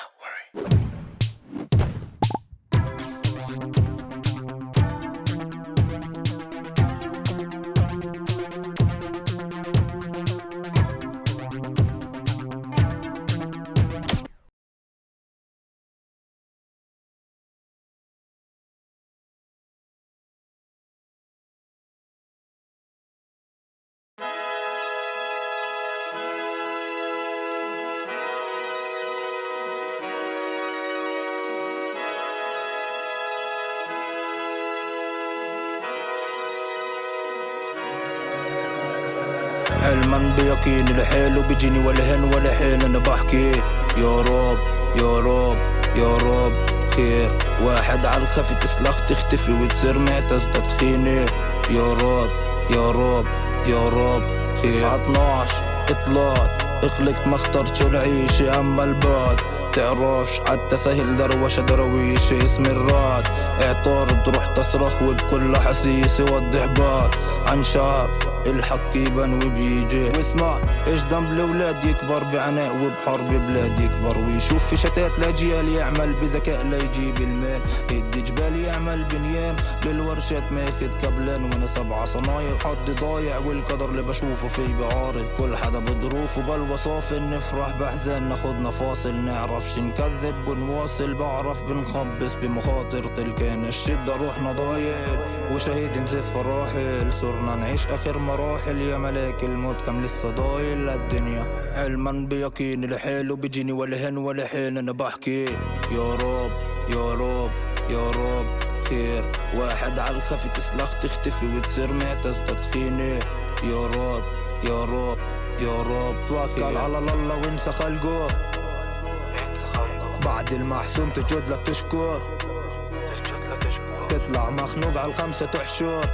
not worry. علما بيقين الحيل بيجيني ولا هن ولا حين انا بحكي يا رب يا رب يا رب خير واحد على الخفي تسلخ تختفي وتصير معتز تدخيني يا رب يا رب يا رب خير 12 طلعت اخلقت ما اخترتش العيشة اما البعد تعرفش حتى سهل دروشة درويش اسم الراد اعترض رحت اصرخ وبكل حسيس وضح بعض عن شعب الحق يبان وبيجي واسمع ايش ذنب الاولاد يكبر بعناء وبحرب بلاد يكبر ويشوف في شتات لاجيال يعمل بذكاء لا يجيب المال يدي جبال يعمل بنيان بالورشات ماخد كبلان وانا 7 صنايع حد ضايع والقدر اللي بشوفه فيه بعارض كل حدا بظروفه بل وصافن نفرح باحزان ناخدنا فاصل نعرفش نكذب ونواصل بعرف بنخبص بمخاطر تلكان الشدة روحنا ضايل وشهيد نزف راحل صرنا نعيش اخر مراحل يا ملاك الموت كم لسه ضايل للدنيا علما بيقين الحيل وبيجيني ولا هن ولا حين انا بحكي يا رب يا رب يا رب خير واحد على الخفي تسلخ تختفي وتصير معتز تدخيني يا رب يا رب يا رب توكل على الله وانسى خلقه بعد المحسوم تجود لك تشكر تطلع مخنوق على 5 تحشر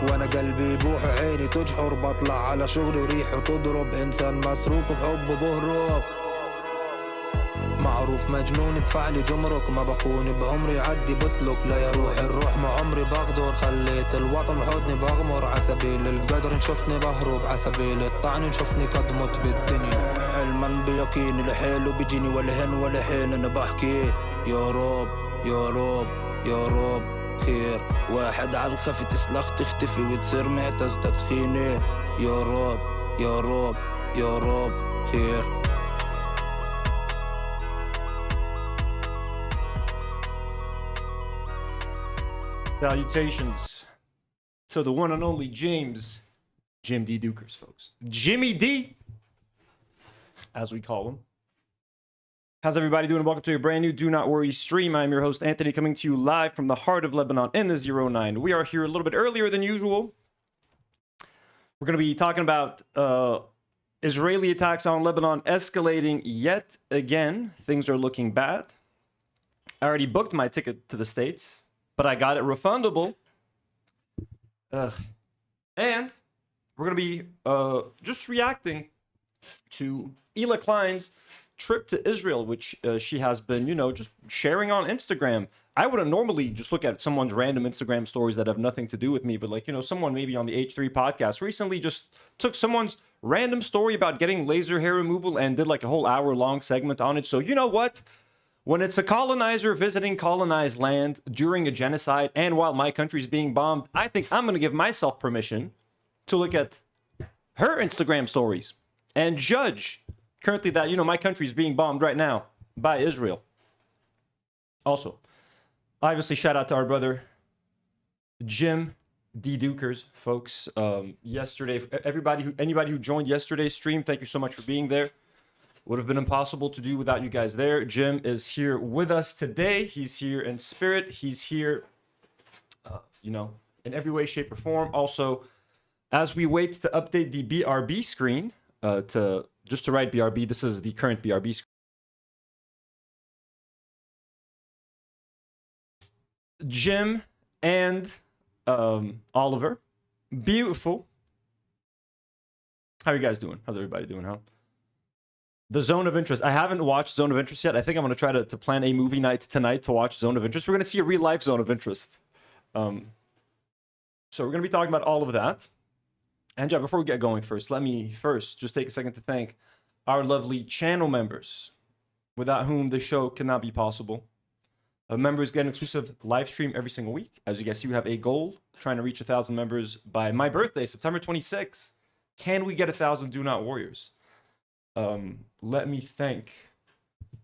وانا قلبي يبوح عيني تجحر بطلع على شغلي وريحه تضرب انسان مسروق بحبه بهرب معروف مجنون ادفع لي جمرك ما بخون بعمري عدي بسلك لا يا روح الروح ما عمري بغدر خليت الوطن بحضني بغمر عسبيل القدر شفتني بهرب عسبيل الطعن شفتني قد مت بالدنيا علما بيقين الحيل وبيجيني ولا هن ولا حين انا بحكي يا رب يا رب يا رب خير واحد على الخفي تسلخ تختفي وتصير معتز تدخيني يا رب يا رب يا رب خير Salutations to the one and only Jim D. Dukers, folks. Jimmy D, as we call him. How's everybody doing? Welcome to a brand new Do Not Worry stream. I'm your host, Anthony, coming to you live from the heart of Lebanon in the 09. We are here a little bit earlier than usual. We're going to be talking about Israeli attacks on Lebanon escalating yet again. Things are looking bad. I already booked my ticket to the States, but I got it refundable. And we're going to be just reacting to Hila Klein's trip to Israel, which she has been, you know, just sharing on Instagram. I wouldn't normally just look at someone's random Instagram stories that have nothing to do with me, but like, you know, someone maybe on the H3 podcast recently just took someone's random story about getting laser hair removal and did like a whole hour-long segment on it. So you know what? When it's a colonizer visiting colonized land during a genocide and while my country's being bombed, I think I'm going to give myself permission to look at her Instagram stories and judge currently that, you know, my country's being bombed right now by Israel. Also, obviously, shout out to our brother, Jim D. Dukers, folks. Yesterday, anybody who joined yesterday's stream, thank you so much for being there. Would have been impossible to do without you guys there. Jim is here with us today. He's here in spirit. He's here, you know, in every way, shape, or form. Also, as we wait to update the BRB screen, to write BRB, this is the current BRB screen. Jim and Oliver, beautiful. How are you guys doing? How's everybody doing, huh? The Zone of Interest. I haven't watched Zone of Interest yet. I think I'm going to try to plan a movie night tonight to watch Zone of Interest. We're going to see a real-life Zone of Interest. So we're going to be talking about all of that. And yeah, before we get going first, let me first just take a second to thank our lovely channel members. without whom the show cannot be possible. Members get an exclusive live stream every single week. As you guys see, we have a goal trying to reach 1,000 members by my birthday, September 26th. Can we get 1,000 Do Not Warriors? Let me thank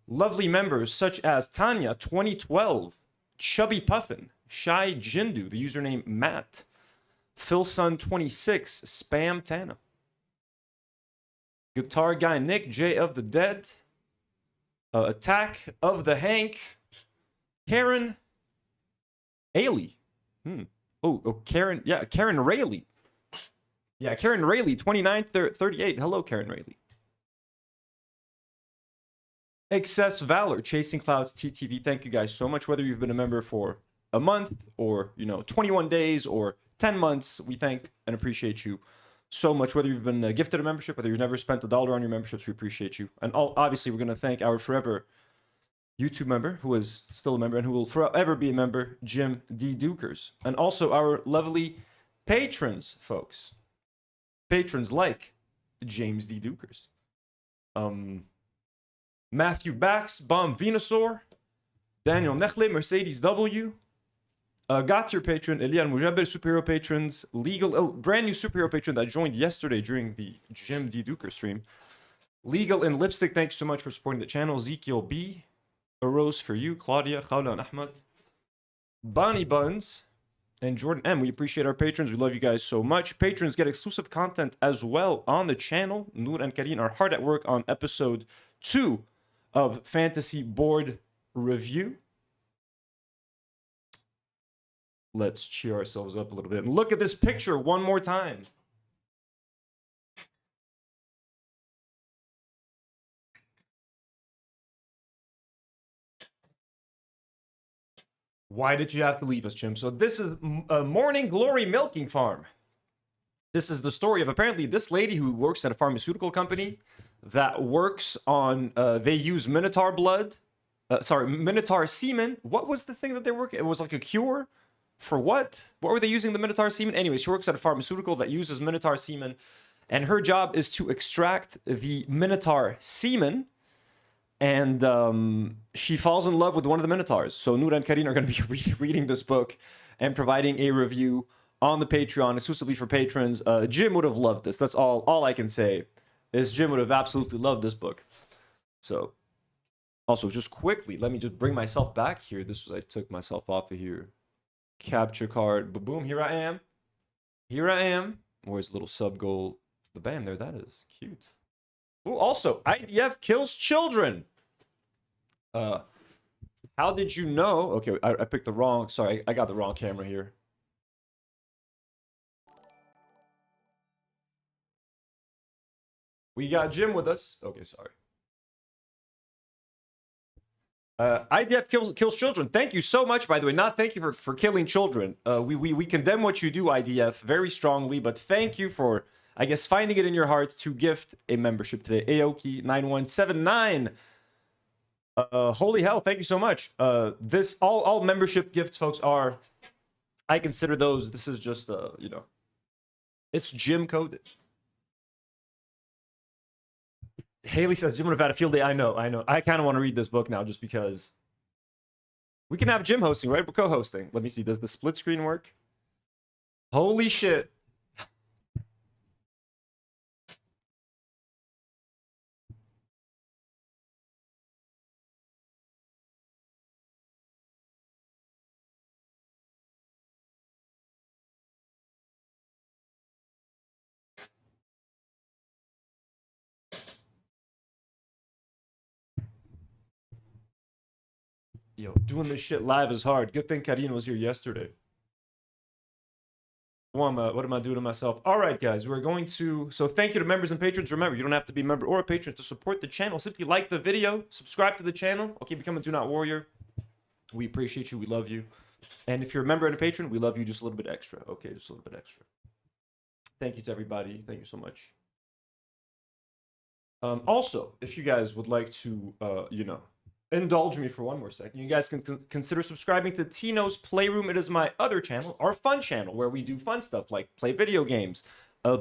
lovely members such as Tanya 2012, Chubby Puffin, Shy Jindu, the username Matt, Philsun 26, Spam Tana, Guitar Guy Nick, J of the Dead, Attack of the Hank, Karen Ailey. Karen, yeah, Karen Rayleigh. Yeah, Karen Rayleigh, 2938. Hello, Karen Rayleigh. Excess Valor, Chasing Clouds TTV. Thank you guys so much. Whether you've been a member for a month or 21 days or 10 months, we thank and appreciate you so much. Whether you've been gifted a membership, whether you've never spent $1 on your memberships, we appreciate you. And obviously, we're going to thank our forever YouTube member, who is still a member and who will forever be a member, Jim D. Dukers. And also our lovely patrons, folks. Patrons like James D. Dukers. Matthew Bax, Bomb Venusaur, Daniel Nechle, Mercedes W, Gatir patron, Elian Mujabel, superhero patrons, brand new superhero patron that joined yesterday during the Jim D. Duker stream. Legal and Lipstick, thanks so much for supporting the channel. Ezekiel B, A Rose for You, Claudia, Khawla, and Ahmed, Bonnie Buns, and Jordan M. We appreciate our patrons. We love you guys so much. Patrons get exclusive content as well on the channel. Nour and Karine are hard at work on episode 2 of Fantasy Board Review. Let's cheer ourselves up a little bit. And look at this picture one more time. Why did you have to leave us, Jim? So this is a Morning Glory Milking Farm. This is the story of apparently this lady who works at a pharmaceutical company that works on, they use Minotaur blood, Minotaur semen. What was the thing that they work? It was like a cure for what? What were they using the Minotaur semen? Anyway, she works at a pharmaceutical that uses Minotaur semen, and her job is to extract the Minotaur semen, and she falls in love with one of the Minotaurs. So Nour and Karine are going to be reading this book and providing a review on the Patreon exclusively for patrons. Jim would have loved this. That's all I can say. Is Jim would have absolutely loved this book. So, also, just quickly, let me just bring myself back here. This was, I took myself off of here. Capture card. Boom, here I am. Here I am. Where's a little sub goal? The band there, that is cute. Oh, also, IDF kills children. How did you know? Okay, I picked the wrong, sorry, I got the wrong camera here. We got Jim with us. Okay, sorry. IDF kills children. Thank you so much, by the way. Not thank you for killing children. We condemn what you do, IDF, very strongly, but thank you for, I guess, finding it in your heart to gift a membership today. Aoki9179. Holy hell, thank you so much. This all membership gifts, folks, are, I consider those, this is just it's Jim coded. Haley says Jim would have had a field day. I know. I kind of want to read this book now just because we can have Jim hosting, right? We're co-hosting. Let me see. Does the split screen work? Holy shit. Yo, doing this shit live is hard. Good thing Karine was here yesterday. What am I doing to myself? All right, guys, we're going to... So thank you to members and patrons. Remember, you don't have to be a member or a patron to support the channel. Simply like the video, subscribe to the channel. Okay, become a Do Not Warrior. We appreciate you. We love you. And if you're a member and a patron, we love you just a little bit extra. Okay, just a little bit extra. Thank you to everybody. Thank you so much. Also, if you guys would like to, indulge me for one more second, you guys can consider subscribing to Tino's Playroom. It is my other channel, our fun channel, where we do fun stuff like play video games,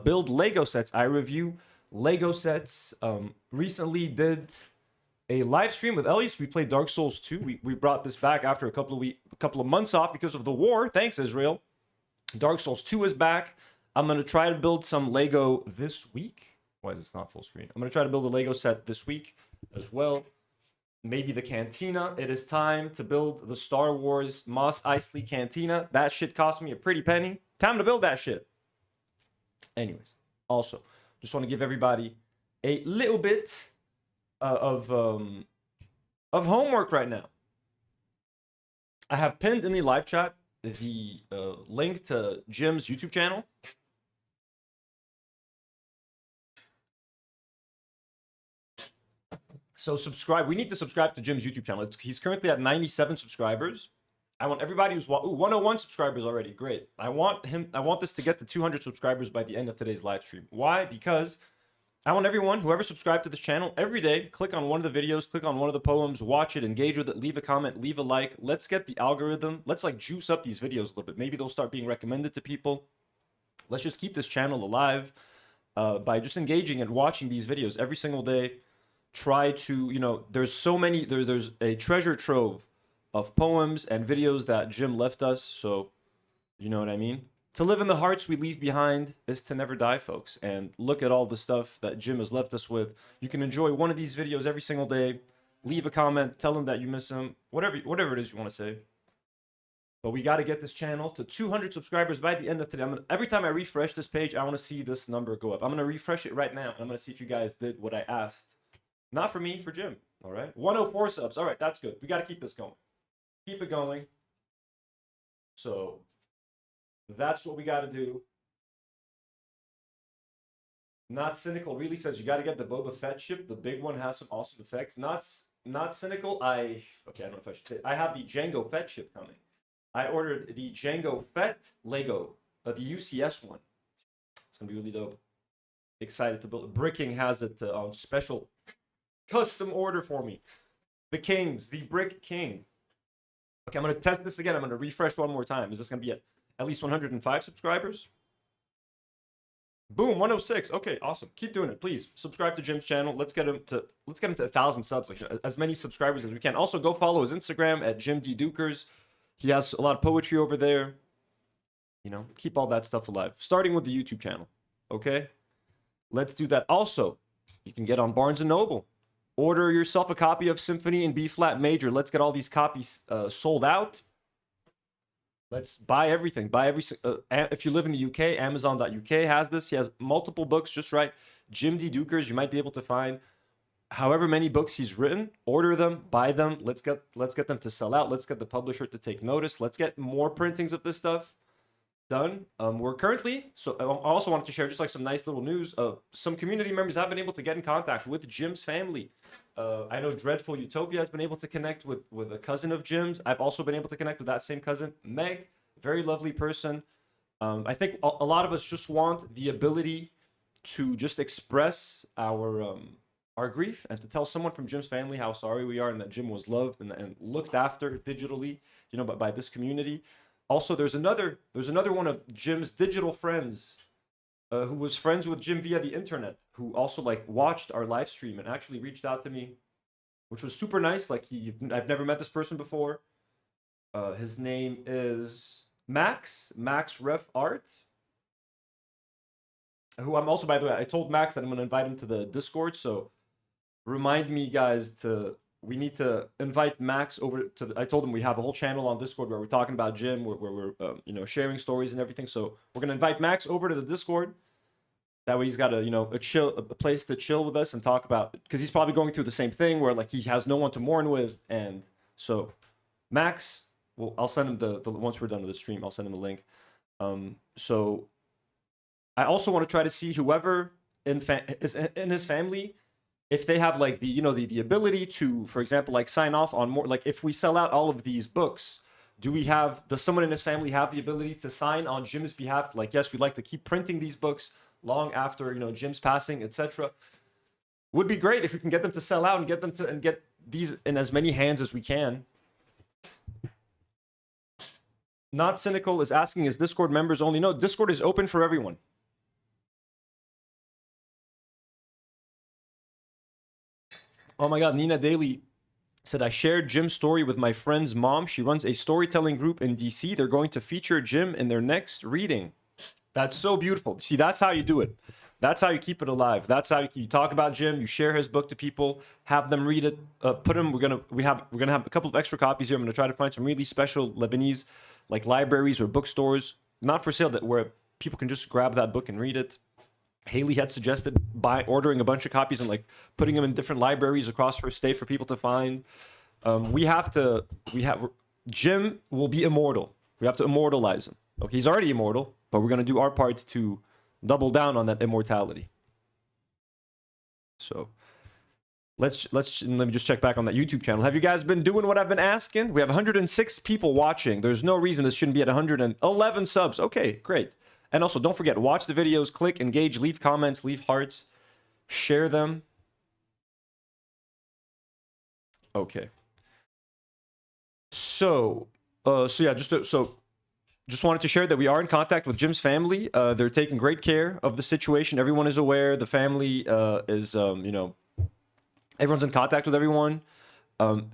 build Lego sets. I review Lego sets. Recently did a live stream with Elias. We played Dark Souls 2. We brought this back after a couple of months off because of the war. Thanks, Israel. Dark Souls 2 is back. I'm going to try to build some Lego this week. Why is this not full screen? I'm going to try to build a Lego set this week as well. Maybe the Cantina. It is time to build the Star Wars Mos Eisley Cantina. That shit cost me a pretty penny. Time to build that shit. Anyways, also, just want to give everybody a little bit of homework right now. I have pinned in the live chat the link to Jim's YouTube channel. So subscribe. We need to subscribe to Jim's YouTube channel. He's currently at 97 subscribers. I want everybody who's 101 subscribers already. Great. I want this to get to 200 subscribers by the end of today's live stream. Why? Because I want everyone, whoever subscribed to this channel, every day, click on one of the videos, click on one of the poems, watch it, engage with it, leave a comment, leave a like. Let's get the algorithm. Let's like juice up these videos a little bit. Maybe they'll start being recommended to people. Let's just keep this channel alive by just engaging and watching these videos every single day. Try to, you know, there's so many, there's a treasure trove of poems and videos that Jim left us. So, you know what I mean? To live in the hearts we leave behind is to never die, folks. And look at all the stuff that Jim has left us with. You can enjoy one of these videos every single day. Leave a comment, tell him that you miss him, whatever it is you want to say. But we got to get this channel to 200 subscribers by the end of today. Every time I refresh this page, I want to see this number go up. I'm going to refresh it right now. I'm going to see if you guys did what I asked. Not for me, for Jim. All right. 104 subs. All right. That's good. We got to keep this going. Keep it going. So that's what we got to do. Not Cynical really says you got to get the Boba Fett ship. The big one has some awesome effects. Not Cynical. Okay, I don't know if I should say. I have the Jango Fett ship coming. I ordered the Jango Fett Lego, the UCS one. It's going to be really dope. Excited to build it. Bricking has it on special custom order for me. The Kings, the Brick King. Okay, I'm going to test this again. I'm going to refresh one more time. Is this going to be at least 105 subscribers? Boom, 106. Okay, awesome. Keep doing it, please. Subscribe to Jim's channel. Let's get him to 1,000 subs, like as many subscribers as we can. Also, go follow his Instagram at Jim D Dukers. He has a lot of poetry over there. You know, keep all that stuff alive. Starting with the YouTube channel. Okay, let's do that. Also, you can get on Barnes & Noble. Order yourself a copy of Symphony in B flat major. Let's get all these copies sold out. Let's buy everything. Buy every. If you live in the UK, Amazon.uk has this. He has multiple books. Just write Jim D Dukers. You might be able to find however many books he's written. Order them. Buy them. Let's get them to sell out. Let's get the publisher to take notice. Let's get more printings of this stuff done. We're currently, so I also wanted to share just like some nice little news. Some community members have been able to get in contact with Jim's family. I know Dreadful Utopia has been able to connect with a cousin of Jim's. I've also been able to connect with that same cousin, Meg. Very lovely person. I think a lot of us just want the ability to just express our grief and to tell someone from Jim's family how sorry we are and that Jim was loved and looked after digitally, you know, by this community. Also, there's another one of Jim's digital friends who was friends with Jim via the internet, who also like watched our live stream and actually reached out to me, which was super nice. Like I've never met this person before. His name is Max Ref Art, who I'm also, by the way, I told Max that I'm going to invite him to the Discord. So remind me, guys, we need to invite Max over to I told him we have a whole channel on Discord where we're talking about Jim, where we're you know, sharing stories and everything. So we're gonna invite Max over to the Discord. That way he's got a place to chill with us and talk about, because he's probably going through the same thing where like he has no one to mourn with. And so Max, well, I'll send him the once we're done with the stream, I'll send him the link. So I also want to try to see whoever is in his family, if they have like the ability to, for example, like sign off on more, like if we sell out all of these books, does someone in his family have the ability to sign on Jim's behalf? Like, yes, we'd like to keep printing these books long after, you know, Jim's passing, etc. Would be great if we can get them to sell out and get these in as many hands as we can. Not Cynical is asking, is Discord members only? No, Discord is open for everyone. Oh my God, Nina Daly said, I shared Jim's story with my friend's mom. She runs a storytelling group in DC. They're going to feature Jim in their next reading. That's so beautiful. See, that's how you do it. That's how you keep it alive. That's how you talk about Jim. You share his book to people, have them read it, put them. We're gonna have a couple of extra copies here. I'm gonna try to find some really special Lebanese, like libraries or bookstores, not for sale, that where people can just grab that book and read it. Haley had suggested ordering a bunch of copies and like putting them in different libraries across her state for people to find. Jim will be immortal. We have to immortalize him. Okay, he's already immortal, but we're gonna do our part to double down on that immortality. So let me just check back on that YouTube channel. Have you guys been doing what I've been asking? We have 106 people watching. There's no reason this shouldn't be at 111 subs. Okay, great. And also, don't forget, watch the videos, click, engage, leave comments, leave hearts, share them. Okay. So yeah, just wanted to share that we are in contact with Jim's family. They're taking great care of the situation. Everyone is aware. The family is, everyone's in contact with everyone.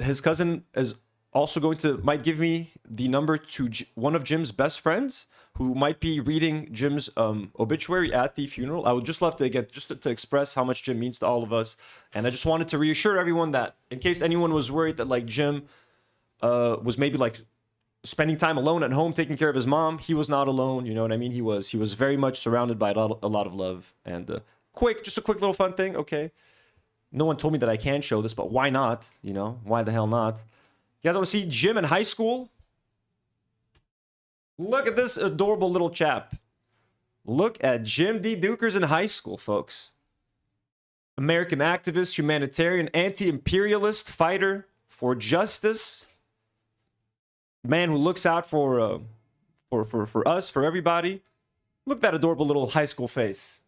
His cousin is also might give me the number to one of Jim's best friends, who might be reading Jim's obituary at the funeral. I would just love to, again, to express how much Jim means to all of us. And I just wanted to reassure everyone that in case anyone was worried that like Jim was maybe like spending time alone at home taking care of his mom, he was not alone. You know what I mean? He was very much surrounded by a lot of love. And just a quick little fun thing. Okay. No one told me that I can show this, but why not? You know, why the hell not? You guys want to see Jim in high school? Look at this adorable little chap. Look at Jim D. Dukers in high school, folks. American activist, humanitarian, anti-imperialist, fighter for justice. Man who looks out for us, for everybody. Look at that adorable little high school face.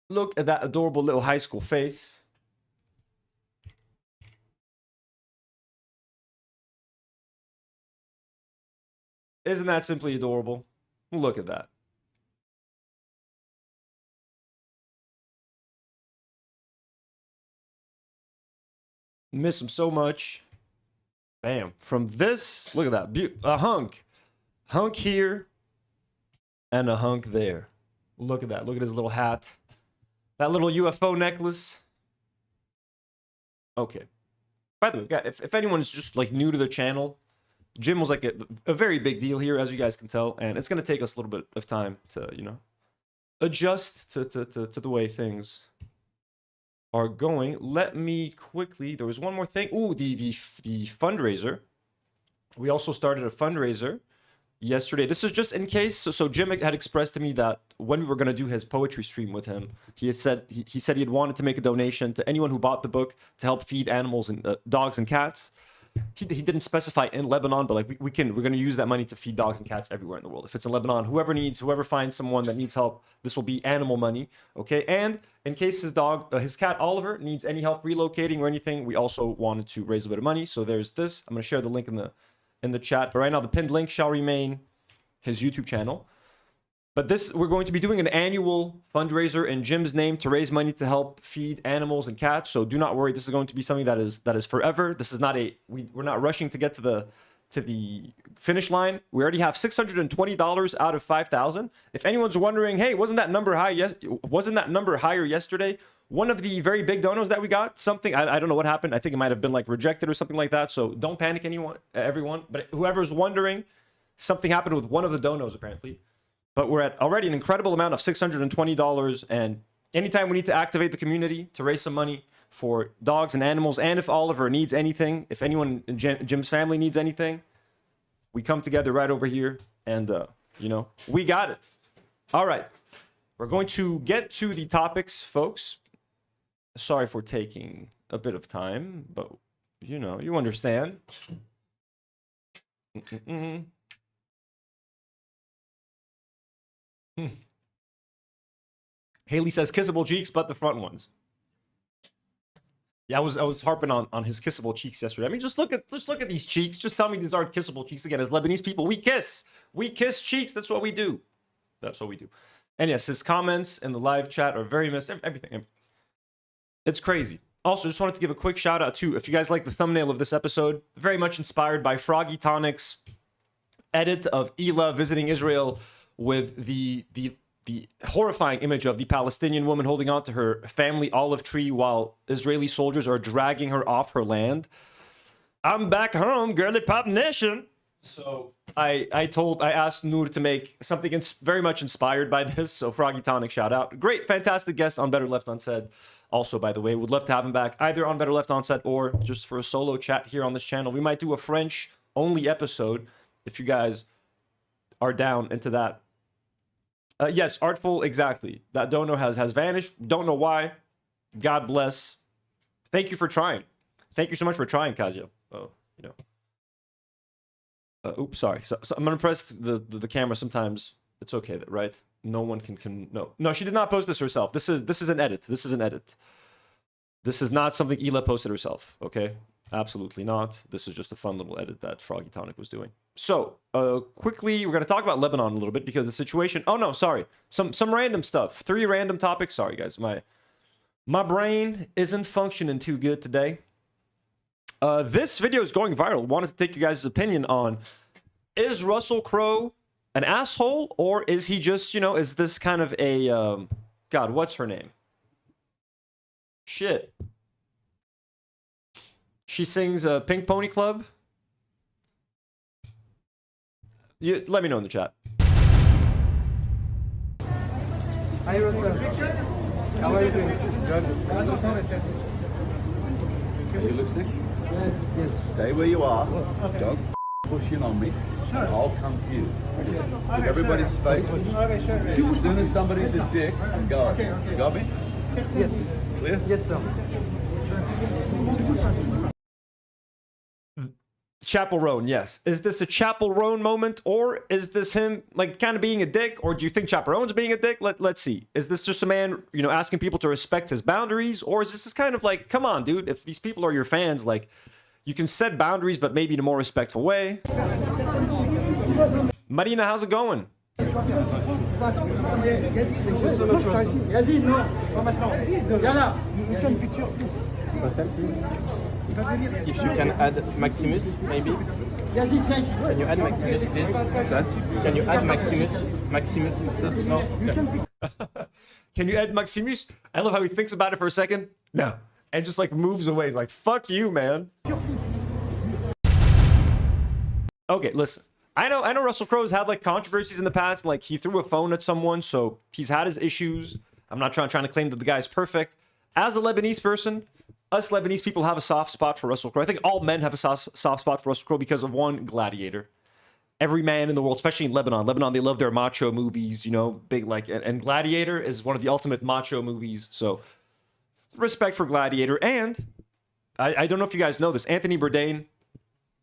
Look at that adorable little high school face. Isn't that simply adorable? Look at that. Miss him so much. Bam. From this, look at that. A hunk. Hunk here and a hunk there. Look at that. Look at his little hat. That little UFO necklace. Okay. By the way, if anyone's just like new to the channel, Jim was like a very big deal here, as you guys can tell, and it's going to take us a little bit of time to, adjust to the way things are going. Let me quickly, there was one more thing. Ooh, the fundraiser. We also started a fundraiser yesterday. This is just in case. So Jim had expressed to me that when we were going to do his poetry stream with him, he said he had wanted to make a donation to anyone who bought the book to help feed animals and dogs and cats. He didn't specify in Lebanon, but like we're going to use that money to feed dogs and cats everywhere in the world. If it's in Lebanon, whoever finds someone that needs help, this will be animal money. Okay. And in case his cat Oliver needs any help relocating or anything, we also wanted to raise a bit of money. So there's this. I'm going to share the link in the chat, but right now the pinned link shall remain his YouTube channel. But we're going to be doing an annual fundraiser in Jim's name to raise money to help feed animals and cats. So do not worry. This is going to be something that is forever. This is not we're not rushing to get to the finish line. We already have $620 out of 5,000. If anyone's wondering, hey, wasn't that number higher yesterday? One of the very big donos that we got, something, I don't know what happened. I think it might have been like rejected or something like that. So don't panic, everyone. But whoever's wondering, something happened with one of the donos apparently. But we're at already an incredible amount of $620. And anytime we need to activate the community to raise some money for dogs and animals, and if Oliver needs anything, if anyone in Jim's family needs anything, we come together right over here and, we got it. All right. We're going to get to the topics, folks. Sorry for taking a bit of time, but, you understand. Haley says kissable cheeks, but the front ones. Yeah, I was harping on his kissable cheeks yesterday. I mean, just look at these cheeks. Just tell me these aren't kissable cheeks. Again, as Lebanese people, we kiss cheeks. That's what we do. And yes, his comments in the live chat are very everything. It's crazy. Also, just wanted to give a quick shout out too. If you guys like the thumbnail of this episode, very much inspired by Froggy Tonic's edit of Hila visiting Israel with the horrifying image of the Palestinian woman holding on to her family olive tree while Israeli soldiers are dragging her off her land. I'm back home, girly pop nation. So I asked Nour to make something very much inspired by this. So Froggy Tonic, shout out. Great, fantastic guest on Better Left Unsaid. Also, by the way, would love to have him back either on Better Left Unsaid or just for a solo chat here on this channel. We might do a French only episode if you guys are down into that. Yes, Artful, exactly. That dono has vanished. Don't know why. God bless. Thank you for trying. Thank you so much for trying, Kazia. Oh, you know. Oops, sorry. So I'm gonna press the camera sometimes. It's okay, right? No one can no. She did not post this herself. This is an edit. This is an edit. This is not something Hila posted herself. Okay, absolutely not. This is just a fun little edit that Froggy Tonic was doing. So quickly, we're gonna talk about Lebanon a little bit because the situation. Oh no, sorry. Some random stuff. 3 random topics. Sorry guys, my brain isn't functioning too good today. This video is going viral. Wanted to take you guys' opinion on: is Russel Crowe an asshole, or is he just, you know, is this kind of a God, what's her name? Shit. She sings Pink Pony Club. Let me know in the chat. Hi Russel. How are you doing? Good. Are you listening? Yes. Stay where you are. Don't push in on me. I'll come to you. Just give everybody space. As soon as somebody's a dick, go. You got me? Yes. Clear? Yes, sir. Chaperone, yes. Is this a chaperone moment, or is this him like kind of being a dick, or do you think chaperone's being a dick? Let's see. Is this just a man, you know, asking people to respect his boundaries, or is this kind of like, come on, dude, if these people are your fans, like, you can set boundaries, but maybe in a more respectful way. Marina, how's it going? If you can add Maximus, maybe. Can you add Maximus, please? What's that? Can you add Maximus, please? No. Can you add Maximus? I love how he thinks about it for a second. No. And just like moves away. He's like, fuck you, man. Okay, listen. I know Russel Crowe's had like controversies in the past. Like he threw a phone at someone, so he's had his issues. I'm not trying to claim that the guy's perfect. As a Lebanese person, us Lebanese people have a soft spot for Russel Crowe. I think all men have a soft spot for Russel Crowe because of one, Gladiator. Every man in the world, especially in Lebanon, they love their macho movies, you know, big like, and Gladiator is one of the ultimate macho movies. So respect for Gladiator. And I don't know if you guys know this, Anthony Bourdain,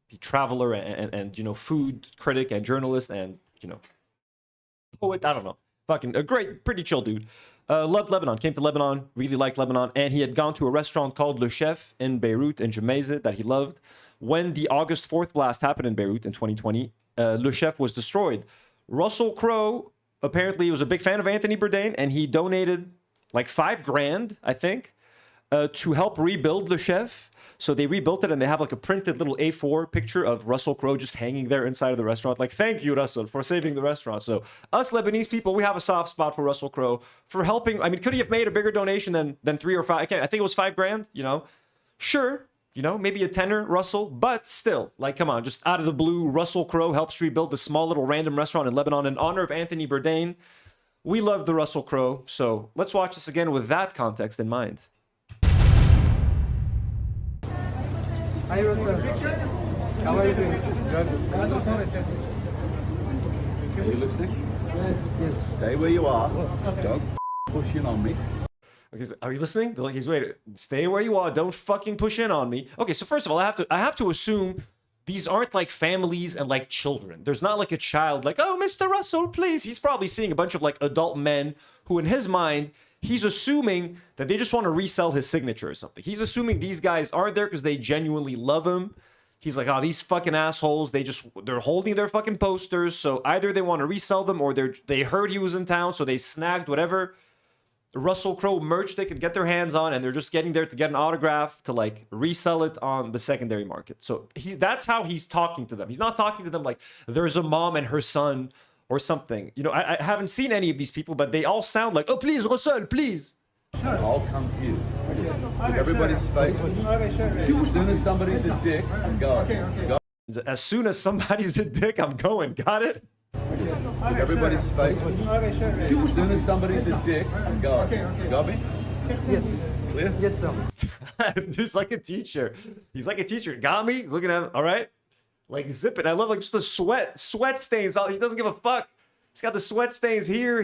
the traveler and you know, food critic and journalist and, you know, poet, I don't know, fucking a great, pretty chill dude. Loved Lebanon, came to Lebanon, really liked Lebanon, and he had gone to a restaurant called Le Chef in Beirut, in Jemaise, that he loved. When the August 4th blast happened in Beirut in 2020, Le Chef was destroyed. Russel Crowe apparently was a big fan of Anthony Bourdain, and he donated like $5,000, I think, to help rebuild Le Chef. So they rebuilt it, and they have like a printed little A4 picture of Russel Crowe just hanging there inside of the restaurant. Like, thank you, Russell, for saving the restaurant. So us Lebanese people, we have a soft spot for Russel Crowe for helping. I mean, could he have made a bigger donation than 3 or 5? I think it was $5,000, you know. Sure, you know, maybe a tenner, Russell, but still, like, come on, just out of the blue, Russel Crowe helps rebuild this small little random restaurant in Lebanon in honor of Anthony Bourdain. We love the Russel Crowe, so let's watch this again with that context in mind. Hi Russel. How are you doing? Good. Are you listening? Yes. Stay where you are. Don't push in on me. Okay, so are you listening? They're like, he's waiting. Stay where you are. Don't fucking push in on me. Okay, so first of all, I have to assume these aren't like families and like children. There's not like a child like, oh, Mr. Russell, please. He's probably seeing a bunch of like adult men who, in his mind, he's assuming that they just want to resell his signature or something. He's assuming these guys aren't there because they genuinely love him. He's like, oh, these fucking assholes, they're holding their fucking posters, so either they want to resell them or they heard he was in town, so they snagged whatever. Russell Crowe merch they could get their hands on, and they're just getting there to get an autograph to like resell it on the secondary market. So that's how he's talking to them. He's not talking to them like there's a mom and her son or something. You know, I haven't seen any of these people, but they all sound like, oh, please, Russell, please. I'll come to you. Give everybody space. As soon as somebody's a dick, go. Go. As soon as somebody's a dick, I'm going. Got it? Give everybody space. As soon as somebody's a dick, go. Got me? Yes. Clear? Yes, sir. He's like a teacher. He's like a teacher. Got me? Looking at him. All right. Like zip it. I love like just the sweat stains. He doesn't give a fuck. He's got the sweat stains here.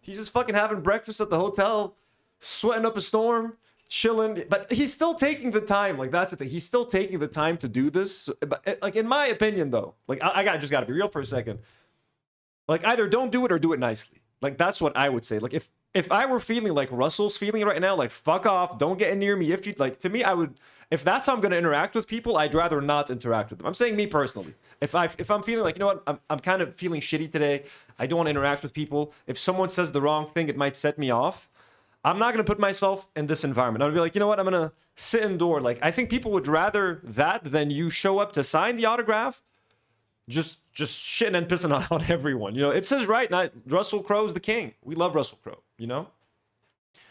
He's just fucking having breakfast at the hotel, sweating up a storm, chilling. But he's still taking the time. Like that's the thing. He's still taking the time to do this. But like in my opinion, though, like I just gotta be real for a second. Like either don't do it or do it nicely. Like that's what I would say. Like if I were feeling like Russell's feeling right now, like fuck off, don't get near me. If you like, to me, I would. If that's how I'm gonna interact with people, I'd rather not interact with them. I'm saying me personally. If I'm feeling like, you know what, I'm kind of feeling shitty today. I don't want to interact with people. If someone says the wrong thing, it might set me off. I'm not gonna put myself in this environment. I'm gonna be like, you know what, I'm gonna sit indoor. Like I think people would rather that than you show up to sign the autograph. Just shitting and pissing on everyone. You know, it says right now, Russell Crowe's the king. We love Russell Crowe, you know?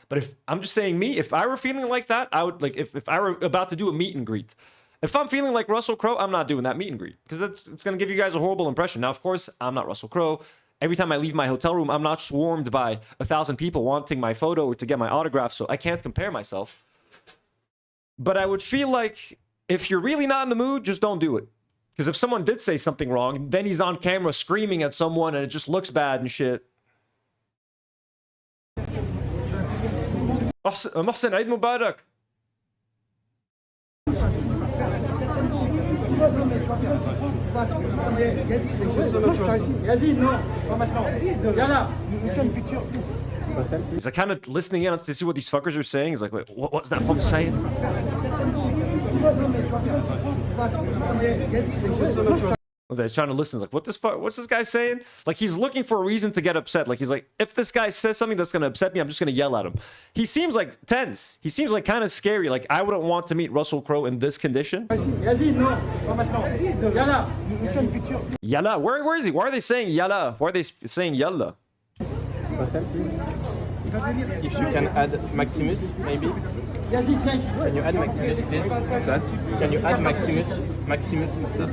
But if I'm just saying me, if I were feeling like that, I would like if I were about to do a meet and greet. If I'm feeling like Russell Crowe, I'm not doing that meet and greet because it's gonna give you guys a horrible impression. Now, of course, I'm not Russell Crowe. Every time I leave my hotel room, I'm not swarmed by 1,000 people wanting my photo or to get my autograph, so I can't compare myself. But I would feel like if you're really not in the mood, just don't do it. Because if someone did say something wrong, then he's on camera screaming at someone and it just looks bad and shit. محسن عيد مبارك. He's like kind of listening in to see what these fuckers are saying. He's like, wait, what's that fucker saying? Okay, he's trying to listen. He's like, what's this guy saying? Like he's looking for a reason to get upset. Like he's like, if this guy says something that's gonna upset me, I'm just gonna yell at him. He seems like tense. He seems like kind of scary. Like I wouldn't want to meet Russell Crowe in this condition. Yalla. Where is he? Why are they saying yalla? Why are they saying yalla? If you can add Maximus, maybe. Can you add Maximus, please? What's that? Can you add Maximus?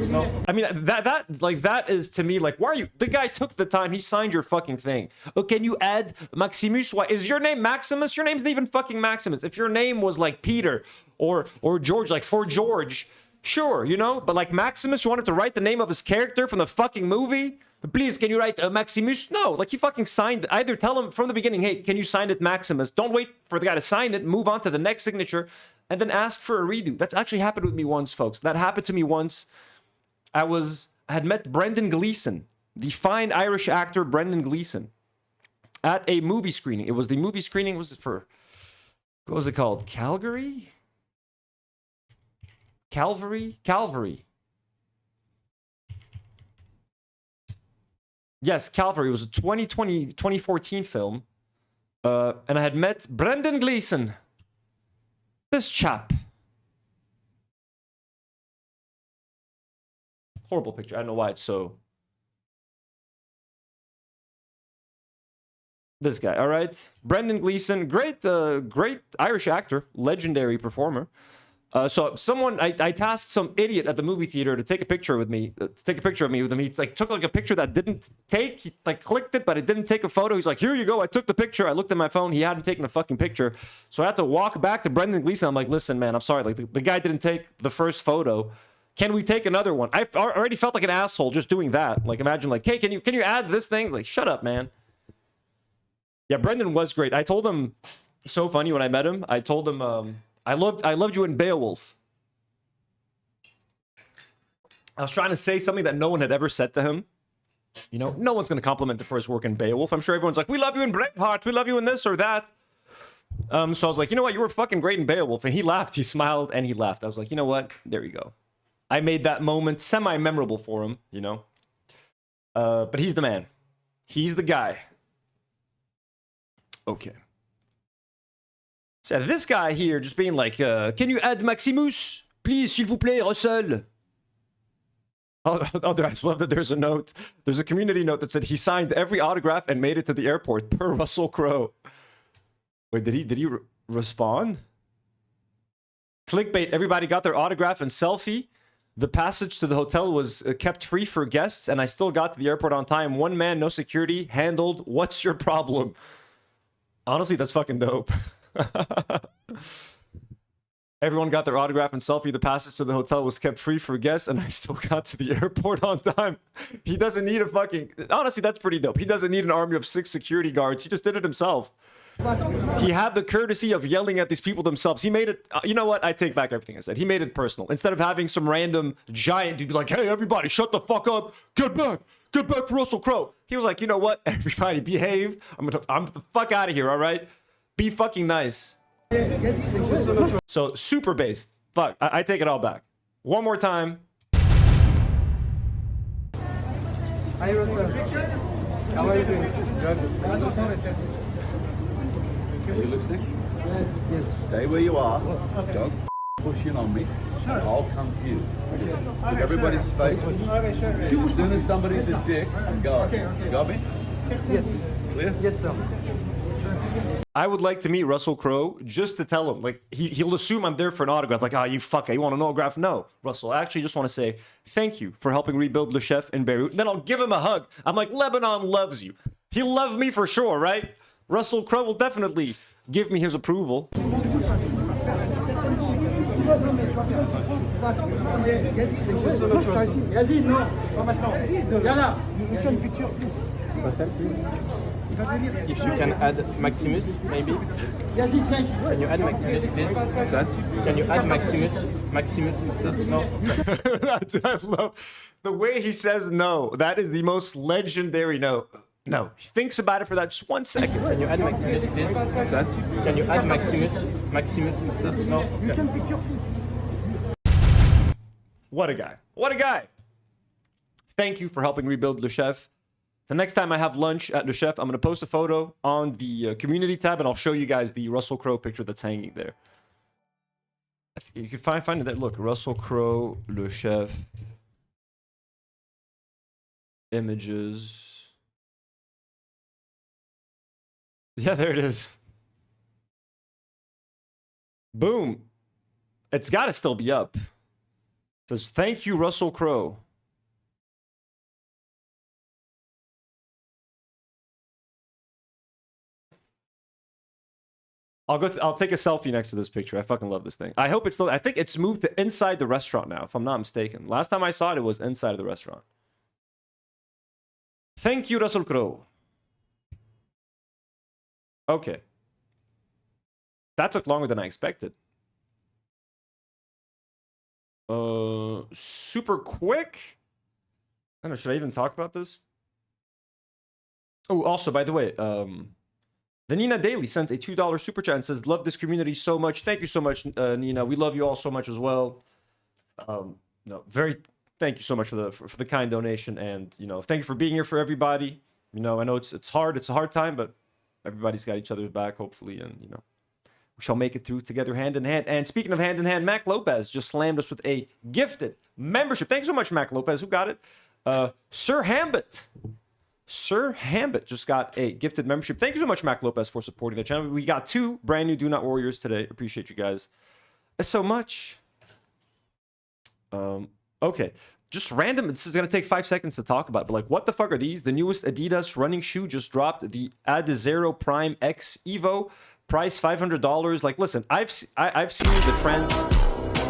No. I mean, that is to me like, why are you? The guy took the time. He signed your fucking thing. Oh, can you add Maximus? Why is your name Maximus? Your name's not even fucking Maximus. If your name was like Peter or George, like for George, sure, you know. But like Maximus wanted to write the name of his character from the fucking movie. Please, can you write Maximus? No, like he fucking signed. Either tell him from the beginning, hey, can you sign it Maximus? Don't wait for the guy to sign it. Move on to the next signature, and then ask for a redo. That's actually happened with me once, folks. That happened to me once. I had met Brendan Gleeson, the fine Irish actor Brendan Gleeson, at a movie screening. It was the movie screening. Was it for what was it called? Calvary. Yes, Calvary. It was a 2014 film. And I had met Brendan Gleeson. This chap. Horrible picture. I don't know why it's so. This guy, all right? Brendan Gleeson, great Irish actor, legendary performer. So someone, I tasked some idiot at the movie theater to take a picture with me, with him. He like took like a picture that didn't take, he like clicked it, but it didn't take a photo. He's like, here you go. I took the picture. I looked at my phone. He hadn't taken a fucking picture. So I had to walk back to Brendan Gleeson. I'm like, listen, man, I'm sorry. Like the guy didn't take the first photo. Can we take another one? I already felt like an asshole just doing that. Like imagine like, hey, can you add this thing? Like, shut up, man. Yeah, Brendan was great. I told him, so funny when I met him. I told him, I loved you in Beowulf. I was trying to say something that no one had ever said to him. You know, no one's going to compliment the first work in Beowulf. I'm sure everyone's like, we love you in Braveheart. We love you in this or that. So I was like, you know what? You were fucking great in Beowulf. And he laughed. He smiled and he laughed. I was like, you know what? There you go. I made that moment semi-memorable for him, you know. But he's the man. He's the guy. Okay. So this guy here just being like, can you add Maximus? Please, s'il vous plaît, Russel. Oh, I love that there's a note. There's a community note that said he signed every autograph and made it to the airport per Russel Crowe. Wait, did he respond? Clickbait, everybody got their autograph and selfie. The passage to the hotel was kept free for guests, and I still got to the airport on time. One man, no security, handled. What's your problem? Honestly, that's fucking dope. Everyone got their autograph and selfie. The passage to the hotel was kept free for guests, and I still got to the airport on time. He doesn't need a fucking... Honestly, that's pretty dope. He doesn't need an army of 6 security guards. He just did it himself. He had the courtesy of yelling at these people themselves. He made it... you know what? I take back everything I said. He made it personal. Instead of having some random giant dude be like, hey, everybody, shut the fuck up. Get back. Get back for Russel Crowe. He was like, you know what? Everybody, behave. I'm the fuck out of here, all right? Be fucking nice. So, super based. Fuck, I take it all back. One more time. Hi, Russel. How are you doing? Are you listening? Yes. Stay where you are. Don't push in on me. I'll come to you. Just give everybody space. As soon as somebody's a dick, go. You got me? Yes. Clear? Yes, sir. I would like to meet Russel Crowe just to tell him, like, he'll assume I'm there for an autograph. Like, you fucker, you want an autograph? No, Russel, I actually just want to say thank you for helping rebuild Le Chef in Beirut. And then I'll give him a hug. I'm like, Lebanon loves you. He'll love me for sure, right? Russel Crowe will definitely give me his approval. If you can add Maximus, maybe. Can you add Maximus, please? What's that? Can you add Maximus? Maximus, please? No. I love the way he says no. That is the most legendary no. No, he thinks about it for that just 1 second. Can you add Maximus, please? What's that? Can you add Maximus? Maximus, please? No. What a guy. What a guy. Thank you for helping rebuild Le Chef. The next time I have lunch at Le Chef, I'm going to post a photo on the community tab, and I'll show you guys the Russel Crowe picture that's hanging there. You can find it there. Look, Russel Crowe, Le Chef, images. Yeah, there it is. Boom. It's got to still be up. It says, thank you, Russel Crowe. I'll take a selfie next to this picture. I fucking love this thing. I hope it's still... I think it's moved to inside the restaurant now, if I'm not mistaken. Last time I saw it, it was inside of the restaurant. Thank you, Russel Crowe. Okay. That took longer than I expected. Super quick? I don't know, should I even talk about this? Oh, also, by the way, the Nina Daily sends a $2 super chat and says, love this community so much. Thank you so much, Nina. We love you all so much as well. Thank you so much for the kind donation. And, thank you for being here for everybody. I know it's hard. It's a hard time, but everybody's got each other's back, hopefully. And, we shall make it through together hand in hand. And speaking of hand in hand, Mac Lopez just slammed us with a gifted membership. Thank you so much, Mac Lopez. Who got it? Sir Hambit. Sir Hambit just got a gifted membership. Thank you so much, Mac Lopez, for supporting the channel. We got 2 brand new Do Not Warriors today. Appreciate you guys so much. Okay. Just random. This is going to take 5 seconds to talk about. But, like, what the fuck are these? The newest Adidas running shoe just dropped. The Adizero Prime X Evo. Price $500. Like, listen, I've seen the trend.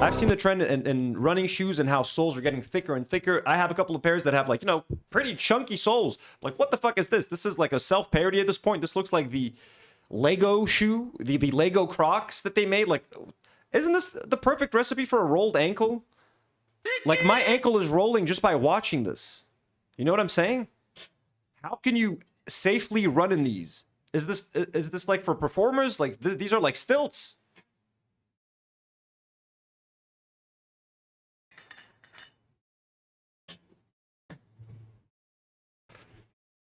I've seen the trend in running shoes and how soles are getting thicker and thicker. I have a couple of pairs that have, like, pretty chunky soles. Like, what the fuck is this? This is like a self-parody at this point. This looks like the Lego shoe, the Lego Crocs that they made. Like, isn't this the perfect recipe for a rolled ankle? Like, my ankle is rolling just by watching this. You know what I'm saying? How can you safely run in these? Is this like for performers? Like, these are like stilts.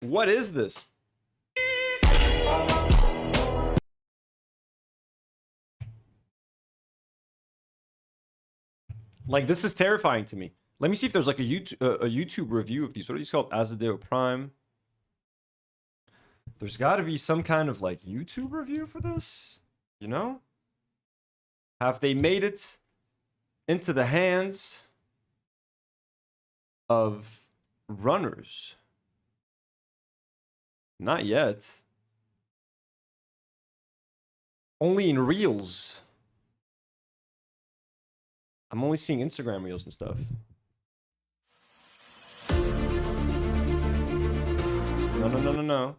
What is this? Like, this is terrifying to me. Let me see if there's like a YouTube review of these. What are these called? Azadeo Prime. There's got to be some kind of like YouTube review for this, you know? Have they made it into the hands of runners? Not yet. Only in reels. I'm only seeing Instagram reels and stuff. No.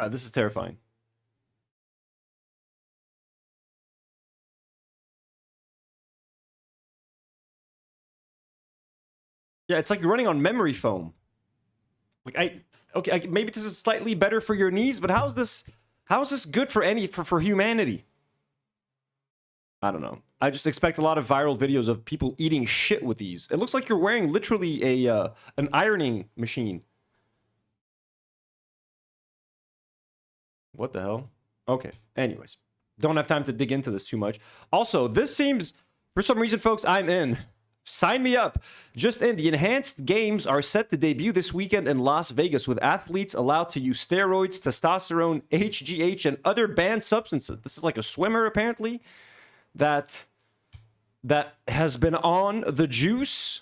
This is terrifying. Yeah, it's like you're running on memory foam. Like okay, maybe this is slightly better for your knees, but how is this good for humanity? I don't know. I just expect a lot of viral videos of people eating shit with these. It looks like you're wearing literally an ironing machine. What the hell? Okay. Anyways, don't have time to dig into this too much. Also, this seems, for some reason, folks, I'm in. Sign me up. Just in, the enhanced games are set to debut this weekend in Las Vegas, with athletes allowed to use steroids, testosterone, HGH, and other banned substances. This is like a swimmer, apparently, that has been on the juice.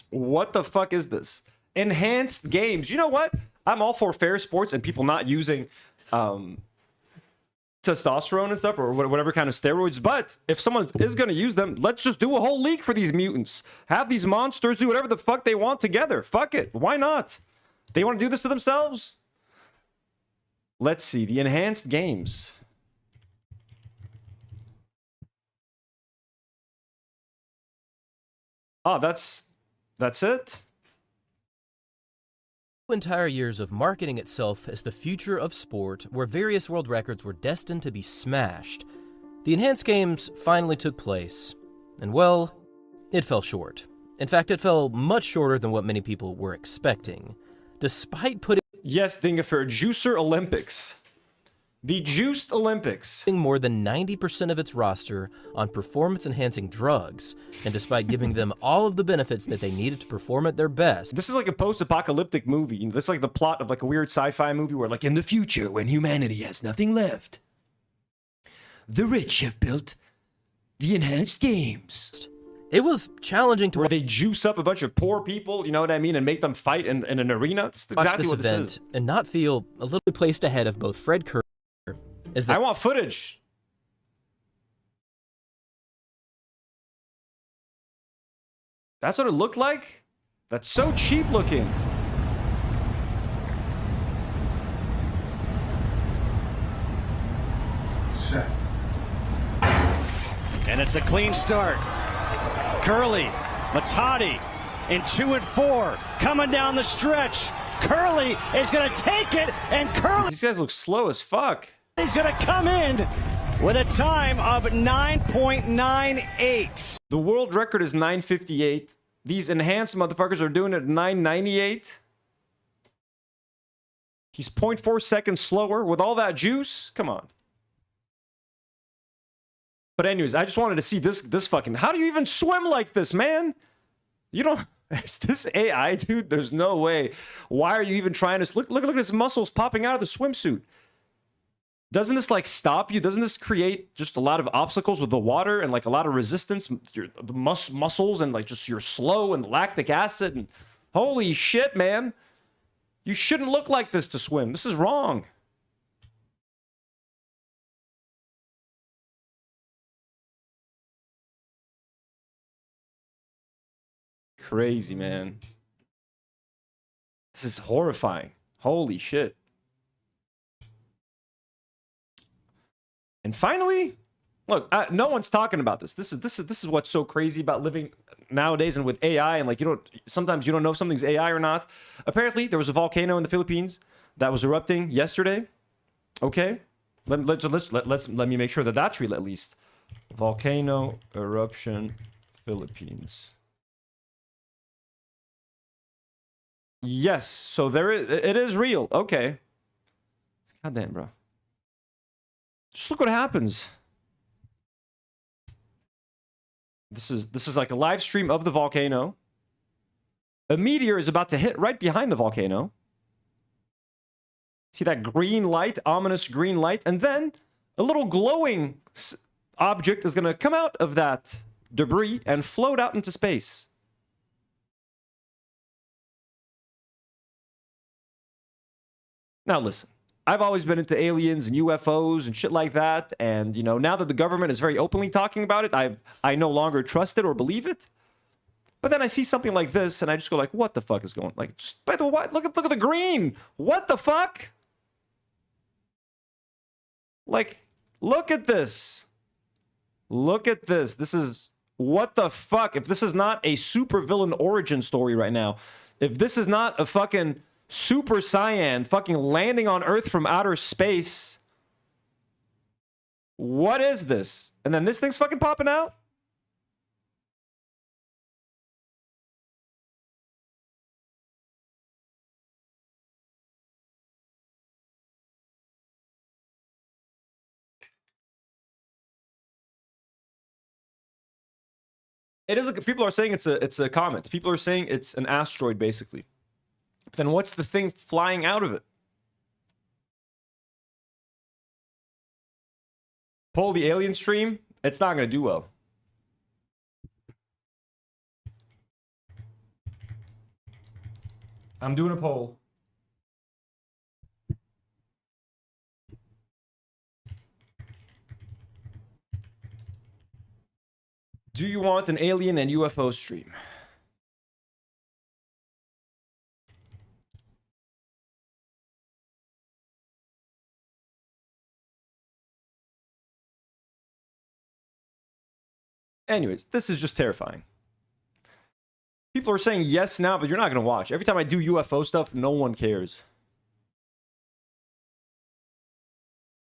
What the fuck is this? Enhanced games. You know what? I'm all for fair sports and people not using testosterone and stuff, or whatever kind of steroids, but if someone is going to use them, let's just do a whole league for these mutants. Have these monsters do whatever the fuck they want together. Fuck it. Why not? They want to do this to themselves? Let's see. The enhanced games. Oh, that's it? Entire years of marketing itself as the future of sport, where various world records were destined to be smashed, the enhanced games finally took place, and well, it fell short. In fact, it fell much shorter than what many people were expecting. Despite putting Yes, Dingafer, Juicer Olympics. The Juiced Olympics. more than 90% of its roster on performance-enhancing drugs, and despite giving them all of the benefits that they needed to perform at their best. This is like a post-apocalyptic movie. You know, this is like the plot of like a weird sci-fi movie where, like, in the future, when humanity has nothing left, the rich have built the enhanced games. It was challenging to where they juice up a bunch of poor people, you know what I mean, and make them fight in an arena. That's watch exactly this what event this is. and not feel a little placed ahead of both Fred Kerr. I want footage. That's what it looked like? That's so cheap looking. Set. And it's a clean start. Curly, Matati in 2 and 4, coming down the stretch. Curly is going to take it, and Curly... These guys look slow as fuck. He's going to come in with a time of 9.98. The world record is 9:58. These enhanced motherfuckers are doing it at 9:98. He's 0.4 seconds slower with all that juice. Come on. But anyways, I just wanted to see this fucking... How do you even swim like this, man? You don't... Is this AI, dude? There's no way. Why are you even trying to... Look at his muscles popping out of the swimsuit. Doesn't this, like, stop you? Doesn't this create just a lot of obstacles with the water and, like, a lot of resistance? The muscles and, like, just you're slow and lactic acid and... Holy shit, man. You shouldn't look like this to swim. This is wrong. Crazy, man. This is horrifying. Holy shit. And finally, look, no one's talking about this. This is what's so crazy about living nowadays and with AI, and like sometimes you don't know if something's AI or not. Apparently, there was a volcano in the Philippines that was erupting yesterday. Okay, let me make sure that that's real at least. Volcano eruption, Philippines. Yes, so it is real. Okay. God damn, bro. Just look what happens. This is like a live stream of the volcano. A meteor is about to hit right behind the volcano. See that green light, ominous green light, and then a little glowing object is going to come out of that debris and float out into space. Now listen, I've always been into aliens and UFOs and shit like that, and you know, now that the government is very openly talking about it, I no longer trust it or believe it. But then I see something like this and I just go like, what the fuck is going on? Like, just by the way, look at the green. What the fuck? Like, look at this. Look at this. This is what the fuck? If this is not a supervillain origin story right now, if this is not a fucking Super Saiyan fucking landing on Earth from outer space, what is this? And then this thing's fucking popping out? It is. People are saying it's a comet. People are saying it's an asteroid, basically. But then what's the thing flying out of it? Poll the alien stream. It's not going to do well. I'm doing a poll. Do you want an alien and UFO stream? Anyways, this is just terrifying. People are saying yes now, but you're not going to watch. Every time I do UFO stuff, no one cares.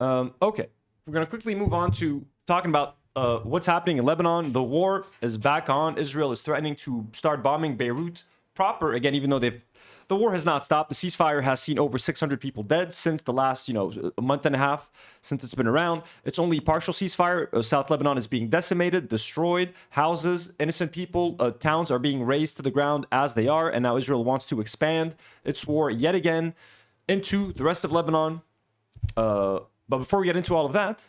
Okay. We're going to quickly move on to talking about what's happening in Lebanon. The war is back on. Israel is threatening to start bombing Beirut proper again, even though the war has not stopped. The ceasefire has seen over 600 people dead since the last, a month and a half since it's been around. It's only partial ceasefire. South Lebanon is being decimated, destroyed, houses, innocent people, towns are being razed to the ground as they are, and now Israel wants to expand its war yet again into the rest of Lebanon. But before we get into all of that,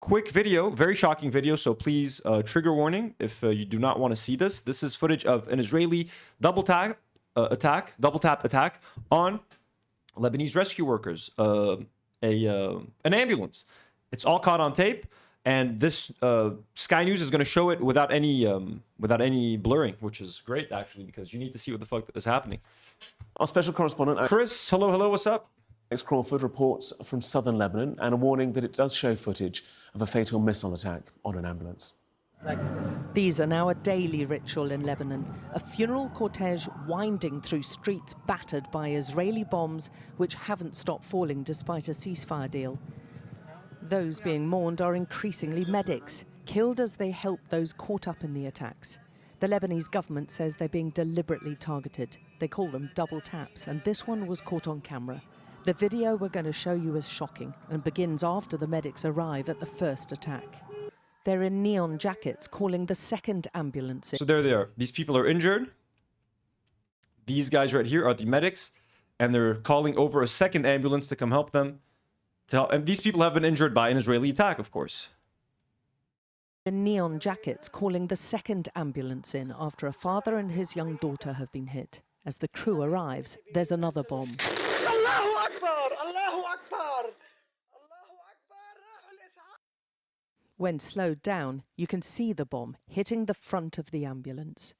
quick video, very shocking video, so please, trigger warning if you do not want to see this. This is footage of an Israeli double tap attack on Lebanese rescue workers, an ambulance. It's all caught on tape, and this Sky News is going to show it without any blurring, which is great actually, because you need to see what the fuck is happening. Our special correspondent Chris, hello, what's up? Alex Crawford reports from southern Lebanon, and a warning that it does show footage of a fatal missile attack on an ambulance. These are now a daily ritual in Lebanon, a funeral cortege winding through streets battered by Israeli bombs which haven't stopped falling despite a ceasefire deal. Those being mourned are increasingly medics, killed as they help those caught up in the attacks. The Lebanese government says they're being deliberately targeted. They call them double taps, and this one was caught on camera. The video we're going to show you is shocking and begins after the medics arrive at the first attack. They're in neon jackets calling the second ambulance in. So there they are. These people are injured. These guys right here are the medics, and they're calling over a second ambulance to come help them. And these people have been injured by an Israeli attack, of course. In neon jackets calling the second ambulance in after a father and his young daughter have been hit. As the crew arrives, there's another bomb. Allahu Akbar! Allahu Akbar! When slowed down, you can see the bomb hitting the front of the ambulance.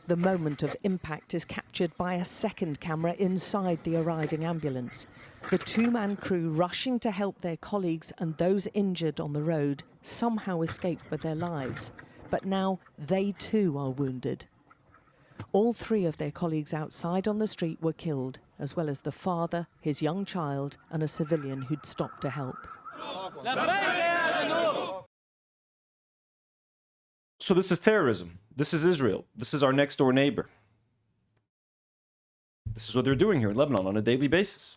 The moment of impact is captured by a second camera inside the arriving ambulance. The two-man crew rushing to help their colleagues and those injured on the road somehow escaped with their lives. But now they too are wounded. All three of their colleagues outside on the street were killed, as well as the father, his young child, and a civilian who'd stopped to help. So this is terrorism. This is Israel. This is our next door neighbor. This is what they're doing here in Lebanon on a daily basis.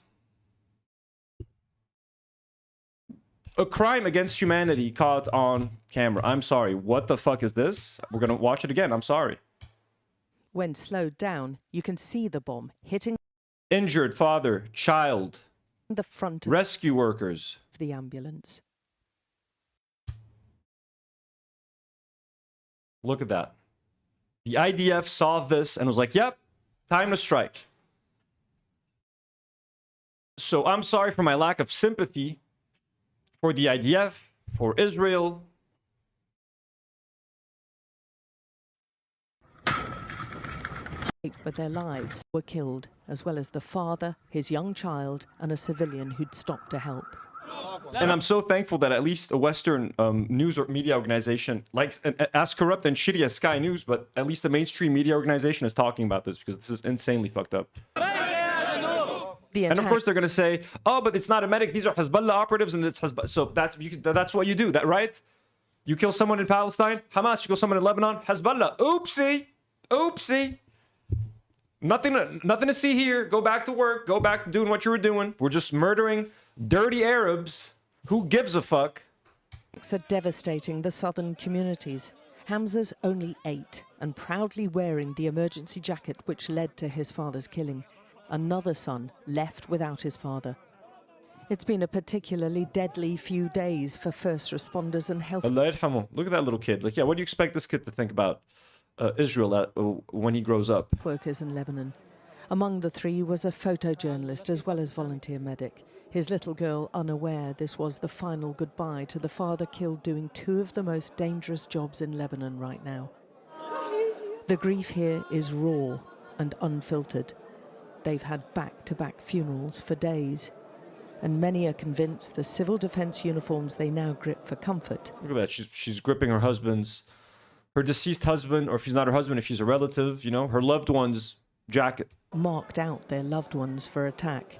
A crime against humanity caught on camera. I'm sorry. What the fuck is this? We're going to watch it again. I'm sorry. When slowed down, you can see the bomb hitting Injured father, child, the front of rescue workers. the ambulance. Look at that. The IDF saw this and was like, yep, time to strike. So I'm sorry for my lack of sympathy for the IDF, for Israel. But their lives were killed, as well as the father, his young child, and a civilian who'd stopped to help. And I'm so thankful that at least a Western news or media organization, like as corrupt and shitty as Sky News, but at least a mainstream media organization is talking about this, because this is insanely fucked up. And of course they're going to say, oh, but it's not a medic. These are Hezbollah operatives, and it's Hezbollah. So that's what you do, that right? You kill someone in Palestine, Hamas. You kill someone in Lebanon, Hezbollah. Oopsie. Oopsie. Nothing to see here. Go back to work. Go back to doing what you were doing. We're just murdering dirty Arabs. Who gives a fuck? Are devastating the southern communities. Hamza's only 8 and proudly wearing the emergency jacket which led to his father's killing. Another son left without his father. It's been a particularly deadly few days for first responders and health. Allah yarhamu. Look at that little kid. Like, yeah, what do you expect this kid to think about Israel when he grows up? Workers in Lebanon. Among the 3 was a photojournalist as well as volunteer medic. His little girl unaware this was the final goodbye to the father killed doing 2 of the most dangerous jobs in Lebanon right now. The grief here is raw and unfiltered. They've had back-to-back funerals for days, and many are convinced the civil defense uniforms they now grip for comfort. Look at that. She's gripping her deceased husband, or if he's not her husband, if he's a relative, you know, her loved one's jacket. Marked out their loved ones for attack.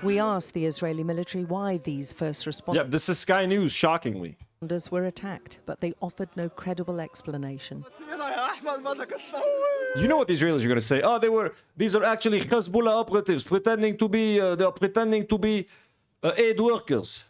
We asked the Israeli military why these first responders Yeah, this is Sky News, shockingly. were attacked, but they offered no credible explanation. You know what the Israelis are going to say? Oh, these are actually Hezbollah operatives pretending to be aid workers.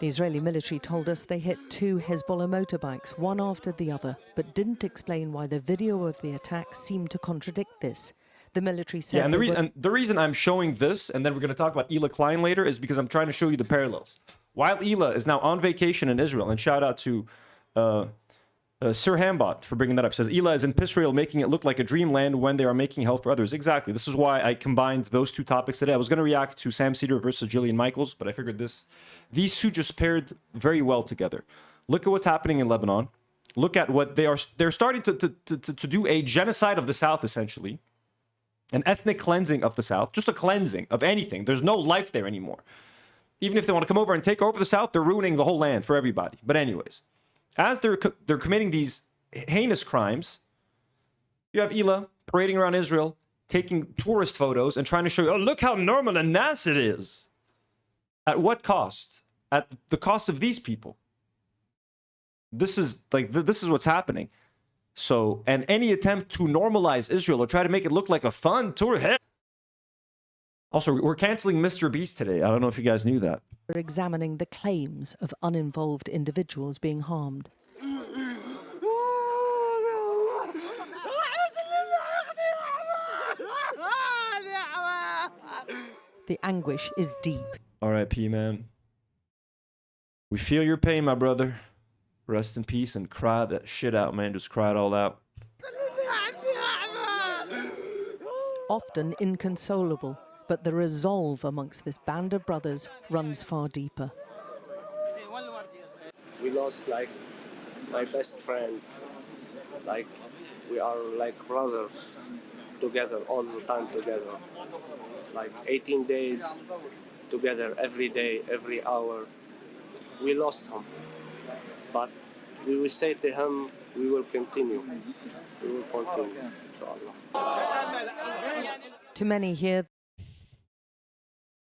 The Israeli military told us they hit 2 Hezbollah motorbikes, one after the other, but didn't explain why the video of the attack seemed to contradict this. The military said... Yeah, and the reason I'm showing this, and then we're going to talk about Hila Klein later, is because I'm trying to show you the parallels. While Hila is now on vacation in Israel, and shout out to Sir Hambot for bringing that up, says Hila is in Israel making it look like a dreamland when they are making hell for others. Exactly. This is why I combined those 2 topics today. I was going to react to Sam Cedar versus Jillian Michaels, but I figured these 2 just paired very well together. Look at what's happening in Lebanon. Look at what they're starting to do a genocide of the South, essentially. An ethnic cleansing of the South. Just a cleansing of anything. There's no life there anymore. Even if they want to come over and take over the South, they're ruining the whole land for everybody. But anyways, as they're committing these heinous crimes, you have Hila parading around Israel, taking tourist photos and trying to show you, oh, look how normal and nice it is. At what cost? At the cost of these people. This is what's happening. So, and any attempt to normalize Israel or try to make it look like a fun tour. Also, we're canceling Mr. Beast today. I don't know if you guys knew that. We're examining the claims of uninvolved individuals being harmed. The anguish is deep. R.I.P., man. We feel your pain, my brother. Rest in peace and cry that shit out, man. Just cry it all out. Often inconsolable, but the resolve amongst this band of brothers runs far deeper. We lost like my best friend. Like we are like brothers together all the time together. Like 18 days together every day, every hour. We lost him. But we will say to him, we will continue. We will continue, inshallah. To many here,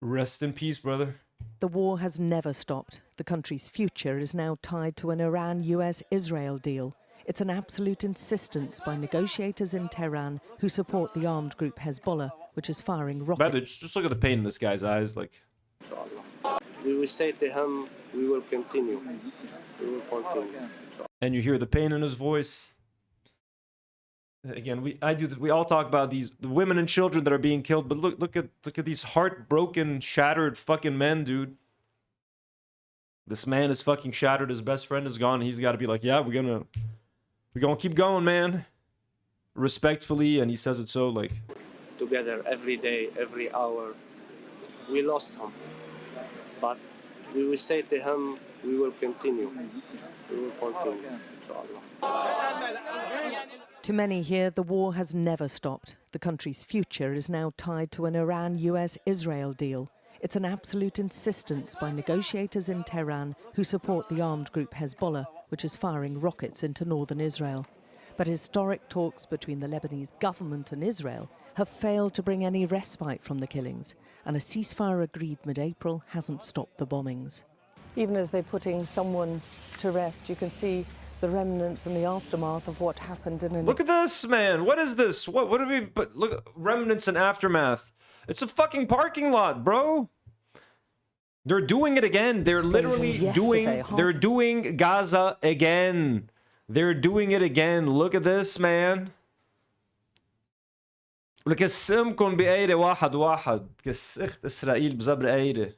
Rest in peace, brother. the war has never stopped. The country's future is now tied to an Iran-US-Israel deal. It's an absolute insistence by negotiators in Tehran who support the armed group Hezbollah, which is firing rockets. By the way, just look at the pain in this guy's eyes. Like, We will say to him, we will continue. We will continue. and you hear the pain in his voice. Again, we all talk about the women and children that are being killed, but look at these heartbroken, shattered fucking men, dude. This man is fucking shattered. His best friend is gone. He's got to be like, yeah, we're gonna keep going, man. Respectfully, and he says it so like Together every day, every hour. We lost him, but we will say to him, we will continue. We will continue, inshallah. To many here, the war has never stopped. The country's future is now tied to an Iran-US-Israel deal. It's an absolute insistence by negotiators in Tehran who support the armed group Hezbollah, which is firing rockets into northern Israel. But historic talks between the Lebanese government and Israel have failed to bring any respite from the killings, and a ceasefire agreed mid-April hasn't stopped the bombings. Even as they're putting someone to rest, you can see the remnants and the aftermath of what happened in an... Look at this, man. What is this? What do we... But look, remnants and aftermath. It's a fucking parking lot, bro. They're doing it again. They're literally they're doing Gaza again. They're doing it again. Look at this, man. لكسمكم بأيرة واحد واحد كسخت إسرائيل بزبر أيرة.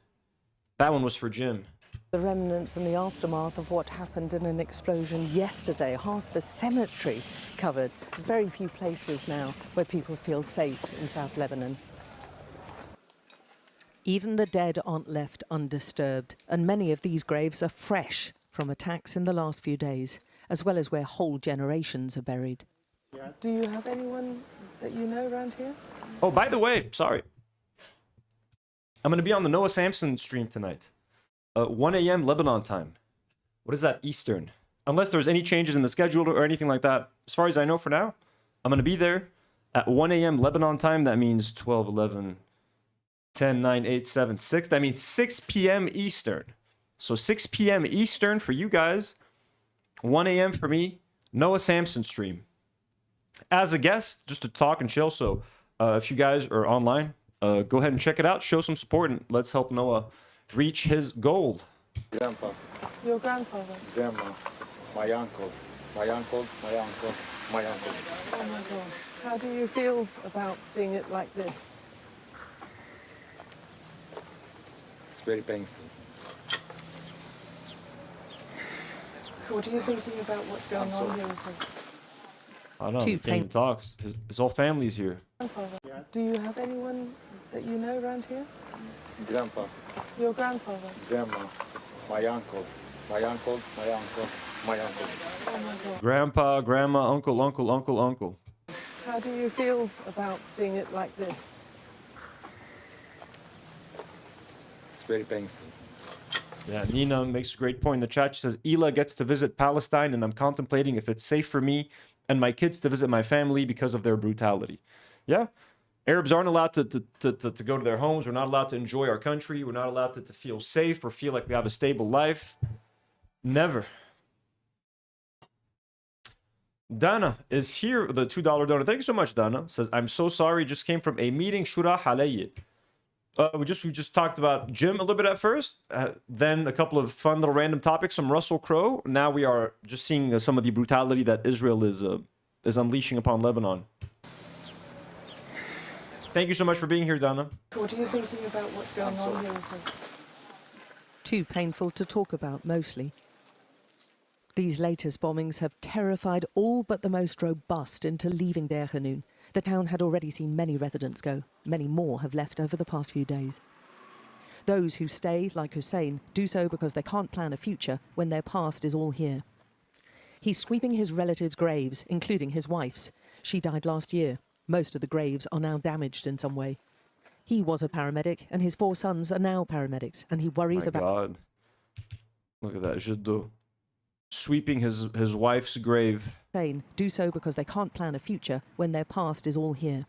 That one was for Jim. The remnants and the aftermath of what happened in an explosion yesterday. Half the cemetery covered. There's very few places now where people feel safe in South Lebanon. Even the dead aren't left undisturbed, and many of these graves are fresh from attacks in the last few days, as well as where whole generations are buried. Do you have anyone that you know around here? Oh, by the way, sorry. I'm going to be on the Noah Samson stream tonight. 1 a.m. Lebanon time. What is that, Eastern? Unless there's any changes in the schedule or anything like that. As far as I know for now, I'm going to be there at 1 a.m. Lebanon time. That means 12, 11, 10, 9, 8, 7, 6. That means 6 p.m. Eastern. So 6 p.m. Eastern for you guys. 1 a.m. for me. Noah Samson stream. As a guest, just to talk and chill. So if you guys are online, go ahead and check it out. Show some support and let's help Noah reach his goal. Grandpa. Your grandfather? Grandma. My uncle. My uncle. My uncle. My uncle. Oh my God. How do you feel about seeing it like this? It's very painful. What are you thinking about what's going on here? I don't know. He came and talks. His whole family's here. Grandfather. Do you have anyone that you know around here? Grandpa. Your grandfather? Grandma. My uncle. My uncle. My uncle. My uncle. Oh my God. Grandpa, grandma, uncle, uncle, uncle, uncle. How do you feel about seeing it like this? It's very painful. Yeah, Nina makes a great point in the chat. She says, Hila gets to visit Palestine, and I'm contemplating if it's safe for me and my kids to visit my family because of their brutality. Yeah, Arabs aren't allowed to go to their homes. We're not allowed to enjoy our country. We're not allowed to feel safe or feel like we have a stable life. Never. Dana is here, the $2 donor. Thank you so much, Dana. Says, I'm so sorry, just came from a meeting. Shura halayit. We just talked about Jim a little bit at first, then a couple of fun little random topics from Russel Crowe. Now we are just seeing some of the brutality that Israel is unleashing upon Lebanon. Thank you so much for being here, Dana. What are you thinking about what's going on here? Too painful to talk about, mostly. These latest bombings have terrified all but the most robust into leaving Deir Hanun. The town had already seen many residents go. Many more have left over the past few days. Those who stay, like Hussein, do so because they can't plan a future when their past is all here. He's sweeping his relatives' graves, including his wife's. She died last year. Most of the graves are now damaged in some way. He was a paramedic, and his 4 sons are now paramedics, and he worries about... God. Look at that, Jiddu. sweeping his wife's grave. Do so because they can't plan a future when their past is all here.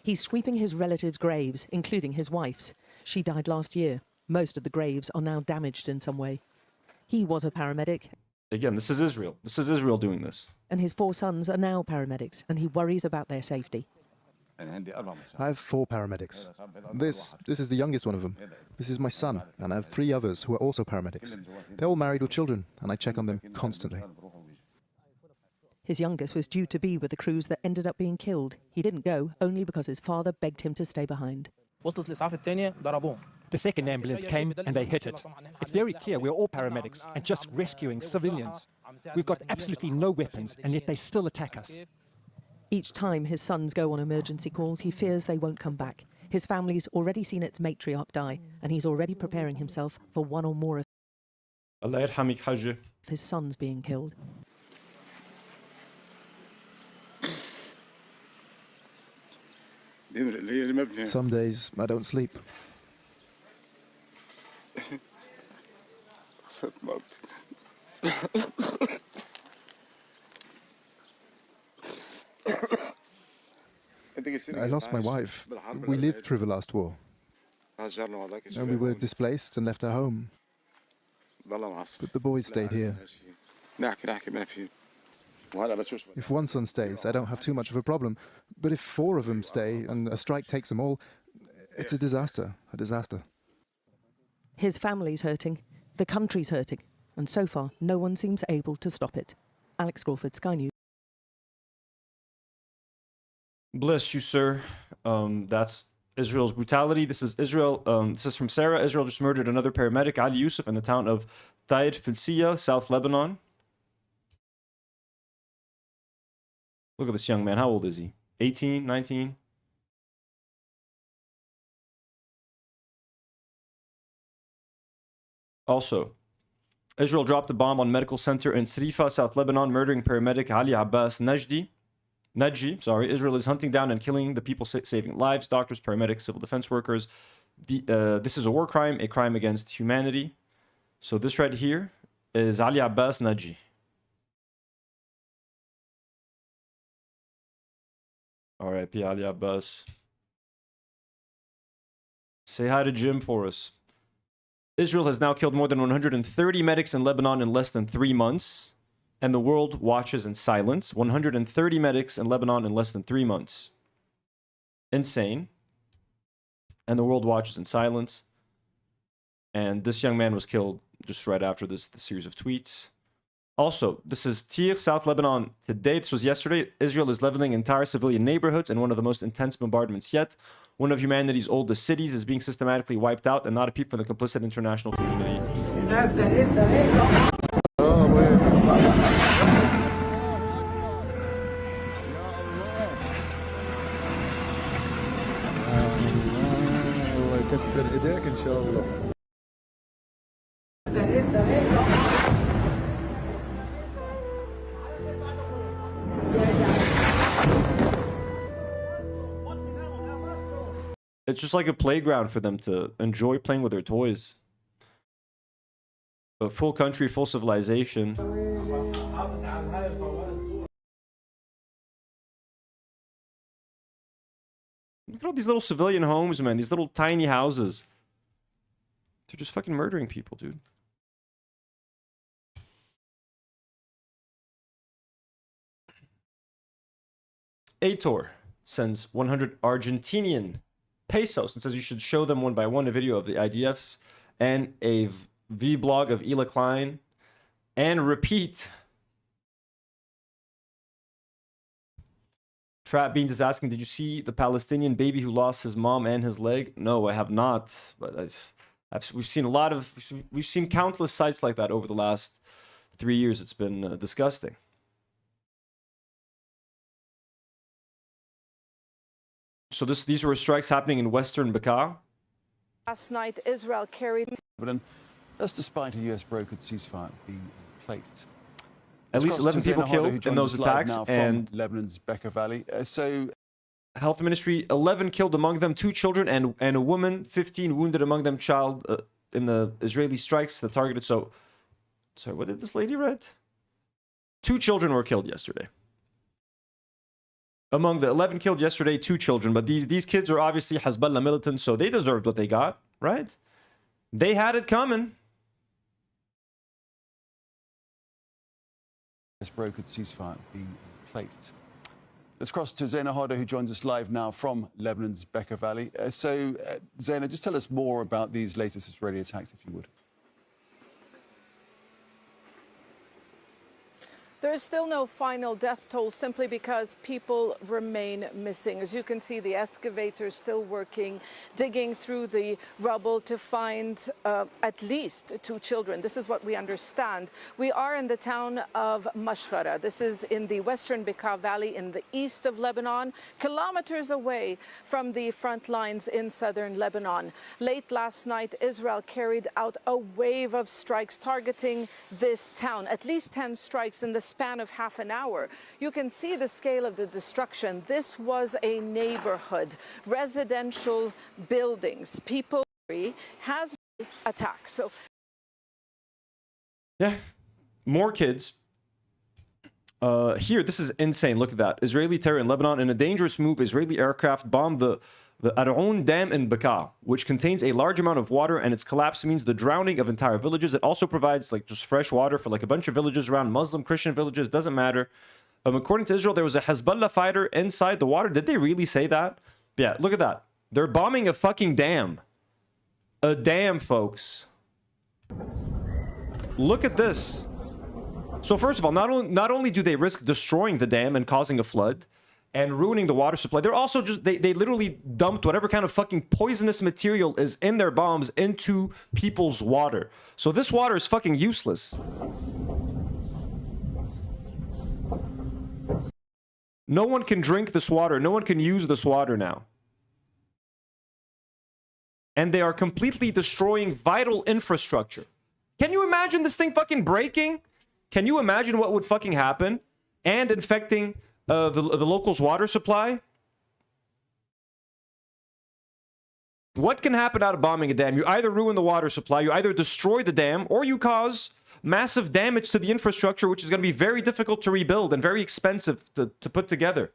He's sweeping his relatives' graves, including his wife's. She died last year. Most of the graves are now damaged in some way. He was a paramedic. Again, this is Israel. This is Israel doing this. And his 4 sons are now paramedics, and he worries about their safety. I have 4 paramedics. This is the youngest one of them. This is my son, and I have 3 others who are also paramedics. They're all married with children, and I check on them constantly. His youngest was due to be with the crews that ended up being killed. He didn't go, only because his father begged him to stay behind. The second ambulance came and they hit it. It's very clear we're all paramedics and just rescuing civilians. We've got absolutely no weapons, and yet they still attack us. Each time his sons go on emergency calls, he fears they won't come back. His family's already seen its matriarch die, and he's already preparing himself for one or more of his sons being killed. Some days I don't sleep. I lost my wife. We lived through the last war. And we were displaced and left our home. But the boys stayed here. If one son stays, I don't have too much of a problem. But if 4 of them stay and a strike takes them all, it's a disaster, a disaster. His family's hurting, the country's hurting, and so far no one seems able to stop it. Alex Crawford, Sky News. Bless you, sir. That's Israel's brutality. This is Israel. This is from Sarah. Israel just murdered another paramedic, Ali Yusuf, in the town of Taid Filsiya, South Lebanon. Look at this young man. How old is he? 18, 19? Also, Israel dropped a bomb on medical center in Srifa, South Lebanon, murdering paramedic Ali Abbas Naji. Israel is hunting down and killing the people saving lives, doctors, paramedics, civil defense workers. This is a war crime, a crime against humanity. So this right here is Ali Abbas Naji. R.I.P. Ali Abbas. Say hi to Jim for us. Israel has now killed more than 130 medics in Lebanon in less than 3 months. And the world watches in silence. 130 medics in Lebanon in less than 3 months. Insane. And the world watches in silence. And this young man was killed just right after this series of tweets. Also, this is Tir, South Lebanon today. This was yesterday. Israel is leveling entire civilian neighborhoods in one of the most intense bombardments yet. One of humanity's oldest cities is being systematically wiped out, and not a peep from the complicit international community. يكسر ايديك ان شاء الله. It's just like a playground for them to enjoy playing with their toys. A full country, full civilization. Look at all these little civilian homes, man. These little tiny houses. They're just fucking murdering people, dude. Aitor sends 100 Argentinian pesos and says you should show them one by one a video of the IDF and a vlog of Hila Klein and repeat. Trap Beans is asking, did you see the Palestinian baby who lost his mom and his leg? No, I have not, but we've seen countless sites like that over the last 3 years. It's been disgusting. So these were strikes happening in western Bekaa. Last night, Israel carried... That's despite a US-brokered ceasefire being placed. At least 11 people killed in those attacks, and Lebanon's Bekaa Valley. Health Ministry, 11 killed, among them 2 children and a woman, 15 wounded, among them child, in the Israeli strikes that targeted. So Sorry, what did this lady write? 2 children were killed yesterday. Among the 11 killed yesterday, 2 children. But these kids are obviously Hezbollah militants, so they deserved what they got, right? They had it coming. This brokered ceasefire being in place. Let's cross to Zaina Harder, who joins us live now from Lebanon's Bekaa Valley. Zaina, just tell us more about these latest Israeli attacks, if you would. There is still no final death toll simply because people remain missing. As you can see, the excavators still working, digging through the rubble to find at least 2 children. This is what we understand. We are in the town of Mashkhara. This is in the western Bekaa Valley in the east of Lebanon, kilometers away from the front lines in southern Lebanon. Late last night, Israel carried out a wave of strikes targeting this town, at least 10 strikes in the span of half an hour. You can see the scale of the destruction. This was a neighborhood, residential buildings. People has attacks. So yeah, more kids. Here, this is insane. Look at that. Israeli terror in Lebanon. In a dangerous move, Israeli aircraft bombed the Aroun Dam in Bekaa, which contains a large amount of water, and its collapse means the drowning of entire villages. It also provides like just fresh water for like a bunch of villages around, Muslim, Christian villages, doesn't matter. According to Israel, there was a Hezbollah fighter inside the water. Did they really say that? Yeah, look at that. They're bombing a fucking dam. A dam, folks. Look at this. So first of all, not only do they risk destroying the dam and causing a flood and ruining the water supply, they're also just, they literally dumped whatever kind of fucking poisonous material is in their bombs into people's water. So this water is fucking useless. No one can drink this water. No one can use this water now. And they are completely destroying vital infrastructure. Can you imagine this thing fucking breaking? Can you imagine what would fucking happen? And infecting the locals' water supply? What can happen out of bombing a dam? You either ruin the water supply, you either destroy the dam, or you cause massive damage to the infrastructure, which is going to be very difficult to rebuild and very expensive to put together.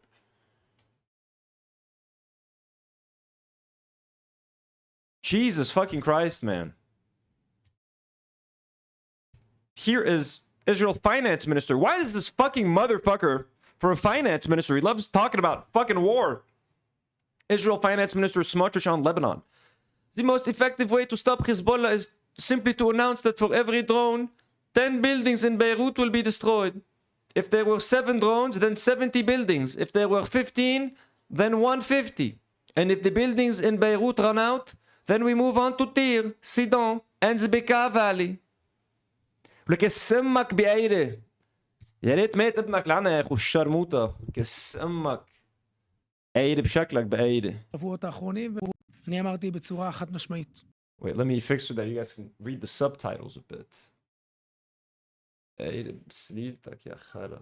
Jesus fucking Christ, man. Here is Israel finance minister. Why does this fucking motherfucker for a finance minister, he loves talking about fucking war. Israel finance minister Smotrich on Lebanon. The most effective way to stop Hezbollah is simply to announce that for every drone, 10 buildings in Beirut will be destroyed. If there were 7 drones, then 70 buildings. If there were 15, then 150. And if the buildings in Beirut run out, then we move on to Tyre, Sidon, and the Bekaa Valley. لك اسمك بعيرة. يا ريت مات ابنك لعنة يا اخو الشرموطة. كس امك. عيرة بشكلك بعيرة. בשבועות האחרונים, ואני אמרתי בצורה חד משמעית. Wait, let me fix so that you guys can read the subtitles a bit. عيرة بسليلتك يا خرا.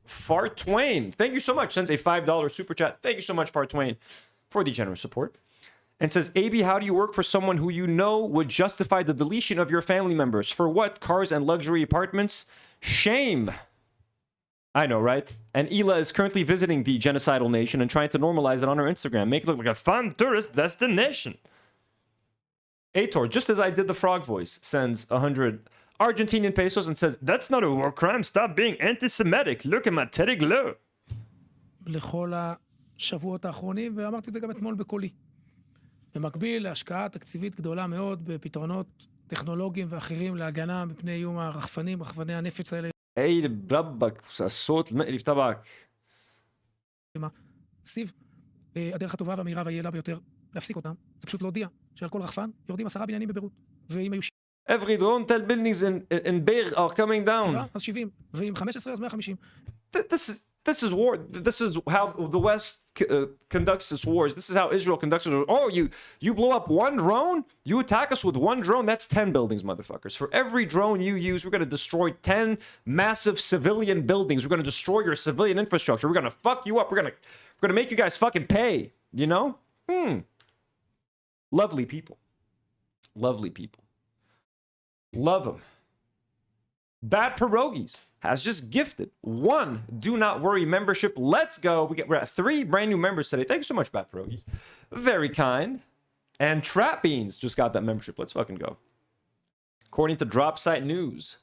Fart Twain, thank you so much. Sends a $5 super chat. Thank you so much, Fart Twain, for the generous support. And says, AB, how do you work for someone who you know would justify the deletion of your family members? For what? Cars and luxury apartments? Shame. I know, right? And Hila is currently visiting the genocidal nation and trying to normalize it on her Instagram. Make it look like a fun tourist destination. Aitor, just as I did the frog voice, sends 100 Argentinian pesos and says, that's not a war crime. Stop being anti-Semitic. Look at my teddy glow. לכל השבועות האחרונים, ואמרתי את זה גם אתמול בקולי. במקביל להשקעה תקציבית גדולה מאוד בפתרונות טכנולוגיים ואחרים להגנה מפני איום הרחפנים, רחפני הנפץ האלה. היי, ברבק, הסות למעריף טבק. סיב, הדרך הטובה והמהירה והיעילה ביותר להפסיק אותם, זה פשוט להודיע שעל כל רחפן יורדים 10 בניינים בביירות. ואם היו Every drone, 10 buildings in Beirut are coming down. אז 70, ואם 15 אז 150. This is war. This is how the West conducts its wars. This is how Israel conducts it. Oh, you blow up one drone? You attack us with one drone? That's 10 buildings, motherfuckers. For every drone you use, we're going to destroy 10 massive civilian buildings. We're going to destroy your civilian infrastructure. We're going to fuck you up. We're going to make you guys fucking pay. You know? Lovely people. Lovely people. Love them. Bad Pierogies has just gifted 1 Do Not Worry membership. Let's go. We're at 3 brand new members today. Thank you so much, Bad Pierogies. Very kind. And Trap Beans just got that membership. Let's fucking go. According to Dropsite News,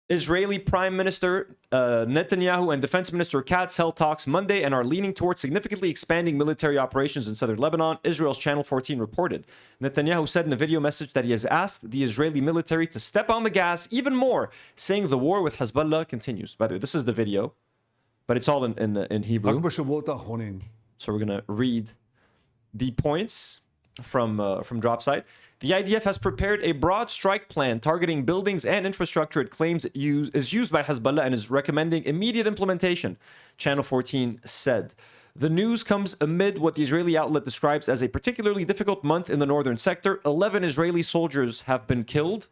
Israeli Prime Minister Netanyahu and Defense Minister Katz held talks Monday and are leaning towards significantly expanding military operations in southern Lebanon, Israel's Channel 14 reported. Netanyahu said in a video message that he has asked the Israeli military to step on the gas even more, saying the war with Hezbollah continues. By the way, this is the video, but it's all in Hebrew. So we're going to read the points from Dropsite. The IDF has prepared a broad strike plan targeting buildings and infrastructure it claims is used by Hezbollah and is recommending immediate implementation, Channel 14 said. The news comes amid what the Israeli outlet describes as a particularly difficult month in the northern sector. 11 Israeli soldiers have been killed,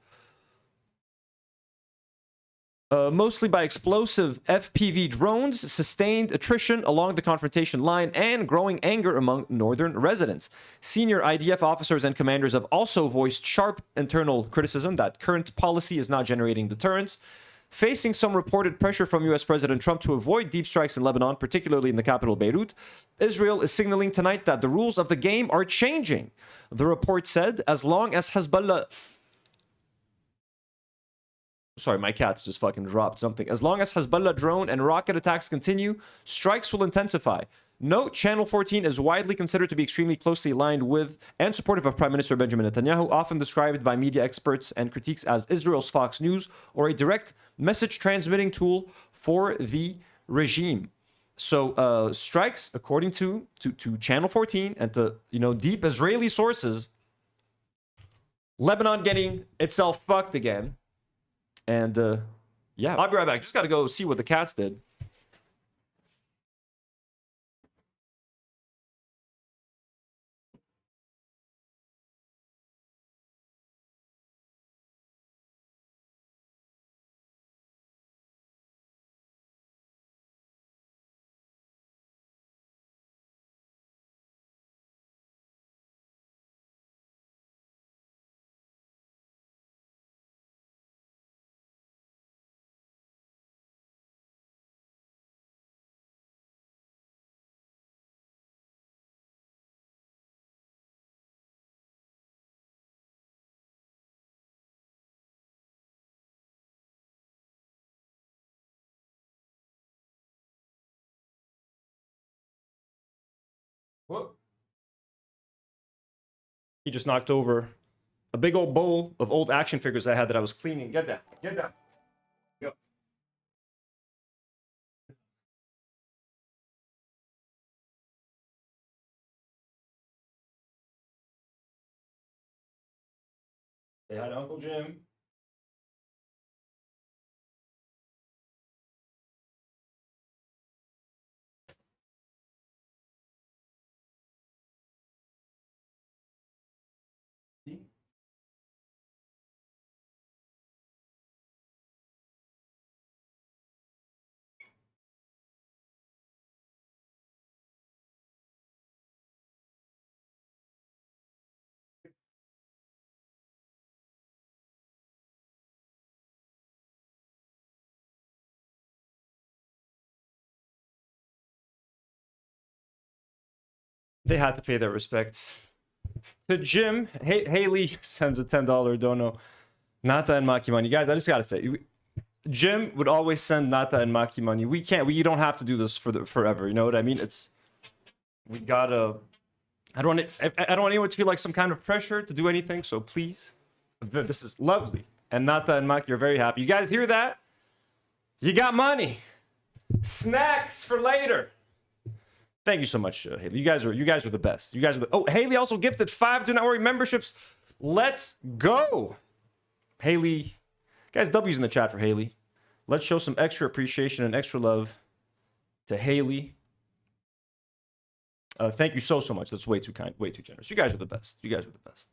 mostly by explosive FPV drones, sustained attrition along the confrontation line, and growing anger among northern residents. Senior IDF officers and commanders have also voiced sharp internal criticism that current policy is not generating deterrence. Facing some reported pressure from US President Trump to avoid deep strikes in Lebanon, particularly in the capital Beirut, Israel is signaling tonight that the rules of the game are changing. The report said, as long as Hezbollah... Sorry, my cat's just fucking dropped something. As long as Hezbollah drone and rocket attacks continue, strikes will intensify. Note, Channel 14 is widely considered to be extremely closely aligned with and supportive of Prime Minister Benjamin Netanyahu, often described by media experts and critiques as Israel's Fox News or a direct message transmitting tool for the regime. So strikes, according to Channel 14 and to deep Israeli sources, Lebanon getting itself fucked again. And, yeah, I'll be right back. Just got to go see what the cats did. What? He just knocked over a big old bowl of old action figures I had that I was cleaning. Get down. Get down. Go. Say hi to Uncle Jim. They had to pay their respects. To Jim, Haley sends a $10 dono. Nata and Maki money. Guys, I just gotta say, Jim would always send Nata and Maki money. We don't have to do this forever. You know what I mean? We gotta. I don't want anyone to feel like some kind of pressure to do anything. So please, this is lovely. And Nata and Maki are very happy. You guys hear that? You got money. Snacks for later. Thank you so much, Haley. You guys are the best. You guys are oh, Haley also gifted 5 Do Not Worry memberships. Let's go. Haley, guys, W's in the chat for Haley. Let's show some extra appreciation and extra love to Haley. Thank you so much. That's way too kind, way too generous. You guys are the best. You guys are the best.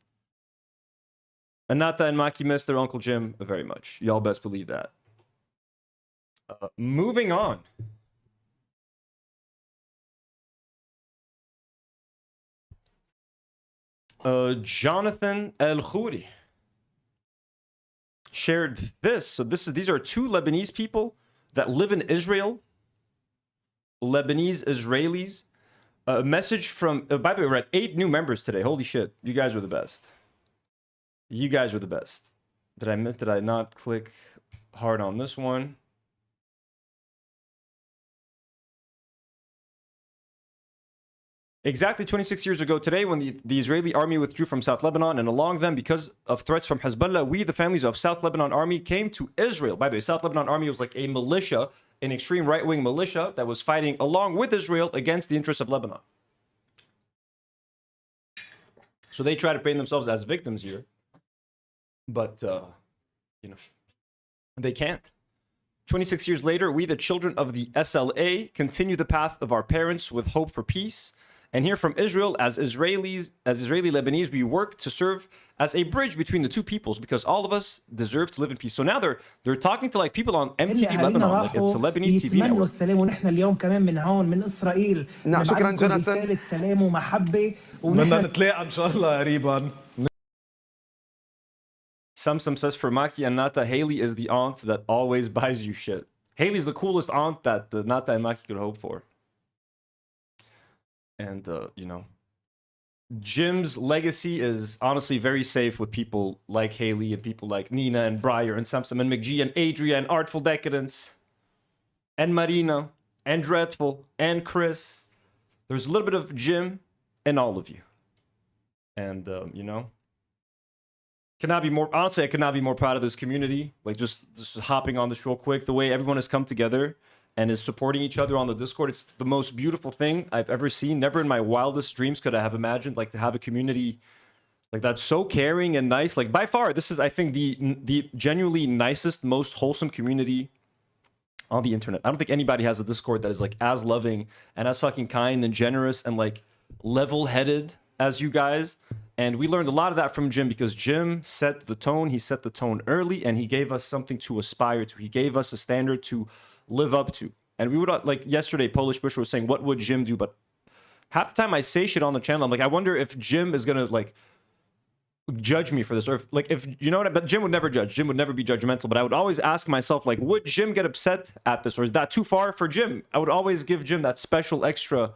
Anata and Maki miss their Uncle Jim very much. Y'all best believe that. Moving on. Jonathan El Khouri shared this. So these are two Lebanese people that live in Israel. Lebanese Israelis. A message from, by the way, we're at 8 new members today. Holy shit. You guys are the best. You guys are the best. Did I not click hard on this one? Exactly 26 years ago today, when the Israeli army withdrew from South Lebanon, and along them, because of threats from Hezbollah, we, the families of South Lebanon army, came to Israel. By the way, South Lebanon army was like a militia, an extreme right-wing militia that was fighting along with Israel against the interests of Lebanon. So they try to paint themselves as victims here, but you know, they can't. 26 years later, we, the children of the SLA, continue the path of our parents with hope for peace. And here from Israel, as Israeli Lebanese, we work to serve as a bridge between the two peoples, because all of us deserve to live in peace. So now they're talking to like people on MTV Lebanon, like it's a Lebanese TV network. السلام ونحن اليوم كمان من هون من إسرائيل. نعم شكرا جوناثان. رسالة سلام ومحبة. بدنا نتلاقى إن شاء الله قريبا. Samsam says for Maki and Nata, Haley is the aunt that always buys you shit. Haley's the coolest aunt that Nata and Maki could hope for. And, you know, Jim's legacy is honestly very safe with people like Haley and people like Nina and Breyer and Samsam and McGee and Adria and Artful Decadence and Marina and Dreadful and Chris. There's a little bit of Jim in all of you. And, you know, cannot be more, honestly, I could not be more proud of this community. Like, just hopping on this real quick, the way everyone has come together and is supporting each other on the Discord. It's the most beautiful thing I've ever seen. Never in my wildest dreams could I have imagined like to have a community like that's so caring and nice. Like by far, this is, I think, the genuinely nicest, most wholesome community on the internet. I don't think anybody has a Discord that is like as loving and as fucking kind and generous and like level-headed as you guys. And we learned a lot of that from Jim, because Jim set the tone. He set the tone early, and he gave us something to aspire to. He gave us a standard to live up to. And we would, like yesterday, Polish Busher was saying, what would Jim do? But half the time I say shit on the channel, I'm like, I wonder if Jim is gonna like judge me for this, or if, like, if you know what, but Jim would never judge. Jim would never be judgmental. But I would always ask myself, like, would Jim get upset at this, or is that too far for Jim? I would always give Jim that special extra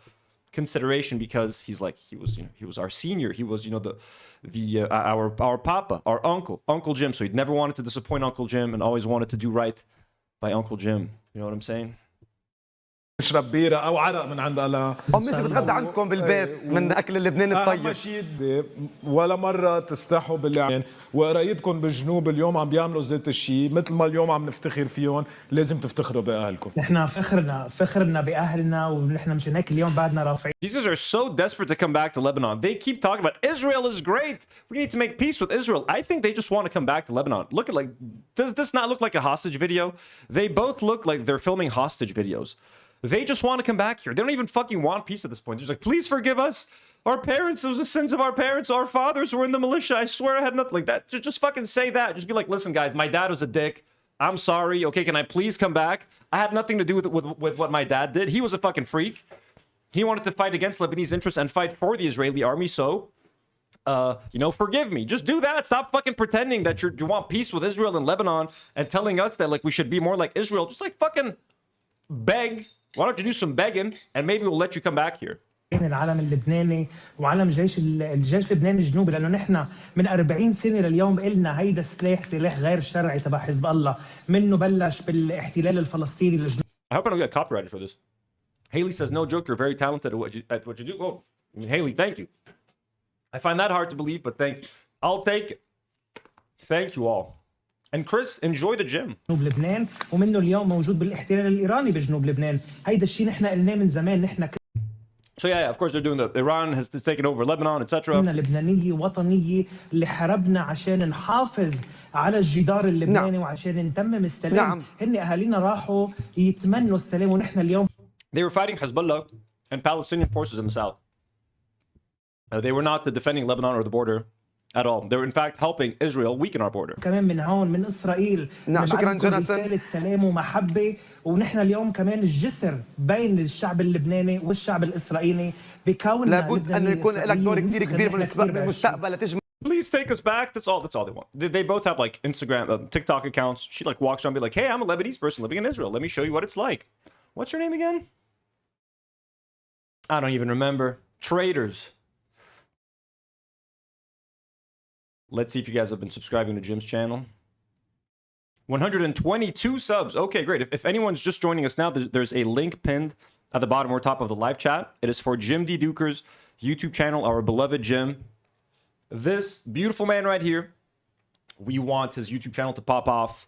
consideration, because he's like, he was our senior. He was, you know, our papa, our Uncle Jim. So he'd never wanted to disappoint Uncle Jim, and always wanted to do right by Uncle Jim. You know what I'm saying? اشرب بيرة أو عرق من عند الله. أمي بتغدى عندكم بالبيت من أكل اللبناني الطيب. أهم شيء ولا مرة تستحوا باللي وقرايبكم بالجنوب اليوم عم بيعملوا ذات الشيء، مثل ما اليوم عم نفتخر فيهم، لازم تفتخروا بأهلكم. نحن فخرنا بأهلنا، ونحن مشان هيك اليوم بعدنا رافعين. These guys are so desperate to come back to Lebanon. They keep talking about Israel is great. We need to make peace with Israel. I think they just want to come back to Lebanon. Look at, like, does this not look like a hostage video? They both look like they're filming hostage videos. They just want to come back here. They don't even fucking want peace at this point. They're just like, please forgive us. Our parents, those are the sins of our parents. Our fathers were in the militia. I swear I had nothing like that. Just fucking say that. Just be like, listen, guys, my dad was a dick. I'm sorry. Okay, can I please come back? I had nothing to do with what my dad did. He was a fucking freak. He wanted to fight against Lebanese interests and fight for the Israeli army. So, you know, forgive me. Just do that. Stop fucking pretending that you want peace with Israel and Lebanon and telling us that, like, we should be more like Israel. Just, like, fucking beg. Why don't you do some begging, and maybe we'll let you come back here. العالم اللبناني وعالم الجيش اللبناني الجنوبي، لانه نحن من 40 سنه لليوم قلنا هيدا السلاح سلاح غير شرعي تبع حزب الله، منه بلش بالاحتلال الفلسطيني للجنوب. I hope I don't get copyrighted for this. Haley says, no joke, you're very talented at what you do. Oh, I mean, Haley, thank you. I find that hard to believe, but thank you. I'll take it. Thank you all. And Chris, enjoy the gym. جنوب لبنان ومنه اليوم موجود بالاحتلال الإيراني بجنوب لبنان. هيدا الشيء نحن قلناه من زمان. نحن So yeah, of course they're doing the Iran has taken over Lebanon, etc. كنا لبنانية وطنية اللي حاربنا عشان نحافظ على الجدار اللبناني وعشان نتمم السلام. هن أهالينا راحوا يتمنوا السلام ونحن اليوم. They were fighting Hezbollah and Palestinian forces in the south. They were not defending Lebanon or the border. at all. They're in fact helping Israel weaken our border. كمان من هون من إسرائيل نعم شكرا جوناثان. رسالة سلام ومحبة ونحن اليوم كمان الجسر بين الشعب اللبناني والشعب الإسرائيلي بكون لابد أن يكون لك دور كثير كبير بالمستقبل تجمع. Please take us back. That's all they want. They both have like Instagram, TikTok accounts. She like walks around and be like, hey, I'm a Lebanese person living in Israel. Let me show you what it's like. What's your name again? I don't even remember. Traitors. Let's see if you guys have been subscribing to Jim's channel. 122 subs. Okay, great. If anyone's just joining us now, there's a link pinned at the bottom or top of the live chat. It is for Jim D. Duker's YouTube channel, our beloved Jim. This beautiful man right here, we want his YouTube channel to pop off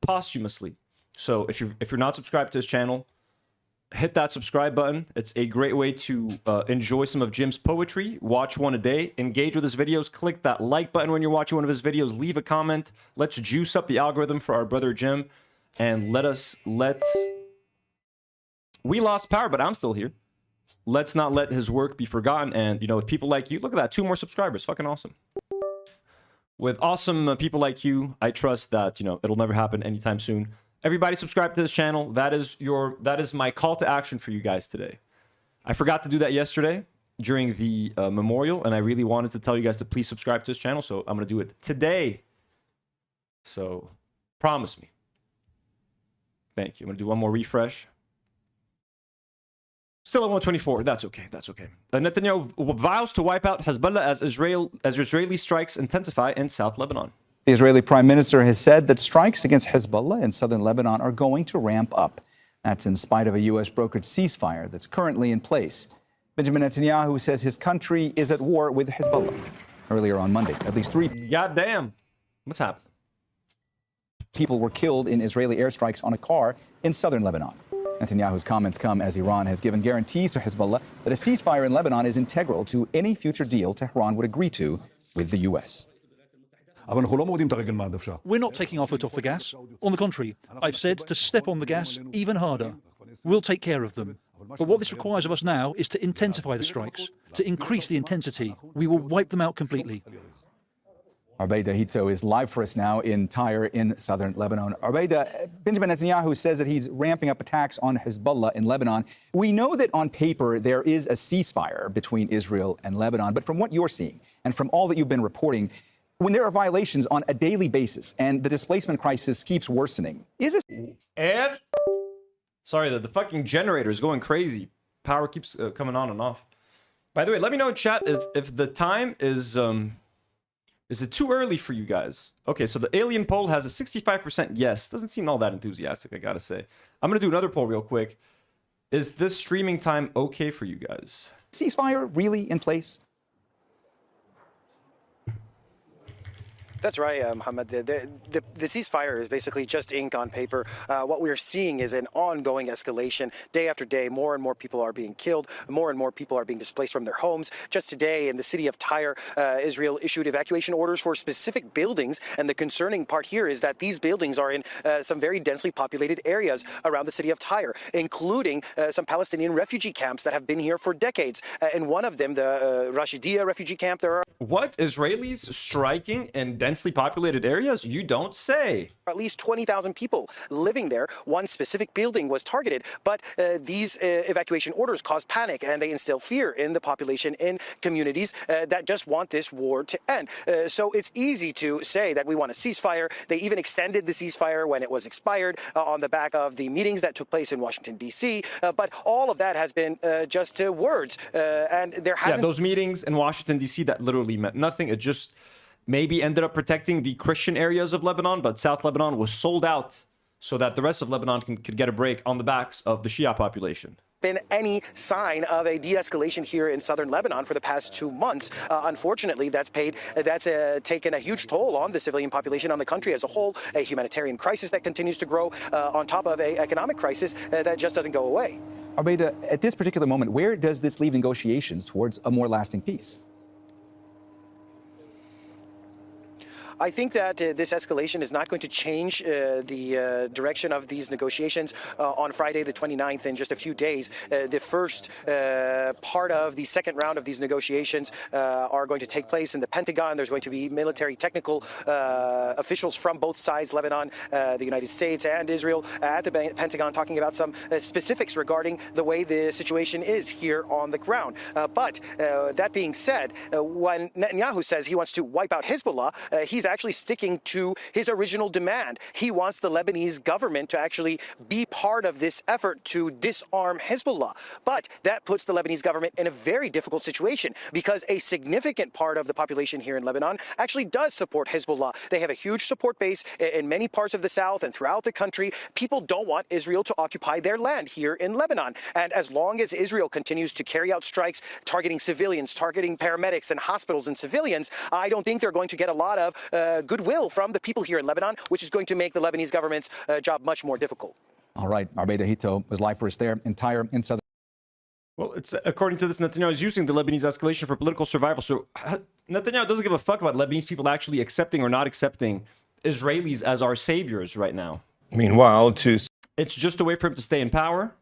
posthumously. So if you're not subscribed to his channel, hit that subscribe button. It's a great way to enjoy some of Jim's poetry. Watch one a day. Engage with his videos. Click that like button when you're watching one of his videos. Leave a comment. Let's juice up the algorithm for our brother Jim. And we lost power, but I'm still here. Let's not let his work be forgotten. And, you know, with people like you, look at that, 2 more subscribers. Fucking awesome. With awesome people like you, I trust that, you know, it'll never happen anytime soon. Everybody subscribe to this channel. That is my call to action for you guys today. I forgot to do that yesterday during the memorial, and I really wanted to tell you guys to please subscribe to this channel, so I'm going to do it today. So, promise me. Thank you. I'm going to do one more refresh. Still at 124. That's okay. That's okay. Netanyahu vows to wipe out Hezbollah as Israeli strikes intensify in South Lebanon. The Israeli Prime Minister has said that strikes against Hezbollah in southern Lebanon are going to ramp up. That's in spite of a U.S. brokered ceasefire that's currently in place. Benjamin Netanyahu says his country is at war with Hezbollah. Earlier on Monday, at least 3 goddamn. What's happening? People were killed in Israeli airstrikes on a car in southern Lebanon. Netanyahu's comments come as Iran has given guarantees to Hezbollah that a ceasefire in Lebanon is integral to any future deal Tehran would agree to with the U.S. We're not taking our foot off the gas. On the contrary, I've said to step on the gas even harder. We'll take care of them. But what this requires of us now is to intensify the strikes, to increase the intensity. We will wipe them out completely. Arbeida Hito is live for us now in Tyre in southern Lebanon. Arbeida, Benjamin Netanyahu says that he's ramping up attacks on Hezbollah in Lebanon. We know that on paper there is a ceasefire between Israel and Lebanon, but from what you're seeing and from all that you've been reporting, when there are violations on a daily basis and the displacement crisis keeps worsening, is this... And... Sorry, the fucking generator is going crazy. Power keeps coming on and off. By the way, let me know in chat if the time is it too early for you guys? Okay, so the alien poll has a 65% yes. Doesn't seem all that enthusiastic, I gotta say. I'm gonna do another poll real quick. Is this streaming time okay for you guys? Ceasefire really in place? That's right, Mohammed. The ceasefire is basically just ink on paper. What we're seeing is an ongoing escalation. Day after day, more and more people are being killed. More and more people are being displaced from their homes. Just today, in the city of Tyre, Israel issued evacuation orders for specific buildings. And the concerning part here is that these buildings are in some very densely populated areas around the city of Tyre, including some Palestinian refugee camps that have been here for decades. In one of them, the Rashidiyah refugee camp, there are... What? Israelis striking in densely populated areas? You don't say. At least 20,000 people living there. One specific building was targeted, but these evacuation orders caused panic and they instill fear in the population, in communities that just want this war to end. So it's easy to say that we want a ceasefire. They even extended the ceasefire when it was expired on the back of the meetings that took place in Washington, D.C. But all of that has been just words. And there hasn't... Yeah, those meetings in Washington, D.C. that literally meant nothing. It just maybe ended up protecting the Christian areas of Lebanon, but South Lebanon was sold out so that the rest of Lebanon could get a break on the backs of the Shia population. Been any sign of a de-escalation here in southern Lebanon for the past 2 months. Unfortunately, that's taken a huge toll on the civilian population, on the country as a whole, a humanitarian crisis that continues to grow on top of an economic crisis that just doesn't go away. Arbeida, at this particular moment, where does this leave negotiations towards a more lasting peace? I think that this escalation is not going to change the direction of these negotiations on Friday the 29th in just a few days. The first part of the second round of these negotiations are going to take place in the Pentagon. There's going to be military technical officials from both sides, Lebanon, the United States and Israel, at the Pentagon talking about some specifics regarding the way the situation is here on the ground. But that being said, when Netanyahu says he wants to wipe out Hezbollah, he's actually sticking to his original demand. He wants the Lebanese government to actually be part of this effort to disarm Hezbollah. But that puts the Lebanese government in a very difficult situation because a significant part of the population here in Lebanon actually does support Hezbollah. They have a huge support base in many parts of the south and throughout the country. People don't want Israel to occupy their land here in Lebanon. And as long as Israel continues to carry out strikes targeting civilians, targeting paramedics and hospitals and civilians, I don't think they're going to get a lot of goodwill from the people here in Lebanon, which is going to make the Lebanese government's job much more difficult. All right, Arbeida Hito was live for us there in Tyre in southern. Well, it's according to this, Netanyahu is using the Lebanese escalation for political survival. So Netanyahu doesn't give a fuck about Lebanese people actually accepting or not accepting Israelis as our saviors right now. Meanwhile, it's just a way for him to stay in power.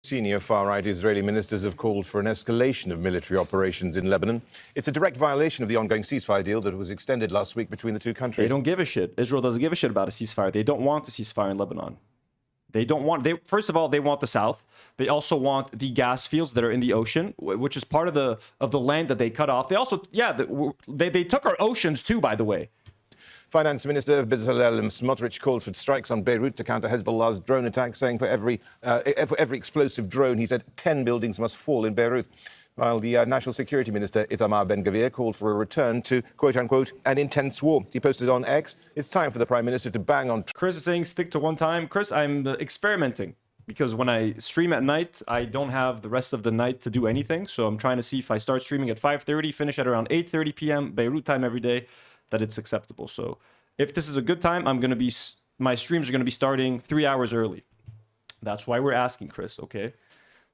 Senior far-right Israeli ministers have called for an escalation of military operations in Lebanon. It's a direct violation of the ongoing ceasefire deal that was extended last week between the two countries. They don't give a shit. Israel doesn't give a shit about a ceasefire. They don't want a ceasefire in Lebanon. They don't want. First of all, they want the south. They also want the gas fields that are in the ocean, which is part of the land that they cut off. They also, they took our oceans too, by the way. Finance Minister Bezalel Smotrich called for strikes on Beirut to counter Hezbollah's drone attack, saying for every explosive drone, he said 10 buildings must fall in Beirut. While the National Security Minister Itamar Ben-Gvir called for a return to, quote-unquote, an intense war. He posted on X, it's time for the Prime Minister to bang on... Chris is saying stick to one time. Chris, I'm experimenting because when I stream at night, I don't have the rest of the night to do anything. So I'm trying to see if I start streaming at 5:30, finish at around 8:30 p.m. Beirut time every day, that it's acceptable. So if this is a good time, my streams are going to be starting 3 hours early. That's why we're asking, Chris, okay?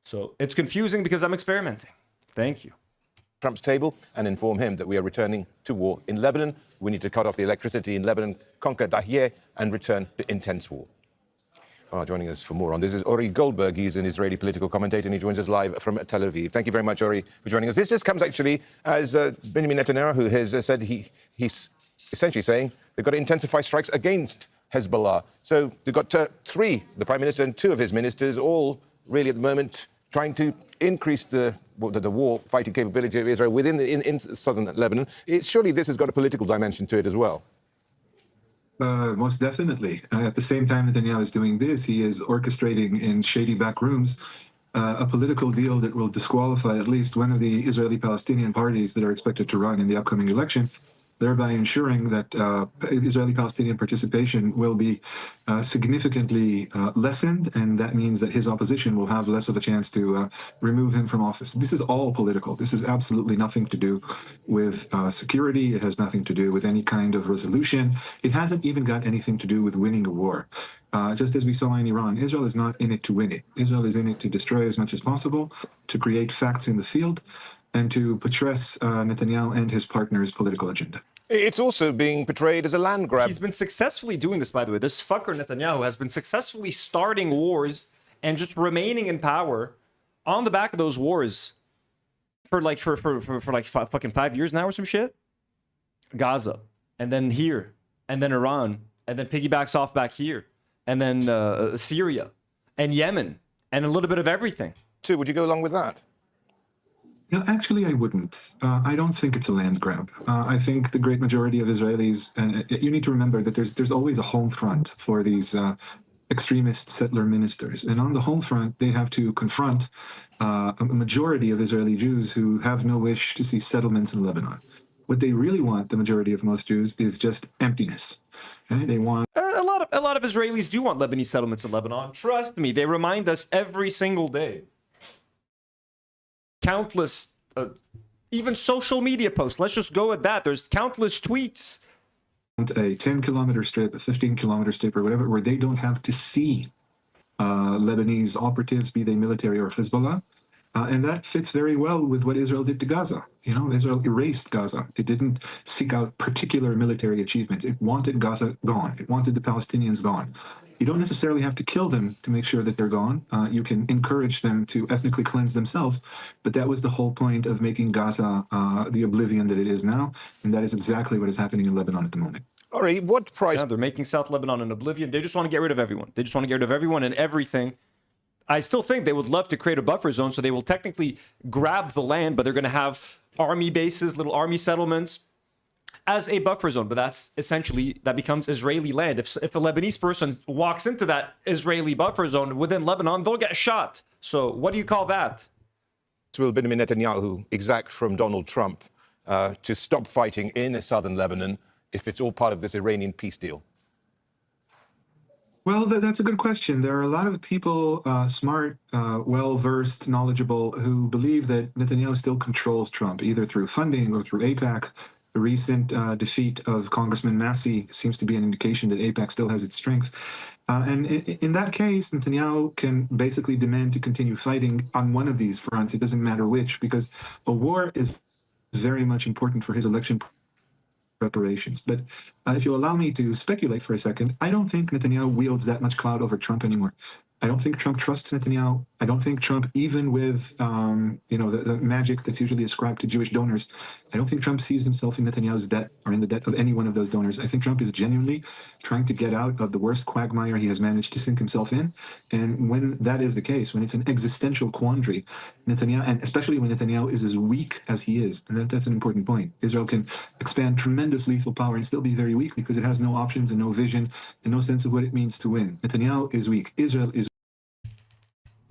So it's confusing because I'm experimenting. Thank you. Trump's table and inform him that we are returning to war in Lebanon. We need to cut off the electricity in Lebanon, conquer Dahiyeh, and return to intense war. Joining us for more on this is Ori Goldberg. He's an Israeli political commentator, and he joins us live from Tel Aviv. Thank you very much, Ori, for joining us. This just comes actually as Benjamin Netanyahu has said he's essentially saying they've got to intensify strikes against Hezbollah. So they've got three, the Prime Minister and two of his ministers, all really at the moment trying to increase the war fighting capability of Israel in southern Lebanon. Surely this has got a political dimension to it as well. Most definitely. At the same time Netanyahu is doing this, he is orchestrating in shady back rooms a political deal that will disqualify at least one of the Israeli-Palestinian parties that are expected to run in the upcoming election, thereby ensuring that Israeli-Palestinian participation will be significantly lessened, and that means that his opposition will have less of a chance to remove him from office. This is all political. This has absolutely nothing to do with security. It has nothing to do with any kind of resolution. It hasn't even got anything to do with winning a war. Just as we saw in Iran, Israel is not in it to win it. Israel is in it to destroy as much as possible, to create facts in the field, and to buttress Netanyahu and his partner's political agenda. It's also being portrayed as a land grab. He's been successfully doing this, by the way. This fucker Netanyahu has been successfully starting wars and just remaining in power on the back of those wars for fucking 5 years now or some shit. Gaza, and then here, and then Iran, and then piggybacks off back here, and then Syria, and Yemen, and a little bit of everything. Would you go along with that? No, actually, I wouldn't. I don't think it's a land grab. I think the great majority of Israelis, and you need to remember that there's always a home front for these extremist settler ministers. And on the home front, they have to confront a majority of Israeli Jews who have no wish to see settlements in Lebanon. What they really want, the majority of most Jews, is just emptiness. Okay? They want... A lot of Israelis do want Lebanese settlements in Lebanon. Trust me, they remind us every single day. Countless, even social media posts. Let's just go at that. There's countless tweets. A 10-kilometer strip, a 15-kilometer strip, or whatever, where they don't have to see Lebanese operatives, be they military or Hezbollah, And that fits very well with what Israel did to Gaza. You know, Israel erased Gaza. It didn't seek out particular military achievements. It wanted Gaza gone. It wanted the Palestinians gone. You don't necessarily have to kill them to make sure that they're gone. You can encourage them to ethnically cleanse themselves. But that was the whole point of making Gaza the oblivion that it is now. And that is exactly what is happening in Lebanon at the moment. All right, what price? Yeah, they're making South Lebanon an oblivion. They just want to get rid of everyone. They just want to get rid of everyone and everything. I still think they would love to create a buffer zone, so they will technically grab the land, but they're going to have army bases, little army settlements as a buffer zone. But that's essentially, that becomes Israeli land. If a Lebanese person walks into that Israeli buffer zone within Lebanon, they'll get shot. So what do you call that? Will Benjamin Netanyahu exact from Donald Trump to stop fighting in southern Lebanon if it's all part of this Iranian peace deal? Well, that's a good question. There are a lot of people, smart, well-versed, knowledgeable, who believe that Netanyahu still controls Trump, either through funding or through AIPAC. The recent defeat of Congressman Massey seems to be an indication that AIPAC still has its strength. And in that case, Netanyahu can basically demand to continue fighting on one of these fronts. It doesn't matter which, because a war is very much important for his election preparations. But if you'll allow me to speculate for a second, I don't think Netanyahu wields that much clout over Trump anymore. I don't think Trump trusts Netanyahu. I don't think Trump, even with the magic that's usually ascribed to Jewish donors, I don't think Trump sees himself in Netanyahu's debt or in the debt of any one of those donors. I think Trump is genuinely trying to get out of the worst quagmire he has managed to sink himself in. And when that is the case, when it's an existential quandary, Netanyahu, and especially when Netanyahu is as weak as he is, and that's an important point. Israel can expand tremendous lethal power and still be very weak because it has no options and no vision and no sense of what it means to win. Netanyahu is weak. Israel is.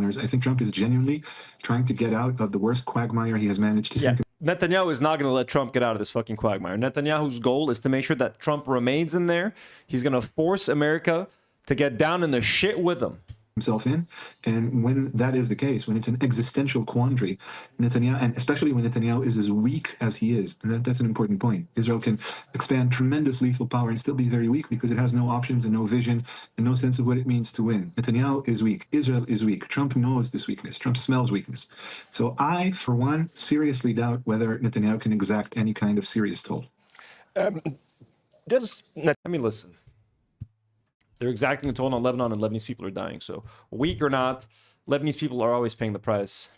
I think Trump is genuinely trying to get out of the worst quagmire he has managed to sink. Netanyahu is not going to let Trump get out of this fucking quagmire. Netanyahu's goal is to make sure that Trump remains in there. He's going to force America to get down in the shit with him. Himself in. And when that is the case, when it's an existential quandary, Netanyahu, and especially when Netanyahu is as weak as he is, and that's an important point. Israel can expand tremendous lethal power and still be very weak because it has no options and no vision and no sense of what it means to win. Netanyahu is weak. Israel is weak. Trump knows this weakness. Trump smells weakness. So I, for one, seriously doubt whether Netanyahu can exact any kind of serious toll. I mean, listen. They're exacting a toll on Lebanon, and Lebanese people are dying. So, weak or not, Lebanese people are always paying the price.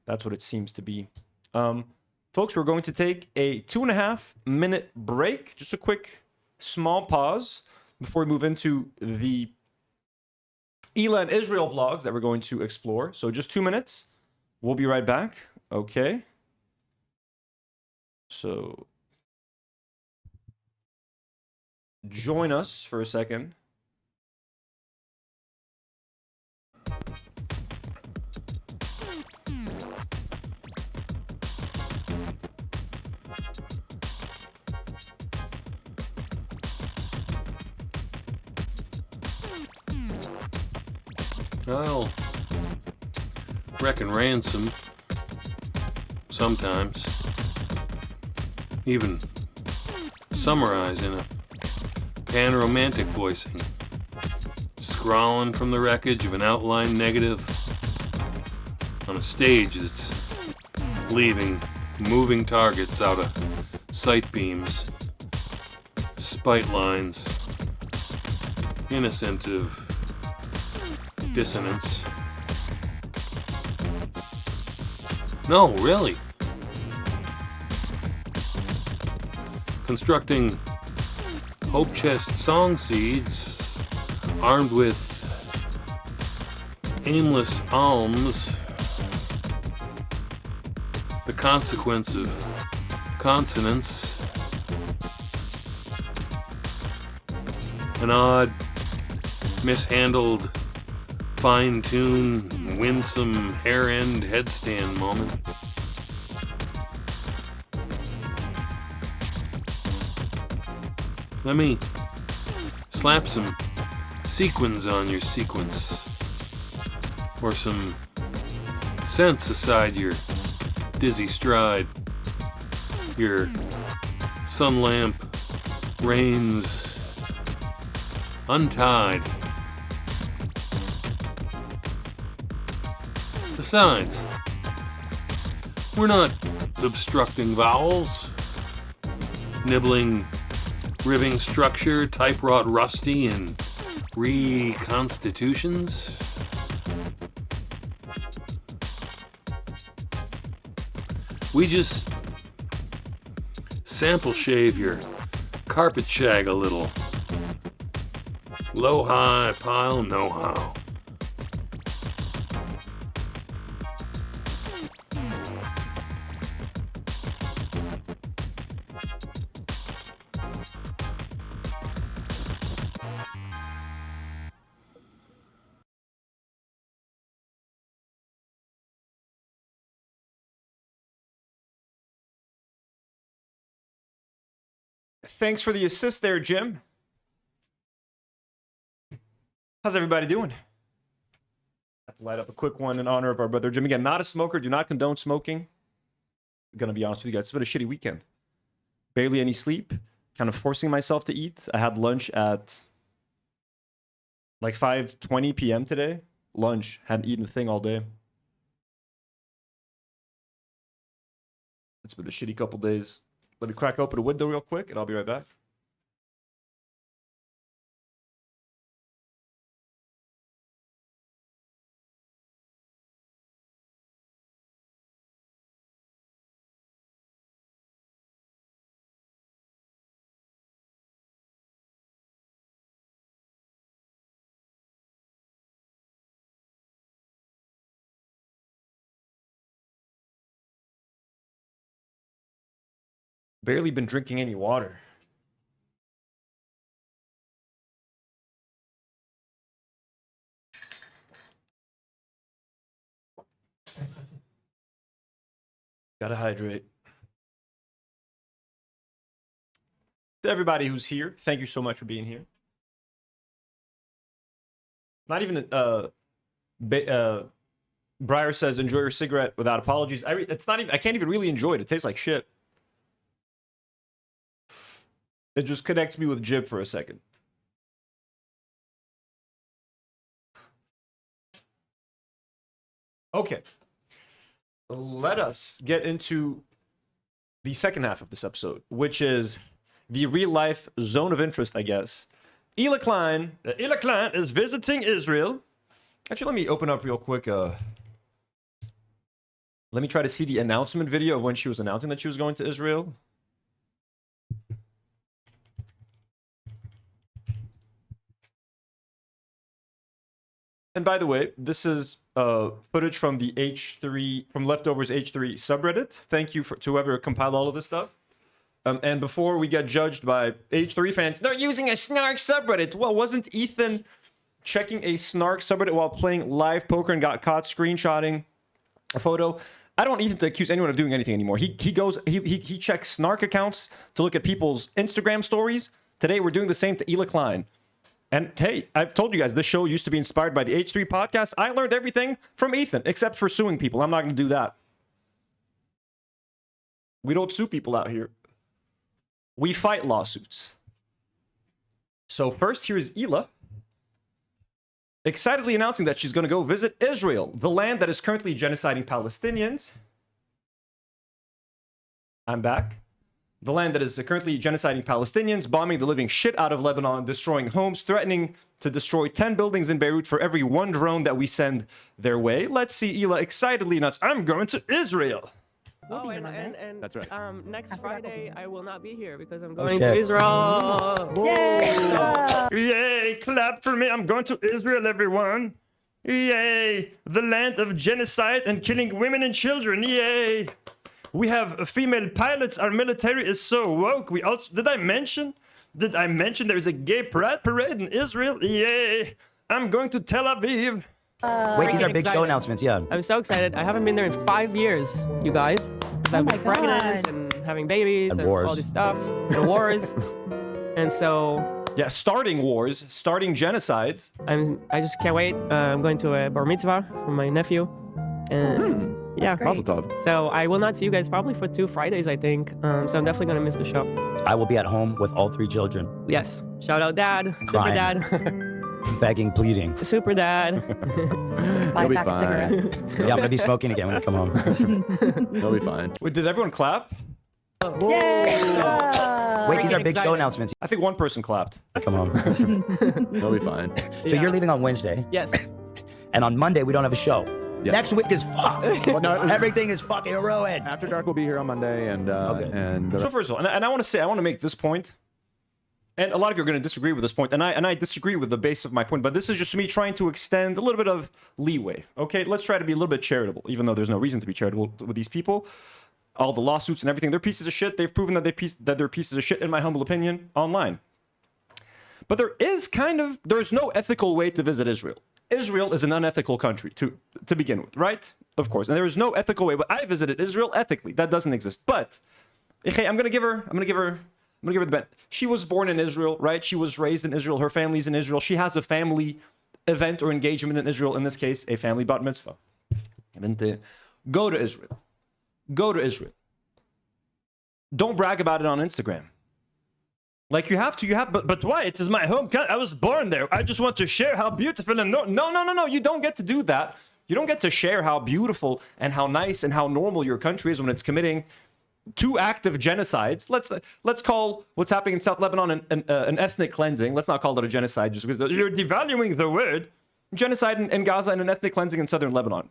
That's what it seems to be. Folks, we're going to take a 2.5-minute break. Just a quick, small pause before we move into the Hila and Israel vlogs that we're going to explore. So, just 2 minutes. We'll be right back. Okay. So, join us for a second. I'll reckon ransom sometimes, even summarize in a pan-romantic voicing, scrawling from the wreckage of an outline negative on a stage that's leaving moving targets out of sight beams, spite lines, innocent of dissonance. No, really. Constructing hope chest song seeds armed with aimless alms, the consequence of consonants, an odd, mishandled, fine-tuned, winsome hair-end headstand moment. Let me slap some sequins on your sequence, or some sense aside your dizzy stride. Your sun lamp reins untied. Besides, We're not obstructing vowels, nibbling, ribbing structure, type rod rusty, and reconstitutions. We just sample shave your carpet shag a little. Low, high, pile, no how. Thanks for the assist there, Jim. How's everybody doing? Have to light up a quick one in honor of our brother Jim. Again, not a smoker. Do not condone smoking. I'm going to be honest with you guys. It's been a shitty weekend. Barely any sleep. Kind of forcing myself to eat. I had lunch at like 5:20 p.m. today. Lunch. Hadn't eaten a thing all day. It's been a shitty couple days. Let me crack open a window real quick, and I'll be right back. Barely been drinking any water. Gotta hydrate. To everybody who's here, thank you so much for being here. Not even Breyer says enjoy your cigarette without apologies. It's not even. I can't even really enjoy it. It tastes like shit. It just connects me with Jib for a second. Okay. Let us get into the second half of this episode, which is the real-life zone of interest, I guess. Hila Klein. Hila Klein is visiting Israel. Actually, let me open up real quick. Let me try to see the announcement video of when she was announcing that she was going to Israel. And by the way, this is footage from the from Leftovers H3 subreddit. Thank you to whoever compiled all of this stuff. And before we get judged by H3 fans, they're using a snark subreddit. Well, wasn't Ethan checking a snark subreddit while playing live poker and got caught screenshotting a photo? I don't want Ethan to accuse anyone of doing anything anymore. He checks snark accounts to look at people's Instagram stories. Today, we're doing the same to Hila Klein. And hey, I've told you guys, this show used to be inspired by the H3 podcast. I learned everything from Ethan, except for suing people. I'm not going to do that. We don't sue people out here. We fight lawsuits. So first, here's Hila excitedly announcing that she's going to go visit Israel, the land that is currently genociding Palestinians. I'm back. The land that is currently genociding Palestinians, bombing the living shit out of Lebanon, destroying homes, threatening to destroy 10 buildings in Beirut for every one drone that we send their way. Let's see Hila excitedly announce, I'm going to Israel. Oh, and That's right. Next Friday, I will not be here because I'm going to Israel. Yay! Yay! Clap for me. I'm going to Israel, everyone. Yay! The land of genocide and killing women and children. Yay! We have female pilots. Our military is so woke. We also did I mention there is a gay pride parade in Israel? Yay! I'm going to Tel Aviv. Wait, these are big show announcements. Yeah. I'm so excited. I haven't been there in 5 years, you guys. I've been pregnant and having babies and all this stuff. And wars. And so. Yeah, starting wars, starting genocides. I just can't wait. I'm going to a bar mitzvah for my nephew. And yeah. So I will not see you guys probably for 2 Fridays, I think. So I'm definitely going to miss the show. I will be at home with all 3 children. Yes. Shout out, Dad. Super Crying. Dad. begging, pleading. Super dad. You'll be fine. Yeah, I'm gonna be smoking again when I come home. You'll be fine. Wait, did everyone clap? Wait, these are big show announcements. I think one person clapped. Come home. You'll be fine. So you're leaving on Wednesday. Yes. And on Monday we don't have a show. Yeah. Next week is fucked. Well, no, Everything is fucking ruined. After Dark will be here on Monday, and So first of all, and I want to say, I want to make this point, and a lot of you are going to disagree with this point, and I disagree with the base of my point, but this is just me trying to extend a little bit of leeway. Okay, let's try to be a little bit charitable, even though there's no reason to be charitable with these people. All the lawsuits and everything, they're pieces of shit. They've proven that they're pieces of shit, in my humble opinion, online. But there's no ethical way to visit Israel. Israel is an unethical country to begin with, right? Of course. And there is no ethical way, but I visited Israel ethically. That doesn't exist. But okay, I'm gonna give her the bet. She was born in Israel, right? She was raised in Israel. Her family's in Israel. She has a family event or engagement in Israel, in this case, a family bat mitzvah. Go to Israel. Go to Israel. Don't brag about it on Instagram. Like you have, but why? It is my home country. I was born there. I just want to share how beautiful and no. You don't get to do that. You don't get to share how beautiful and how nice and how normal your country is when it's committing 2 active genocides. Let's call what's happening in South Lebanon an ethnic cleansing. Let's not call it a genocide just because you're devaluing the word. Genocide in Gaza and an ethnic cleansing in southern Lebanon.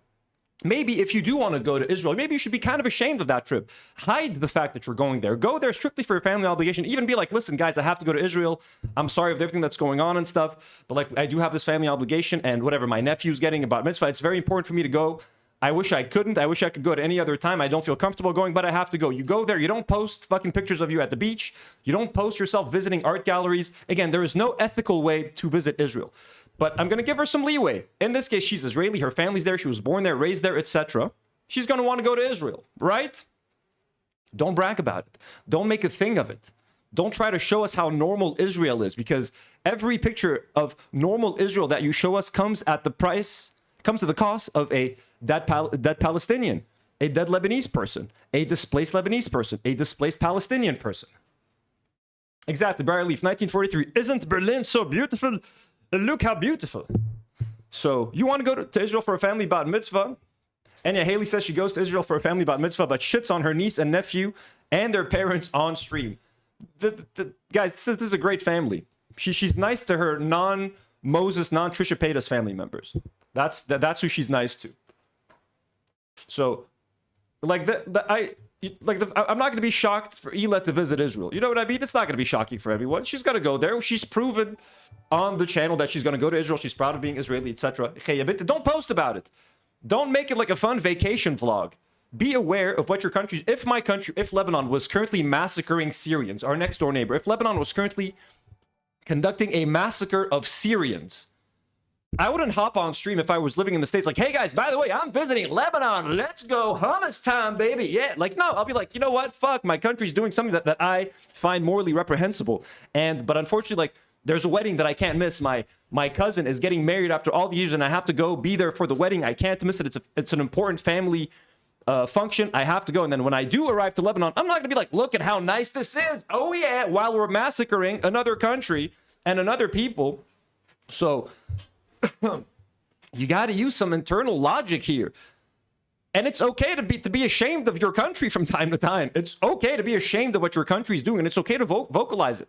Maybe if you do want to go to Israel, maybe you should be kind of ashamed of that trip. Hide the fact that you're going there. Go there strictly for your family obligation. Even be like, listen, guys, I have to go to Israel. I'm sorry of everything that's going on and stuff, but like I do have this family obligation, and whatever my nephew's getting about mitzvah, it's very important for me to go. I wish I couldn't. I wish I could go at any other time. I don't feel comfortable going, but I have to go. You go there. You don't post fucking pictures of you at the beach. You don't post yourself visiting art galleries. Again, there is no ethical way to visit Israel. But I'm going to give her some leeway. In this case, she's Israeli. Her family's there. She was born there, raised there, etc. She's going to want to go to Israel, right? Don't brag about it. Don't make a thing of it. Don't try to show us how normal Israel is, because every picture of normal Israel that you show us comes at the cost of a dead Palestinian, a dead Lebanese person, a displaced Lebanese person, a displaced Palestinian person. Exactly. Briar Leaf, 1943. Isn't Berlin so beautiful? Look how beautiful. So you want to go to Israel for a family bat mitzvah? And yeah, Haley says she goes to Israel for a family bat mitzvah, but shits on her niece and nephew and their parents on stream. Guys, this is a great family. She's nice to her non-Moses, non-Trisha Paytas family members. That's who she's nice to. So, I'm not going to be shocked for Hila to visit Israel. You know what I mean? It's not going to be shocking for everyone. She's got to go there. She's proven on the channel that she's going to go to Israel. She's proud of being Israeli, etc. Don't post about it. Don't make it like a fun vacation vlog. Be aware of what your country... If Lebanon was currently massacring Syrians, our next door neighbor, if Lebanon was currently conducting a massacre of Syrians, I wouldn't hop on stream if I was living in the States like, hey guys, by the way, I'm visiting Lebanon. Let's go hummus time, baby. Yeah, like, no, I'll be like, you know what? Fuck, my country's doing something that I find morally reprehensible. But unfortunately, like, there's a wedding that I can't miss. My cousin is getting married after all the years, and I have to go be there for the wedding. I can't miss it. It's an important family function. I have to go. And then when I do arrive to Lebanon, I'm not going to be like, look at how nice this is. Oh, yeah, while we're massacring another country and another people. So... you got to use some internal logic here. And it's okay to be ashamed of your country from time to time. It's okay to be ashamed of what your country's doing, and it's okay to vocalize it.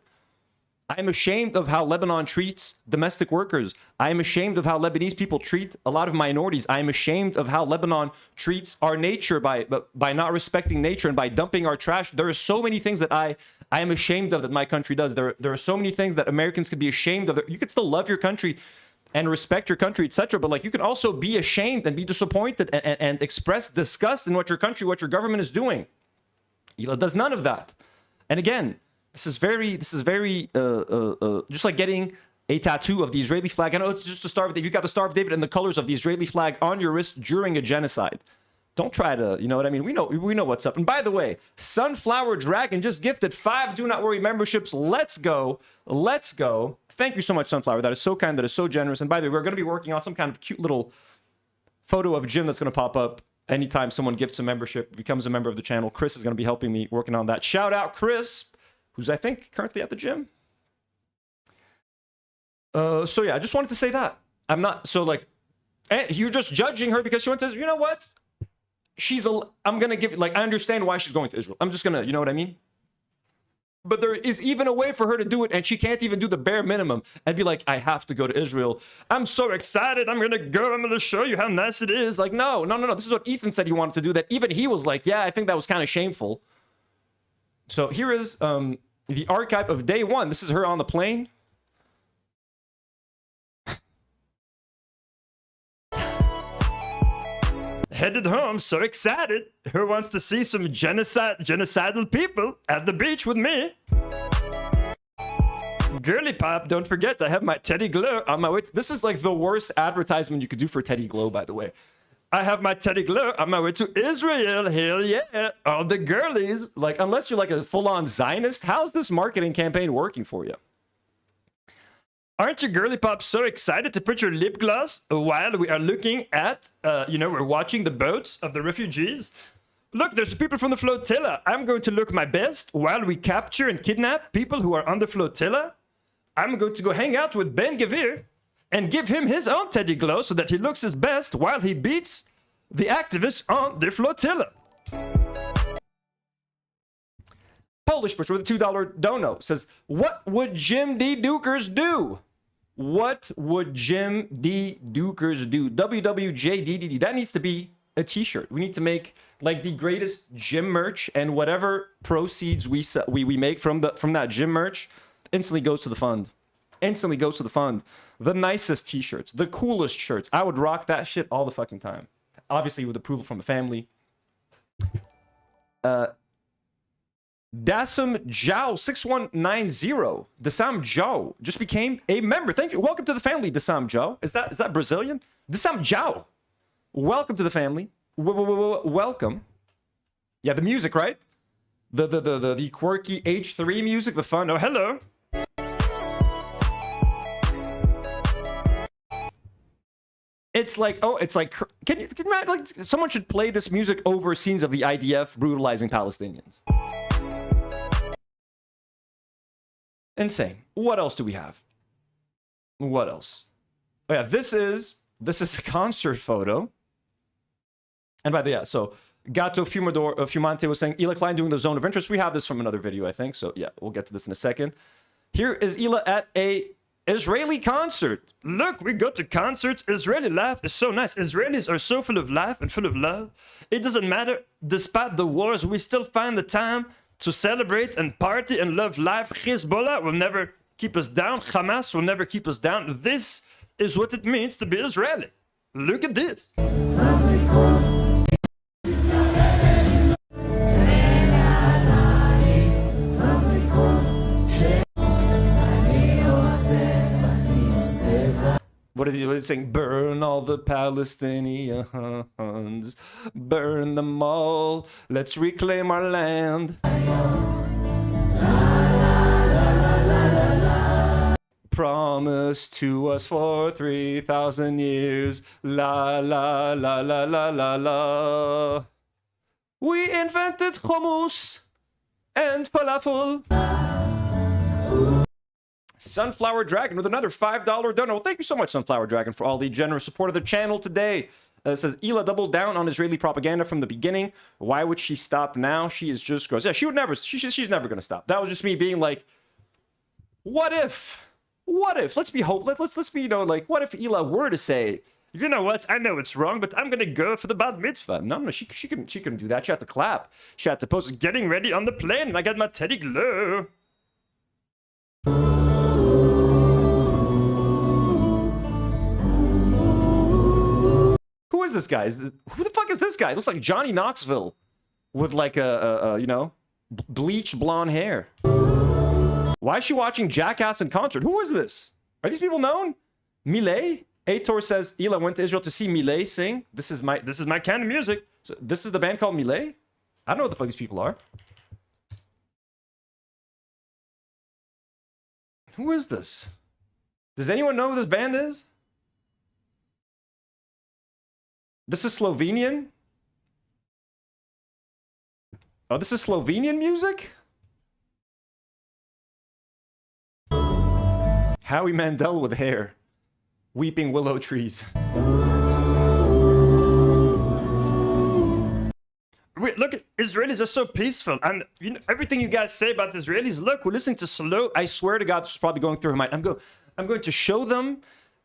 I'm ashamed of how Lebanon treats domestic workers. I'm ashamed of how Lebanese people treat a lot of minorities. I'm ashamed of how Lebanon treats our nature by not respecting nature and by dumping our trash. There are so many things that I am ashamed of that my country does. There are so many things that Americans could be ashamed of. You could still love your country and respect your country, etc. But like, you can also be ashamed and be disappointed and express disgust in what your country, what your government is doing. Hila does none of that. And again, this is very just like getting a tattoo of the Israeli flag. I know it's just a Star of David. You got the Star of David and the colors of the Israeli flag on your wrist during a genocide. Don't try to, you know what I mean? We know what's up. And by the way, Sunflower Dragon just gifted 5 Do Not Worry memberships. Let's go. Let's go. Thank you so much, Sunflower. That is so kind. That is so generous. And by the way, we're going to be working on some kind of cute little photo of Jim that's going to pop up anytime someone gifts a membership, becomes a member of the channel. Chris is going to be helping me working on that. Shout out Chris, who's I think currently at the gym. So yeah, I just wanted to say that. I'm not, so like, you're just judging her because she went to Israel. You know what? I'm going to give, like, I understand why she's going to Israel. I'm just going to, you know what I mean? But there is even a way for her to do it, and she can't even do the bare minimum and be like, I have to go to Israel. I'm so excited. I'm going to go. I'm going to show you how nice it is. Like, no. This is what Ethan said he wanted to do, that even he was like, yeah, I think that was kind of shameful. So here is the archive of day one. This is her on the plane. Headed home, so excited. Who wants to see some genocidal people at the beach with me? Girly pop, don't forget, I have my Teddy Glow on my way. This is like the worst advertisement you could do for Teddy Glow, by the way. I have my Teddy Glow on my way to Israel. Hell yeah. All the girlies. Like, unless you're like a full-on Zionist, how's this marketing campaign working for you? Aren't you girly pops so excited to put your lip gloss while we are looking at, we're watching the boats of the refugees? Look, there's people from the flotilla. I'm going to look my best while we capture and kidnap people who are on the flotilla. I'm going to go hang out with Ben Gavir and give him his own Teddy Glow so that he looks his best while he beats the activists on the flotilla. Polish Bush with a $2 dono says, what would Jim D. Dukers do? What would Jim D. Dukers do? WWJDDD. That needs to be a t-shirt. We need to make like the greatest gym merch, and whatever proceeds we make from that gym merch instantly goes to the fund. Instantly goes to the fund. The nicest t-shirts, the coolest shirts. I would rock that shit all the fucking time. Obviously with approval from the family. Dasam Zhao 6190. Dasam Zhao just became a member. Thank you. Welcome to the family, Dasam Zhao. Is that Brazilian? Dasam Zhao. Welcome to the family. Welcome. Yeah, the music, right? The quirky H3 music, the fun. Oh, hello. It's like, can you imagine, like, someone should play this music over scenes of the IDF brutalizing Palestinians. Insane. What else do we have? What else? Oh yeah, this is a concert photo. And by the way, so Gato Fumante was saying Hila Klein doing the zone of interest. We have this from another video, I think. So yeah, we'll get to this in a second. Here is Hila at a Israeli concert. Look, we go to concerts. Israeli life is so nice. Israelis are so full of life and full of love. It doesn't matter. Despite the wars, we still find the time to celebrate and party and love life. Hezbollah will never keep us down. Hamas will never keep us down. This is what it means to be Israeli. Look at this. What is he saying? Burn all the Palestinians. Burn them all. Let's reclaim our land. Promise to us for 3,000 years. La la la la la la la. We invented hummus and falafel. Sunflower Dragon with another $5 dono. Well, thank you so much, Sunflower Dragon, for all the generous support of the channel today. It says, Hila doubled down on Israeli propaganda from the beginning. Why would she stop now? She is just gross. Yeah, she would never, she's never going to stop. That was just me being like, what if? What if? Let's be hopeless. Let's be, like, what if Hila were to say, you know what? I know it's wrong, but I'm going to go for the bat mitzvah. No, she couldn't do that. She had to clap. She had to post, getting ready on the plane, and I got my Teddy Glow. Who is this guy? Who the fuck is this guy? It looks like Johnny Knoxville with like a bleached blonde hair. Why is she watching Jackass in concert? Who is this? Are these people known? Millet? Aitor says Hila went to Israel to see Millet sing. This is my kind of music. So this is the band called Millet? I don't know what the fuck these people are. Who is this? Does anyone know who this band is? This is Slovenian? Oh, this is Slovenian music? Howie Mandel with hair. Weeping willow trees. Wait, look, Israelis are so peaceful, and you know, everything you guys say about the Israelis, look, we're listening to slow, I swear to God, this is probably going through her mind. I'm going to show them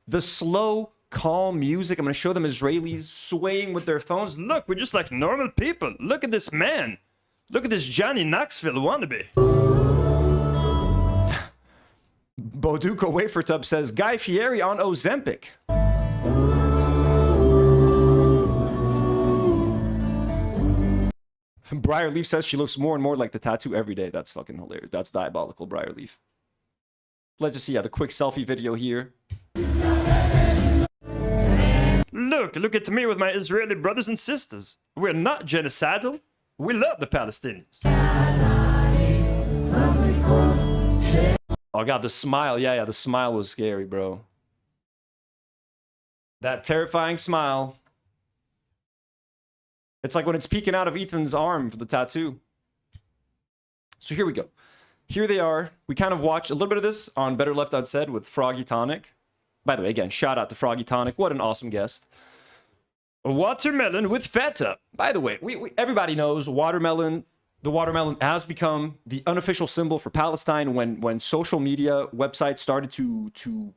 the slow, calm music. I'm going to show them Israelis swaying with their phones. Look, we're just like normal people. Look at this man. Look at this Johnny Knoxville wannabe. Boduco Wafer Tub says, Guy Fieri on Ozempic. Briarleaf says she looks more and more like the tattoo every day. That's fucking hilarious. That's diabolical, Briarleaf. Let's just see, the quick selfie video here. Look at me with my Israeli brothers and sisters. We're not genocidal. We love the Palestinians. Oh God, the smile. Yeah, the smile was scary, bro. That terrifying smile. It's like when it's peeking out of Ethan's arm for the tattoo. So here we go. Here they are. We kind of watched a little bit of this on Better Left Unsaid with Froggy Tonic. By the way, again, shout out to Froggy Tonic. What an awesome guest. A watermelon with feta. By the way, everybody knows watermelon. The watermelon has become the unofficial symbol for Palestine when social media websites started to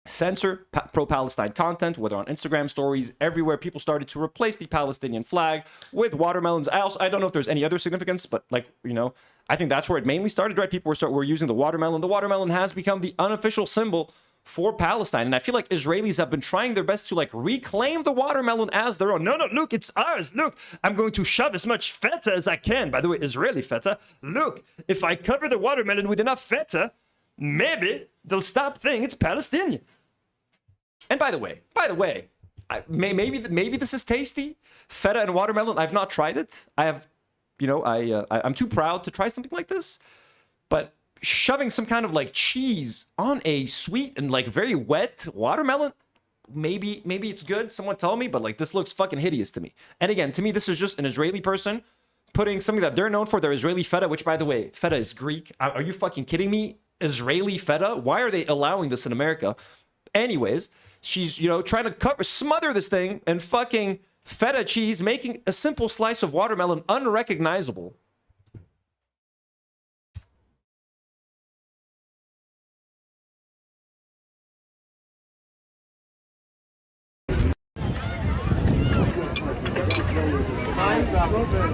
censor pro-Palestine content, whether on Instagram stories, everywhere. People started to replace the Palestinian flag with watermelons. I don't know if there's any other significance, but like, you know, I think that's where it mainly started, right? People were using the watermelon. The watermelon has become the unofficial symbol for Palestine. And I feel like Israelis have been trying their best to like reclaim the watermelon as their own. No, look, it's ours. Look, I'm going to shove as much feta as I can. By the way, Israeli feta. Look, if I cover the watermelon with enough feta, maybe they'll stop thinking it's Palestinian. And by the way, maybe this is tasty. Feta and watermelon. I've not tried it. I have, you know, I'm too proud to try something like this. But shoving some kind of like cheese on a sweet and like very wet watermelon, maybe it's good. Someone tell me, but like this looks fucking hideous to me. And again, to me, this is just an Israeli person putting something that they're known for, their Israeli feta, which by the way, feta is Greek. Are you fucking kidding me? Israeli feta? Why are they allowing this in America? Anyways, she's, you know, trying to smother this thing and fucking feta cheese, making a simple slice of watermelon unrecognizable.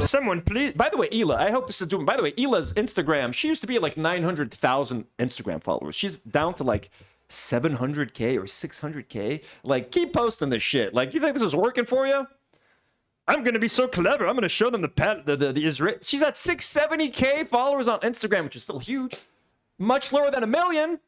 Someone please, by the way, Hila, I hope this is doing, by the way, Hila's Instagram, she used to be at like 900,000 Instagram followers. She's down to like 700K or 600K. Like, keep posting this shit. Like, you think this is working for you? I'm gonna be so clever. I'm gonna show them the Israel. She's at 670K followers on Instagram, which is still huge. Much lower than 1 million.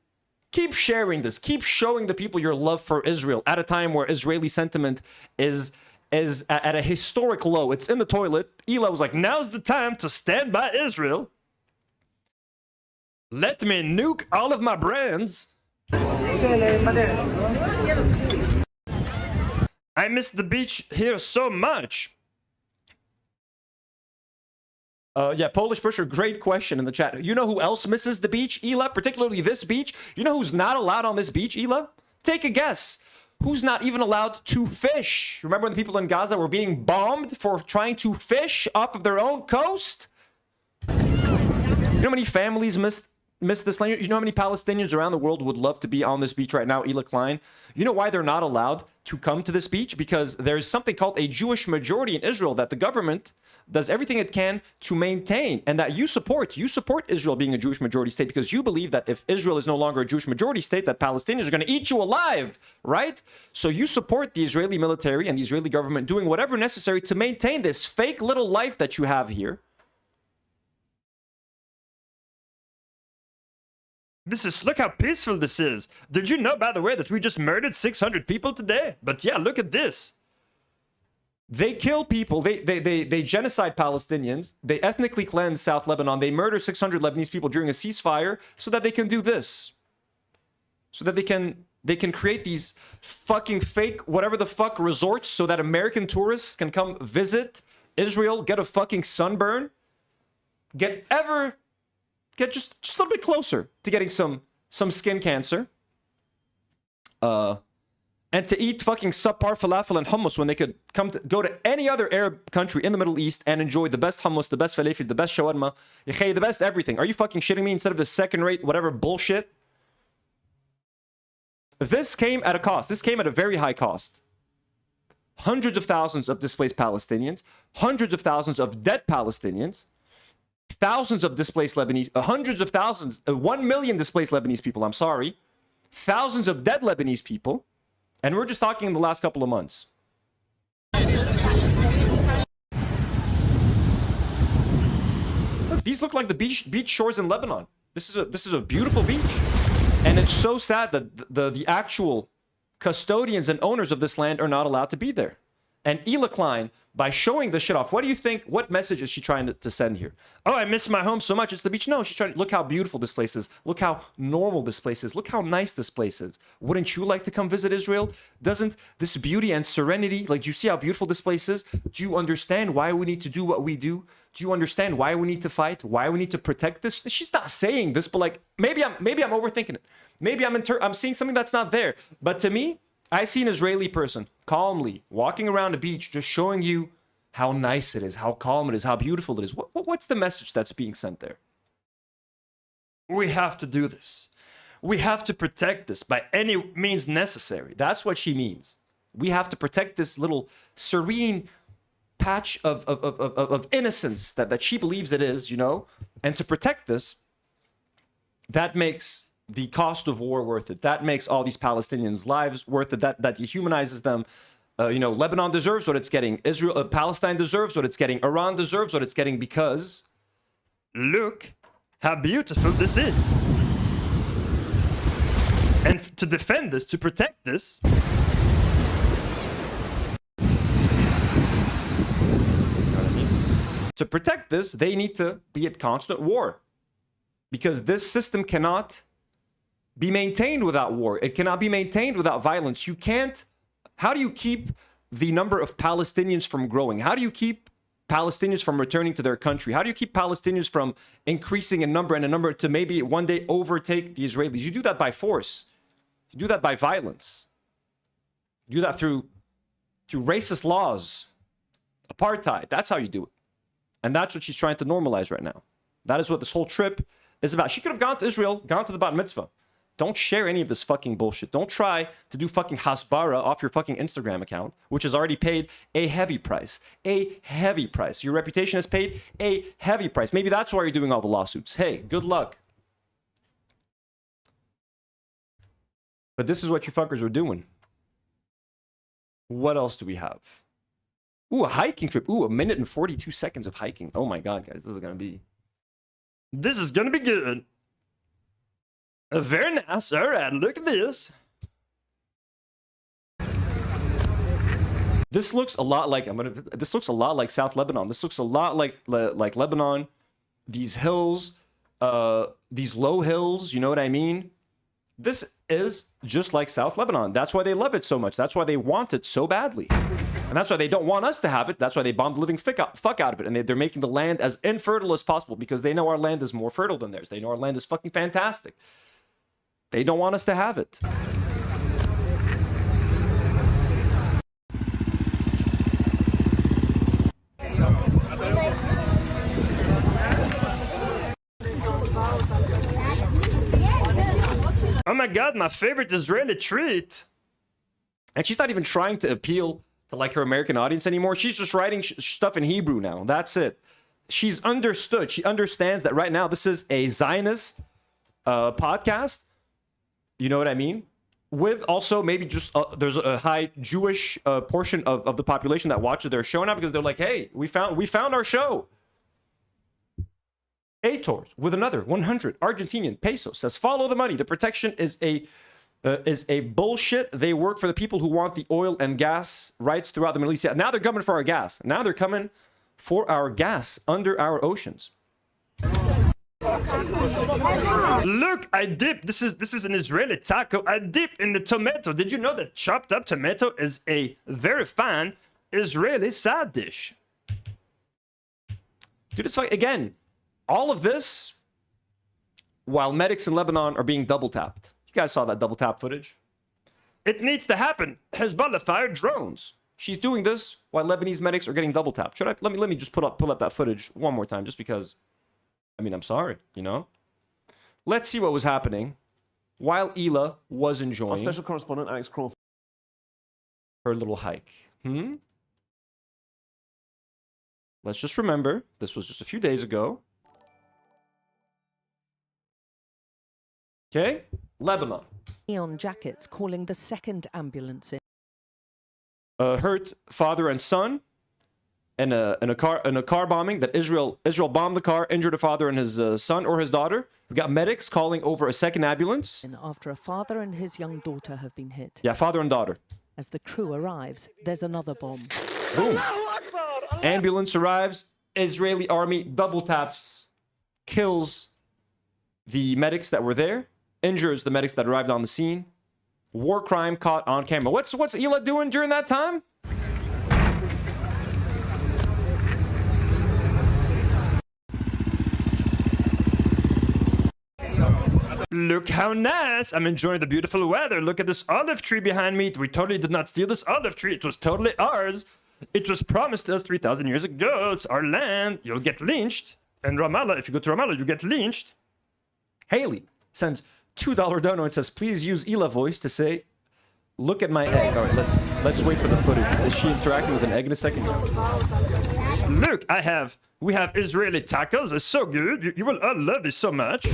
Keep sharing this. Keep showing the people your love for Israel at a time where Israeli sentiment is at a historic low. It's in the toilet. Hila was like, now's the time to stand by Israel. Let me nuke all of my brands. I miss the beach here so much. Yeah, Polish Pusher, great question in the chat. You know who else misses the beach, Hila? Particularly this beach? You know who's not allowed on this beach, Hila? Take a guess. Who's not even allowed to fish? Remember when the people in Gaza were being bombed for trying to fish off of their own coast? You know how many families miss this land? You know how many Palestinians around the world would love to be on this beach right now, Hila Klein? You know why they're not allowed to come to this beach? Because there's something called a Jewish majority in Israel that the government does everything it can to maintain, and that you support Israel being a Jewish majority state because you believe that if Israel is no longer a Jewish majority state, that Palestinians are going to eat you alive, right? So you support the Israeli military and the Israeli government doing whatever necessary to maintain this fake little life that you have here. Look how peaceful this is. Did you know, by the way, that we just murdered 600 people today? But yeah, look at this. They kill people. They genocide Palestinians. They ethnically cleanse South Lebanon. They murder 600 Lebanese people during a ceasefire so that they can do this. So that they can create these fucking fake whatever the fuck resorts so that American tourists can come visit Israel, get a fucking sunburn, get just a little bit closer to getting some skin cancer. and to eat fucking subpar falafel and hummus when they could go to any other Arab country in the Middle East and enjoy the best hummus, the best falafel, the best shawarma, the best everything. Are you fucking shitting me? Instead of the second-rate whatever bullshit? This came at a cost. This came at a very high cost. Hundreds of thousands of displaced Palestinians, hundreds of thousands of dead Palestinians, thousands of displaced Lebanese, hundreds of thousands, 1 million displaced Lebanese people, I'm sorry, thousands of dead Lebanese people, and we're just talking in the last couple of months. Look, these look like the beach shores in Lebanon. This is a beautiful beach. And it's so sad that the actual custodians and owners of this land are not allowed to be there. And Hila Klein, by showing this shit off, what do you think, what message is she trying to send here? Oh, I miss my home so much, it's the beach. No, she's trying to, look how beautiful this place is. Look how normal this place is. Look how nice this place is. Wouldn't you like to come visit Israel? Doesn't this beauty and serenity, like, do you see how beautiful this place is? Do you understand why we need to do what we do? Do you understand why we need to fight? Why we need to protect this? She's not saying this, but like, maybe I'm overthinking it. Maybe I'm seeing something that's not there. But to me, I see an Israeli person calmly walking around a beach, just showing you how nice it is, how calm it is, how beautiful it is. What's the message that's being sent there? We have to do this. We have to protect this by any means necessary. That's what she means. We have to protect this little serene patch of innocence that she believes it is, you know? And to protect this, that makes the cost of war worth it. That makes all these Palestinians' lives worth it. That dehumanizes them. You know, Lebanon deserves what it's getting. Palestine deserves what it's getting. Iran deserves what it's getting because look how beautiful this is. And to defend this, to protect this, to protect this, they need to be at constant war. Because this system cannot be maintained without war. It cannot be maintained without violence. You can't. How do you keep the number of Palestinians from growing? How do you keep Palestinians from returning to their country? How do you keep Palestinians from increasing in number and a number to maybe one day overtake the Israelis? You do that by force. You do that by violence. You do that through racist laws, apartheid. That's how you do it. And that's what she's trying to normalize right now. That is what this whole trip is about. She could have gone to Israel, gone to the Bat Mitzvah. Don't share any of this fucking bullshit. Don't try to do fucking hasbara off your fucking Instagram account, which has already paid a heavy price. A heavy price. Your reputation has paid a heavy price. Maybe that's why you're doing all the lawsuits. Hey, good luck. But this is what you fuckers are doing. What else do we have? Ooh, a hiking trip. Ooh, 1 minute and 42 seconds of hiking. Oh my God, guys, this is gonna be good. Very nice. All right, look at this. This looks a lot like this looks a lot like South Lebanon. This looks a lot like Lebanon. These hills, these low hills. You know what I mean? This is just like South Lebanon. That's why they love it so much. That's why they want it so badly. And that's why they don't want us to have it. That's why they bomb the living fuck out of it. And they're making the land as infertile as possible because they know our land is more fertile than theirs. They know our land is fucking fantastic. They don't want us to have it. Oh my God, my favorite Israeli treat. And she's not even trying to appeal to like her American audience anymore. She's just writing stuff in Hebrew now. That's it. She's understood. She understands that right now this is a Zionist podcast. You know what I mean? With also maybe just there's a high Jewish portion of the population that watches their show now because they're like, hey, we found our show. Ator with another 100 Argentinian pesos says, follow the money. The protection is a bullshit. They work for the people who want the oil and gas rights throughout the Middle East. Yeah, now they're coming for our gas. Now they're coming for our gas under our oceans. Look, I dipped. This is an Israeli taco. I dipped in the tomato. Did you know that chopped up tomato is a very fine Israeli side dish? Dude, it's like, again, all of this while medics in Lebanon are being double tapped. You guys saw that double tap footage. It needs to happen. Hezbollah fired drones. She's doing this while Lebanese medics are getting double tapped. Let me just pull up that footage one more time, just because. I mean, I'm sorry, you know. Let's see what was happening while Hila was enjoying Our special correspondent Alex Crowe. her little hike. Let's just remember, this was just a few days ago. Okay, Lebanon. Neon jackets calling the second ambulance in. Hurt father and son in a car bombing that Israel bombed the car, injured a father and his son or his daughter. We got medics calling over a second ambulance. And after a father and his young daughter have been hit. Yeah, father and daughter. As the crew arrives, there's another bomb. Boom. Ambulance arrives. Israeli army double taps, kills the medics that were there, injures the medics that arrived on the scene. War crime caught on camera. What's Hila doing during that time? Look how nice. I'm enjoying the beautiful weather. Look at this olive tree behind me. We totally did not steal this olive tree. It was totally ours. It was promised us 3,000 years ago. It's our land. You'll get lynched. And Ramallah, if you go to Ramallah, you get lynched. Haley sends $2 dono and says, please use Hila voice to say, look at my egg. All right, let's wait for the footage. Is she interacting with an egg in a second? Look, we have Israeli tacos. It's so good. You will all love this so much.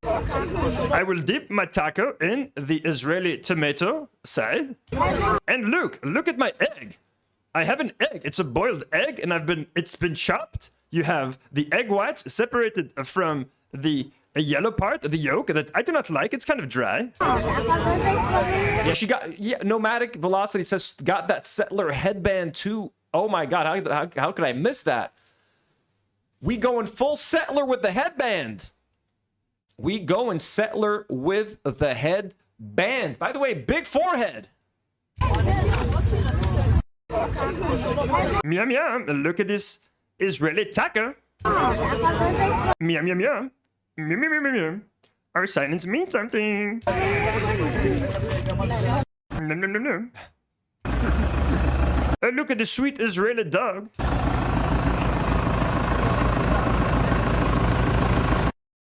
I will dip my taco in the Israeli tomato side. And look at my egg. I have an egg. It's a boiled egg, and it's been chopped. You have the egg whites separated from the yellow part, the yolk, that I do not like. It's kind of dry. Yeah, she got Nomadic Velocity says got that settler headband too. Oh my God, how could I miss that? We going full settler with the headband. We going settler with the headband. By the way, big forehead. Meow meow. Look at this Israeli taco. Meow meow meow. Meow meow meow meow. Our silence means something. Nom nom nom nom. Look at the sweet Israeli dog.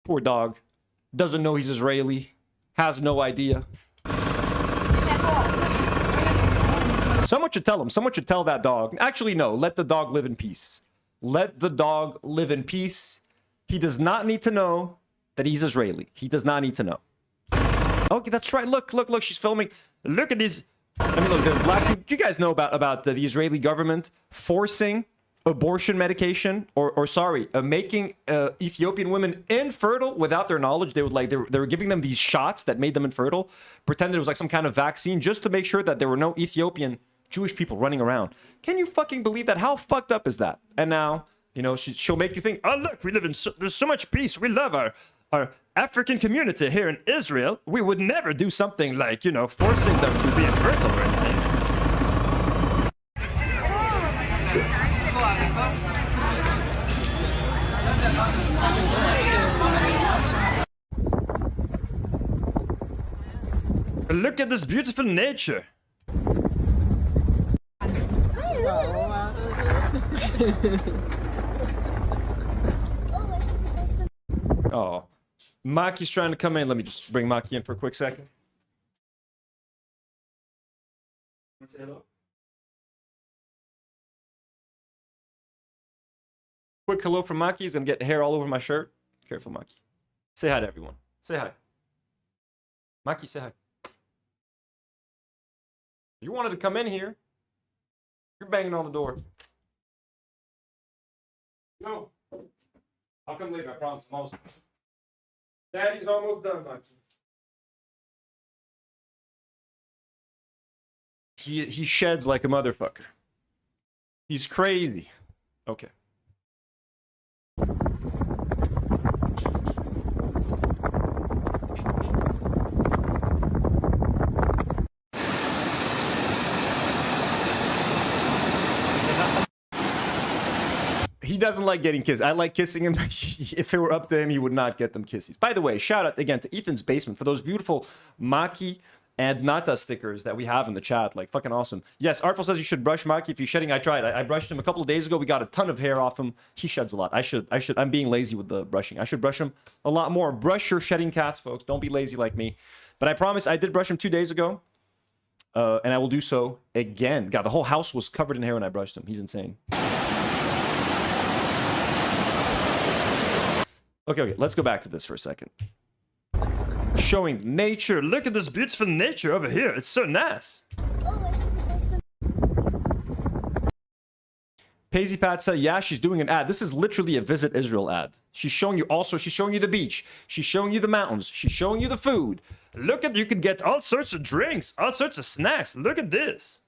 Poor dog. Doesn't know he's Israeli. Has no idea. Someone should tell him. Someone should tell that dog. Actually, no. Let the dog live in peace. Let the dog live in peace. He does not need to know that he's Israeli. He does not need to know. Okay, that's right. Look. She's filming. Look at these. I mean, look, the black people. Do you guys know about the Israeli government forcing abortion medication, or making Ethiopian women infertile without their knowledge? They were giving them these shots that made them infertile, pretended it was like some kind of vaccine, just to make sure that there were no Ethiopian Jewish people running around. Can you fucking believe that? How fucked up is that? And now, you know, she'll make you think, oh look, we live in there's so much peace. We love our African community here in Israel. We would never do something like, you know, forcing them to be infertile or anything. Look at this beautiful nature. Oh, Maki's trying to come in. Let me just bring Maki in for a quick second. Say hello. Quick hello from Maki. He's gonna get hair all over my shirt. Careful, Maki. Say hi to everyone. Say hi. Maki, say hi. You wanted to come in here. You're banging on the door. No. I'll come later, I promise. I'm almost... Daddy's almost done, Maki. He sheds like a motherfucker. He's crazy. Okay. He doesn't like getting kissed. I like kissing him. If it were up to him, he would not get them kisses. By the way, shout out again to Ethan's Basement for those beautiful Maki and Nata stickers that we have in the chat. Like, fucking awesome. Yes, Artful says you should brush Maki if you're shedding. I tried. I brushed him a couple of days ago. We got a ton of hair off him. He sheds a lot. I'm being lazy with the brushing. I should brush him a lot more. Brush your shedding cats, folks. Don't be lazy like me. But I promise I did brush him 2 days ago. And I will do so again. God, the whole house was covered in hair when I brushed him. He's insane. Okay, let's go back to this for a second. Showing nature. Look at this beautiful nature over here. It's so nice. Paisy Pat said, yeah, she's doing an ad. This is literally a Visit Israel ad. She's showing you she's showing you the beach. She's showing you the mountains. She's showing you the food. Look at, you can get all sorts of drinks, all sorts of snacks. Look at this.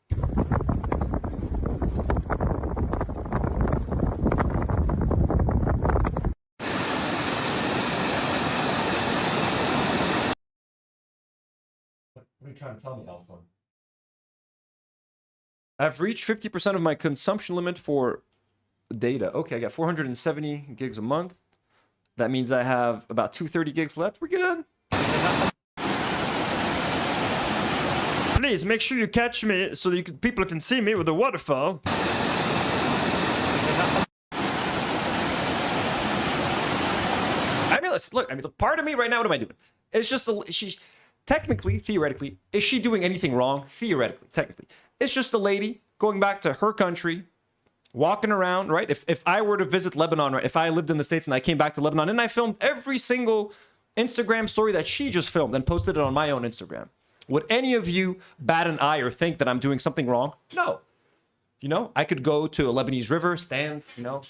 What are you trying to tell me, Alpha? I've reached 50% of my consumption limit for data. Okay, I got 470 gigs a month. That means I have about 230 gigs left. We're good. Please make sure you catch me so people can see me with the waterfall. I mean, part of me right now, what am I doing? It's just, technically, theoretically, is she doing anything wrong? Theoretically, technically. It's just a lady going back to her country, walking around, right? If I were to visit Lebanon, right? If I lived in the States and I came back to Lebanon and I filmed every single Instagram story that she just filmed and posted it on my own Instagram, would any of you bat an eye or think that I'm doing something wrong? No. You know, I could go to a Lebanese river, stand, you know,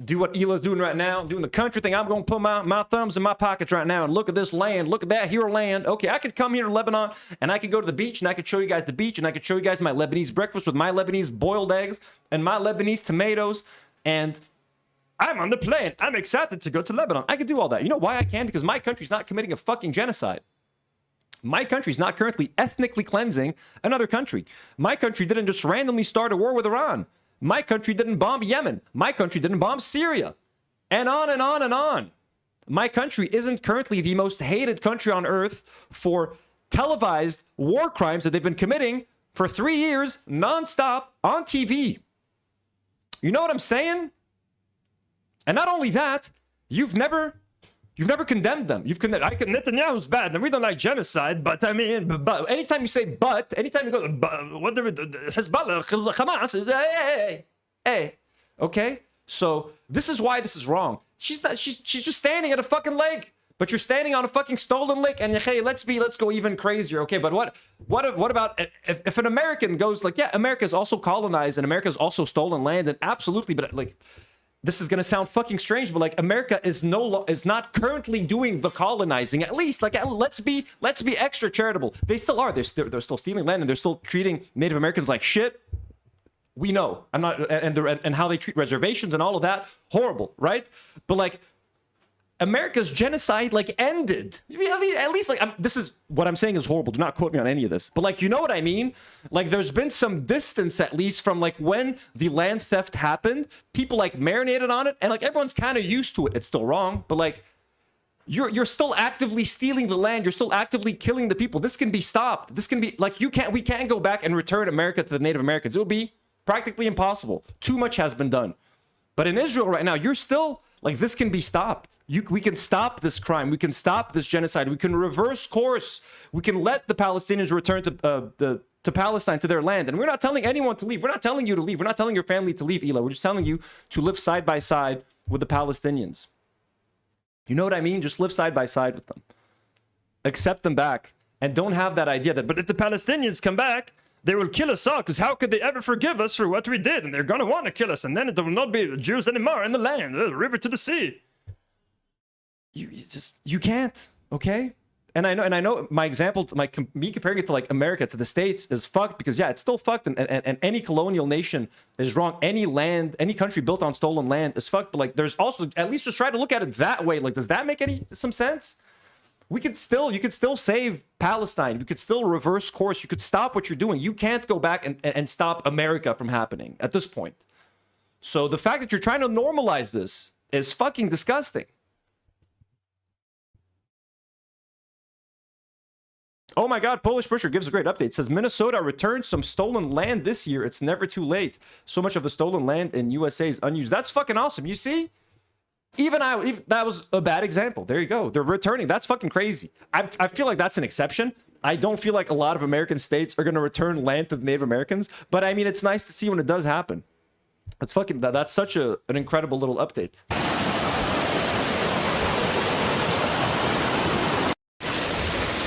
do what Hila's doing right now, doing the country thing. I'm going to put my thumbs in my pockets right now and look at this land. Look at that hero land. Okay, I could come here to Lebanon and I could go to the beach and I could show you guys the beach and I could show you guys my Lebanese breakfast with my Lebanese boiled eggs and my Lebanese tomatoes. And I'm on the plane. I'm excited to go to Lebanon. I could do all that. You know why I can? Because my country's not committing a fucking genocide. My country's not currently ethnically cleansing another country. My country didn't just randomly start a war with Iran. My country didn't bomb Yemen. My country didn't bomb Syria. And on and on and on. My country isn't currently the most hated country on earth for televised war crimes that they've been committing for 3 years, nonstop, on TV. You know what I'm saying? And not only that, you've never condemned them. Netanyahu's bad, and we don't like genocide, but I mean, but anytime you say but, anytime you go, whatever, Hezbollah, Hamas, hey, okay? So this is why this is wrong. She's just standing at a fucking lake, but you're standing on a fucking stolen lake, and hey, let's go even crazier, okay? But what about if an American goes like, yeah, America's also colonized and America's also stolen land, and absolutely, but like, this is gonna sound fucking strange, but like America is not currently doing the colonizing. At least, like, let's be extra charitable. They still are. They're still stealing land and they're still treating Native Americans like shit. We know. I'm not, and how they treat reservations and all of that, horrible, right? But like, America's genocide like ended. At least like this is what I'm saying is horrible. Do not quote me on any of this. But like, you know what I mean? Like, there's been some distance at least from like when the land theft happened. People like marinated on it, and like everyone's kind of used to it. It's still wrong, but like you're still actively stealing the land. You're still actively killing the people. This can be stopped. This can be like we can't go back and return America to the Native Americans. It would be practically impossible. Too much has been done. But in Israel right now, you're still like, this can be stopped. We can stop this crime. We can stop this genocide. We can reverse course. We can let the Palestinians return to Palestine, to their land. And we're not telling anyone to leave. We're not telling you to leave. We're not telling your family to leave, Hila. We're just telling you to live side by side with the Palestinians. You know what I mean? Just live side by side with them. Accept them back. And don't have that idea that, but if the Palestinians come back, they will kill us all, because how could they ever forgive us for what we did? And they're going to want to kill us, and then there will not be Jews anymore in the land, the river to the sea. You can't, okay? And I know my example, me comparing it to like America, to the States, is fucked, because yeah, it's still fucked, and any colonial nation is wrong. Any land, any country built on stolen land is fucked, but like, there's also, at least just try to look at it that way. Like, does that make some sense? you could still save Palestine. You could still reverse course. You could stop what you're doing. You can't go back and stop America from happening at this point. So the fact that you're trying to normalize this is fucking disgusting. Oh my God, Polish Pusher gives a great update. Says Minnesota returned some stolen land this year. It's never too late. So much of the stolen land in USA is unused. That's fucking awesome. You see? Even that was a bad example. There you go. They're returning. That's fucking crazy. I feel like that's an exception. I don't feel like a lot of American states are going to return land to the Native Americans. But I mean, it's nice to see when it does happen. That's such an incredible little update.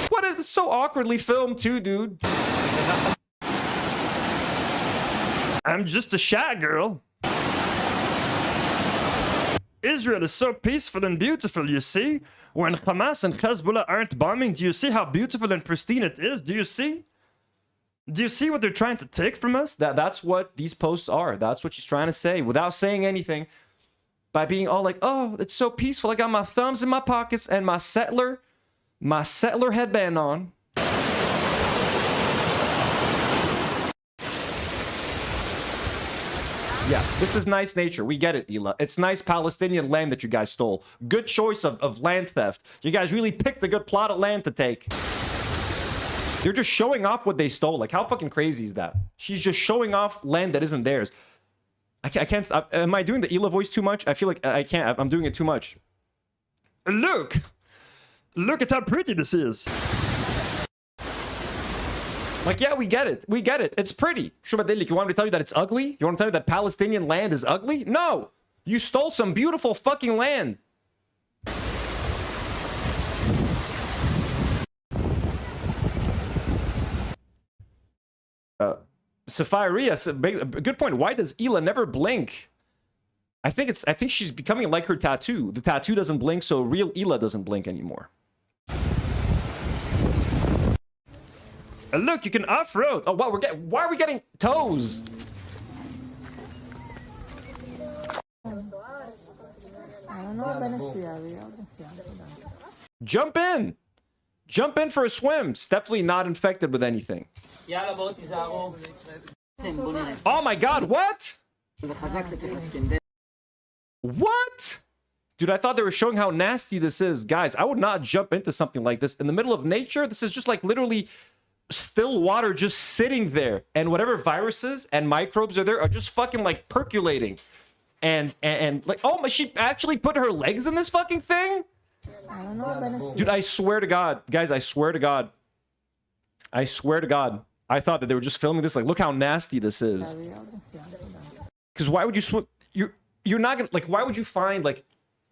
What is this so awkwardly filmed too, dude? I'm just a shy girl. Israel is so peaceful and beautiful, you see? When Hamas and Hezbollah aren't bombing, do you see how beautiful and pristine it is? Do you see? Do you see what they're trying to take from us? That's what these posts are. That's what she's trying to say without saying anything. By being all like, oh, it's so peaceful. I got my thumbs in my pockets and my settler headband on. Yeah, this is nice nature. We get it, Hila. It's nice Palestinian land that you guys stole. Good choice of land theft. You guys really picked a good plot of land to take. They're just showing off what they stole. Like, how fucking crazy is that? She's just showing off land that isn't theirs. I can't stop. Am I doing the Hila voice too much? I feel like I can't. I'm doing it too much. Look at how pretty this is. Like, yeah, we get it. We get it. It's pretty. Shumadelik, you want me to tell you that it's ugly? You want to tell me that Palestinian land is ugly? No! You stole some beautiful fucking land. Sapphira, good point. Why does Hila never blink? I think she's becoming like her tattoo. The tattoo doesn't blink, so real Hila doesn't blink anymore. Look, you can off-road. Oh, wow, why are we getting toes? Jump in. Jump in for a swim. It's definitely not infected with anything. Oh my God, what? What? Dude, I thought they were showing how nasty this is. Guys, I would not jump into something like this. In the middle of nature, this is just like literally still water just sitting there. And whatever viruses and microbes are there are just fucking like percolating. And like, oh, she actually put her legs in this fucking thing? Dude, I swear to God. Guys, I swear to God. I swear to God. I thought that they were just filming this. Like, look how nasty this is. Because why would you swim? You're not gonna, like, why would you find, like,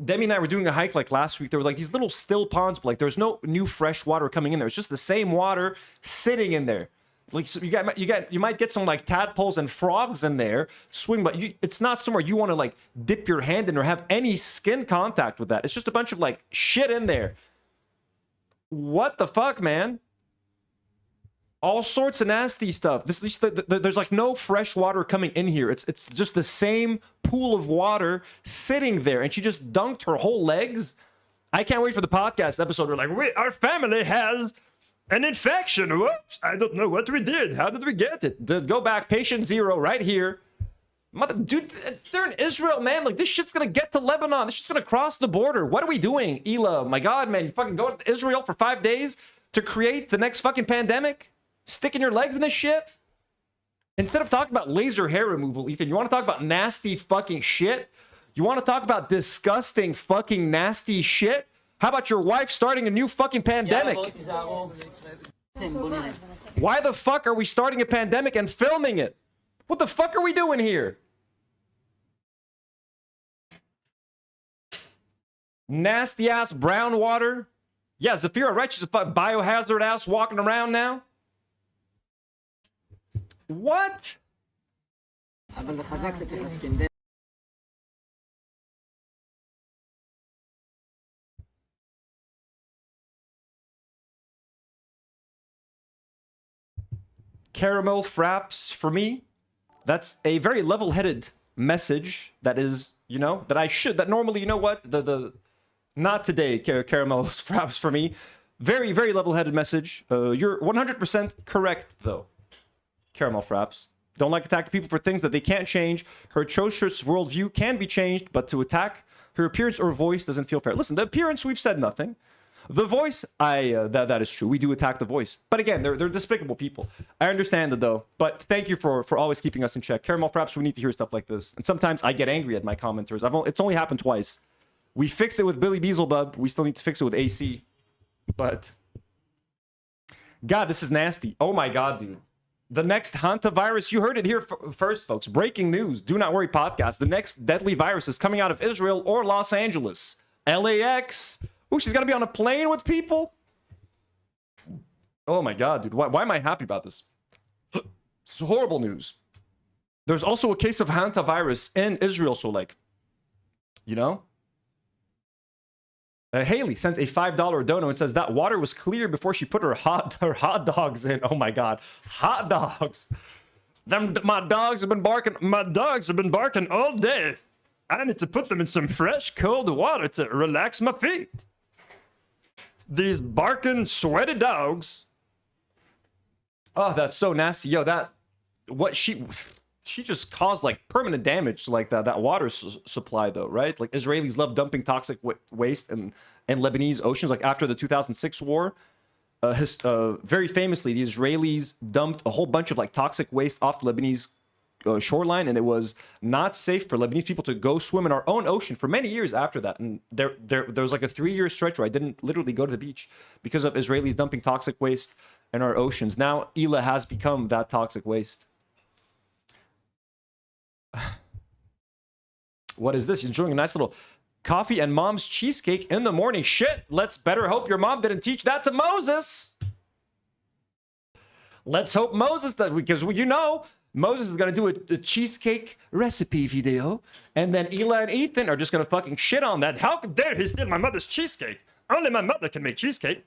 Demi and I were doing a hike like last week. There were like these little still ponds, but like there's no new fresh water coming in there. It's just the same water sitting in there. Like, so you might get some like tadpoles and frogs in there swimming, but it's not somewhere you want to like dip your hand in or have any skin contact with that. It's just a bunch of like shit in there. What the fuck, man? All sorts of nasty stuff. There's like no fresh water coming in here. It's just the same pool of water sitting there, and she just dunked her whole legs. I can't wait for the podcast episode. We're like, our family has an infection. Whoops! I don't know what we did. How did we get it? Go back, patient 0, right here. Dude, they're in Israel, man. Like, this shit's gonna get to Lebanon. This shit's gonna cross the border. What are we doing, Hila? My God, man, you fucking go to Israel for 5 days to create the next fucking pandemic? Sticking your legs in this shit? Instead of talking about laser hair removal, Ethan, you want to talk about nasty fucking shit? You want to talk about disgusting fucking nasty shit? How about your wife starting a new fucking pandemic? Why the fuck are we starting a pandemic and filming it? What the fuck are we doing here? Nasty ass brown water. Yeah, Zafira, right? She's a biohazard ass walking around now. What? Caramel fraps for me. That's a very level-headed message. That is, you know, that normally, you know what? Not today, caramel fraps for me. Very, very level-headed message. You're 100% correct, though. Caramel Fraps. Don't like attacking people for things that they can't change. Her atrocious worldview can be changed, but to attack her appearance or voice doesn't feel fair. Listen, the appearance, we've said nothing. The voice, that is true. We do attack the voice. But again, they're despicable people. I understand it, though. But thank you for always keeping us in check. Caramel Fraps, we need to hear stuff like this. And sometimes I get angry at my commenters. It's only happened twice. We fixed it with Billy Beelzebub. We still need to fix it with AC. But God, this is nasty. Oh my God, dude. The next hantavirus, you heard it here first, folks. Breaking news. Do Not Worry podcast. The next deadly virus is coming out of Israel or Los Angeles. LAX. Oh, she's got to be on a plane with people? Oh my God, dude. Why am I happy about this? It's horrible news. There's also a case of hantavirus in Israel. So like, you know? Haley sends a $5 dono and says that water was clear before she put her hot dogs in. Oh my God, hot dogs! My dogs have been barking. My dogs have been barking all day. I need to put them in some fresh, cold water to relax my feet. These barking, sweaty dogs. Oh, that's so nasty, yo. She just caused like permanent damage to like that water supply, though, right? Like Israelis love dumping toxic waste in Lebanese oceans. Like after the 2006 war, very famously, the Israelis dumped a whole bunch of like toxic waste off the Lebanese shoreline, and it was not safe for Lebanese people to go swim in our own ocean for many years after that. And there was like a 3-year stretch where I didn't literally go to the beach because of Israelis dumping toxic waste in our oceans. Now Hila has become that toxic waste. What is this? You're enjoying a nice little coffee and mom's cheesecake in the morning. Shit, let's better hope your mom didn't teach that to Moses. Let's hope Moses does, because you know Moses is going to do a cheesecake recipe video, and then Hila and Ethan are just going to fucking shit on that. How dare he steal my mother's cheesecake? Only my mother can make cheesecake.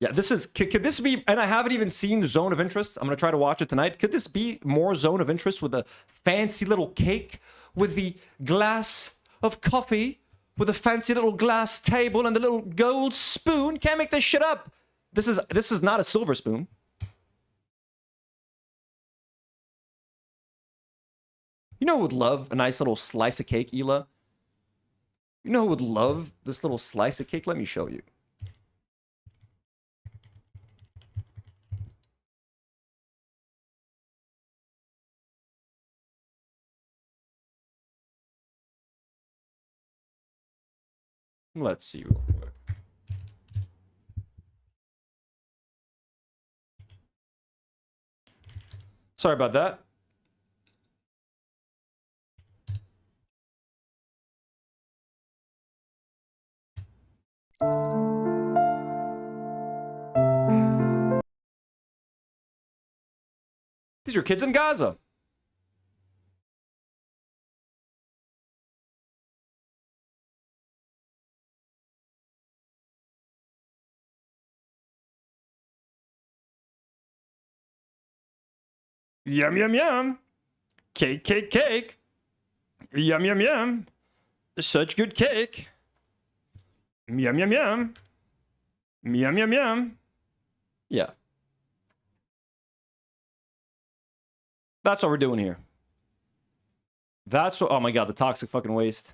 Yeah, could this be, and I haven't even seen Zone of Interest. I'm going to try to watch it tonight. Could this be more Zone of Interest with a fancy little cake with the glass of coffee, with a fancy little glass table and the little gold spoon? Can't make this shit up. This is not a silver spoon. You know who would love a nice little slice of cake, Hila? You know who would love this little slice of cake? Let me show you. Let's see real quick. Sorry about that. These are kids in Gaza. Yum, yum, yum. Cake, cake, cake. Yum, yum, yum. Such good cake. Yum, yum, yum. Yum, yum, yum. Yeah. That's what we're doing here. That's what, oh my God, the toxic fucking waste.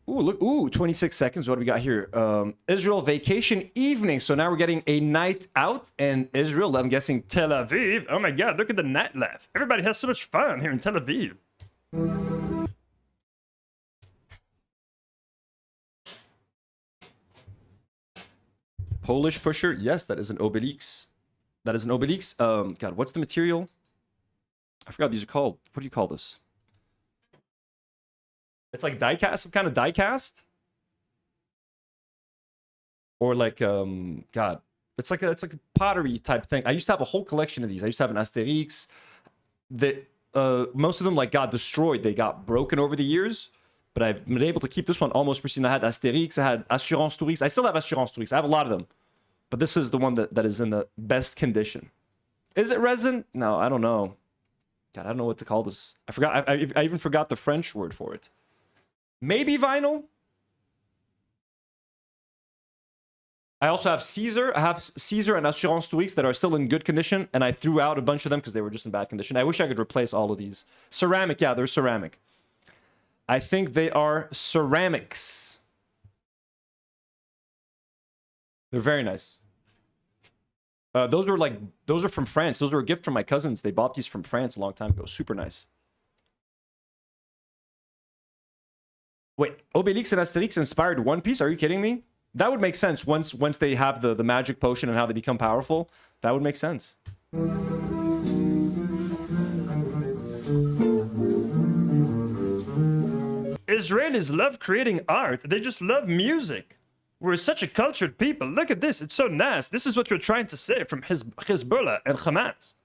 Ooh, look, ooh, 26 seconds. What do we got here? Israel vacation evening. So now we're getting a night out in Israel. I'm guessing Tel Aviv. Oh my God, look at the nightlife. Everybody has so much fun here in Tel Aviv. Polish pusher. Yes, that is an Obelix. That is an Obelix. God, what's the material? I forgot what these are called. What do you call this? It's like die cast, some kind of die cast, or like God, it's like a pottery type thing. I used to have a whole collection of these. I used to have an Asterix. That most of them like got destroyed. They got broken over the years, but I've been able to keep this one almost pristine. I had Asterix. I had Assurance Touriste. I still have Assurance Touriste. I have a lot of them, but this is the one that is in the best condition. Is it resin? No, I don't know. God, I don't know what to call this. I forgot. I even forgot the French word for it. Maybe vinyl. I also have Caesar. I have Caesar and Assurance 2X that are still in good condition, and I threw out a bunch of them because they were just in bad condition. I wish I could replace all of these. Ceramic, yeah, they're ceramic. I think they are ceramics. They're very nice. Those are from France. Those were a gift from my cousins. They bought these from France a long time ago. Super nice. Wait, Obelix and Asterix inspired One Piece? Are you kidding me? That would make sense once they have the magic potion and how they become powerful. That would make sense. Israelis love creating art. They just love music. We're such a cultured people. Look at this. It's so nice. This is what you're trying to say from Hezbollah and Hamas.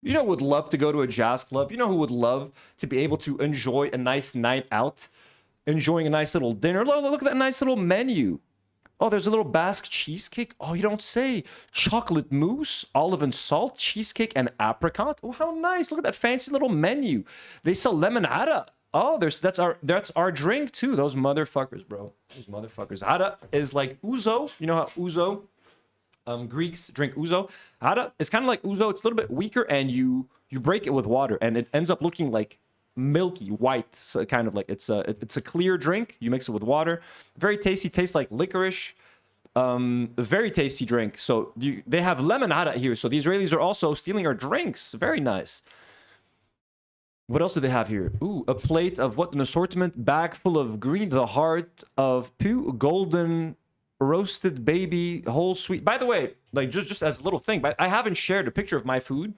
You know who would love to go to a jazz club? You know who would love to be able to enjoy a nice night out? Enjoying a nice little dinner? Look at that nice little menu. Oh, there's a little Basque cheesecake. Oh, you don't say. Chocolate mousse, olive and salt, cheesecake, and apricot. Oh, how nice. Look at that fancy little menu. They sell lemonada. Oh, that's our drink too. Those motherfuckers, bro. Those motherfuckers. Hada is like ouzo. You know how ouzo? Greeks drink ouzo. Hada is kind of like ouzo. It's a little bit weaker, and you break it with water, and it ends up looking like milky white, so kind of like it's a clear drink. You mix it with water. Very tasty. Tastes like licorice. Very tasty drink. So they have lemonada here. So the Israelis are also stealing our drinks. Very nice. What else do they have here? Ooh, a plate of what? An assortment bag full of green, the heart of poo, golden roasted baby, whole sweet. By the way, like just as a little thing, but I haven't shared a picture of my food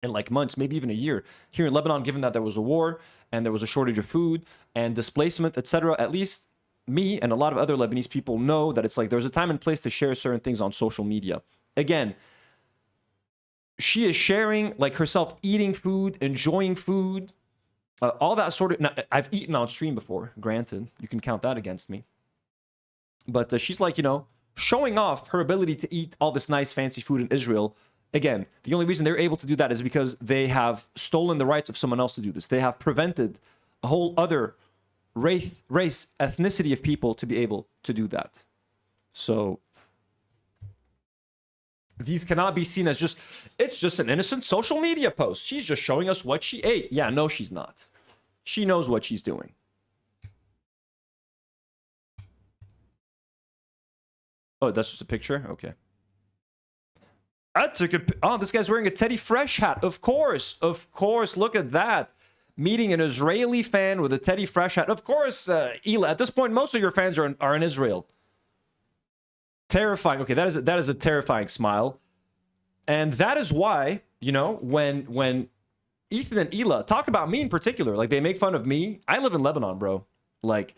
in like months, maybe even a year here in Lebanon, given that there was a war and there was a shortage of food and displacement, etc. At least me and a lot of other Lebanese people know that it's like there's a time and place to share certain things on social media. Again, she is sharing like herself eating food, enjoying food, all that sort of. Now, I've eaten on stream before, granted. You can count that against me. But she's like, you know, showing off her ability to eat all this nice fancy food in Israel. Again, the only reason they're able to do that is because they have stolen the rights of someone else to do this. They have prevented a whole other race, ethnicity of people to be able to do that. So these cannot be seen as it's just an innocent social media post. She's just showing us what she ate. Yeah, no, she's not. She knows what she's doing. Oh, that's just a picture? Okay. I took a... Oh, this guy's wearing a Teddy Fresh hat. Of course. Of course. Look at that. Meeting an Israeli fan with a Teddy Fresh hat. Of course, Hila. At this point, most of your fans are in Israel. Terrifying. Okay, that is a terrifying smile. And that is why, you know, when Ethan and Hila talk about me in particular, like they make fun of me. I live in Lebanon, bro. Like...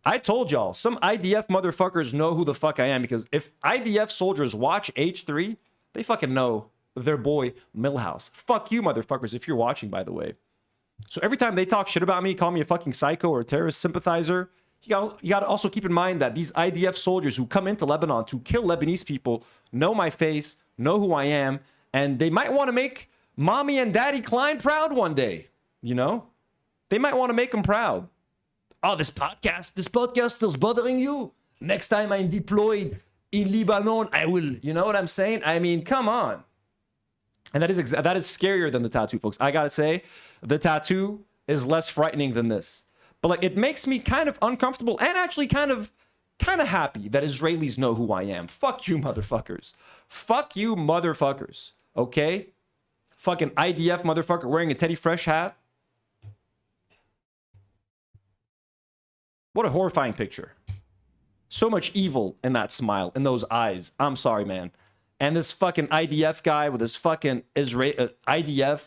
I told y'all, some IDF motherfuckers know who the fuck I am, because if IDF soldiers watch H3, they fucking know their boy Millhouse. Fuck you, motherfuckers, if you're watching, by the way. So every time they talk shit about me, call me a fucking psycho or a terrorist sympathizer, you gotta also keep in mind that these IDF soldiers who come into Lebanon to kill Lebanese people know my face, know who I am, and they might want to make mommy and daddy Klein proud one day, you know? They might want to make them proud. Oh, this podcast is bothering you? Next time I'm deployed in Lebanon, I will. You know what I'm saying? I mean, come on. And that is scarier than the tattoo, folks. I gotta say, the tattoo is less frightening than this. But like, it makes me kind of uncomfortable and actually kind of happy that Israelis know who I am. Fuck you, motherfuckers. Fuck you, motherfuckers. Okay? Fucking IDF motherfucker wearing a Teddy Fresh hat. What a horrifying picture. So much evil in that smile, in those eyes. I'm sorry, man. And this fucking IDF guy with his fucking Teddy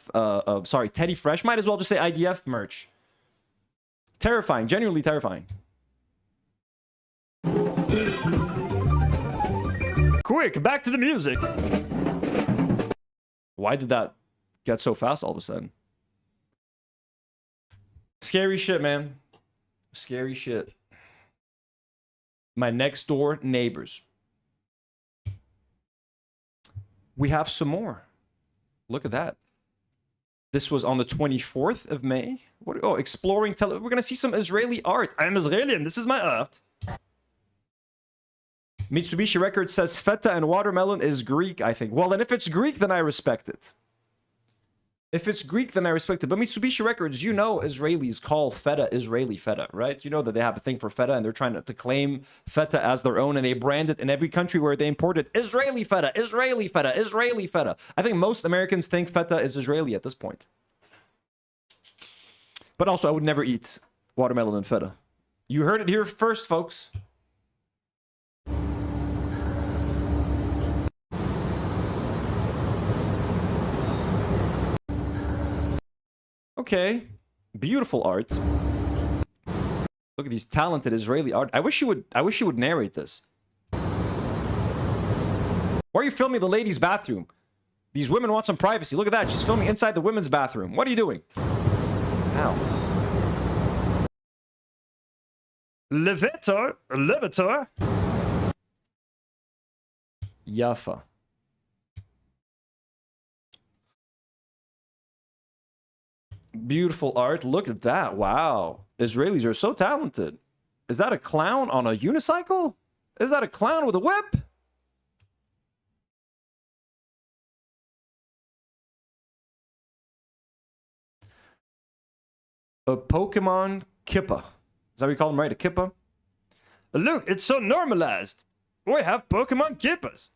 Fresh. Might as well just say IDF merch. Terrifying. Genuinely terrifying. Quick, back to the music. Why did that get so fast all of a sudden? Scary shit, man. Scary shit. My next door neighbors. We have some more. Look at that. This was on the 24th of May. What? Oh, exploring. We're going to see some Israeli art. I'm Israeli and this is my art. Mitsubishi Records says feta and watermelon is Greek, I think. Well, then if it's Greek, then I respect it. If it's Greek, then I respect it. But Mitsubishi Records, you know Israelis call feta Israeli feta, right? You know that they have a thing for feta and they're trying to claim feta as their own and they brand it in every country where they import it. Israeli feta, Israeli feta, Israeli feta. I think most Americans think feta is Israeli at this point. But also, I would never eat watermelon and feta. You heard it here first, folks. Okay, beautiful art. Look at these talented Israeli art. I wish you would narrate this. Why are you filming the ladies' bathroom? These women want some privacy. Look at that. She's filming inside the women's bathroom. What are you doing? Ow. Levator. Yafa. Beautiful art. Look at that. Wow. Israelis are so talented. Is that a clown on a unicycle? Is that a clown with a whip? A Pokemon Kippa. Is that what you call them, right? A Kippa? Look, it's so normalized. We have Pokemon Kippas.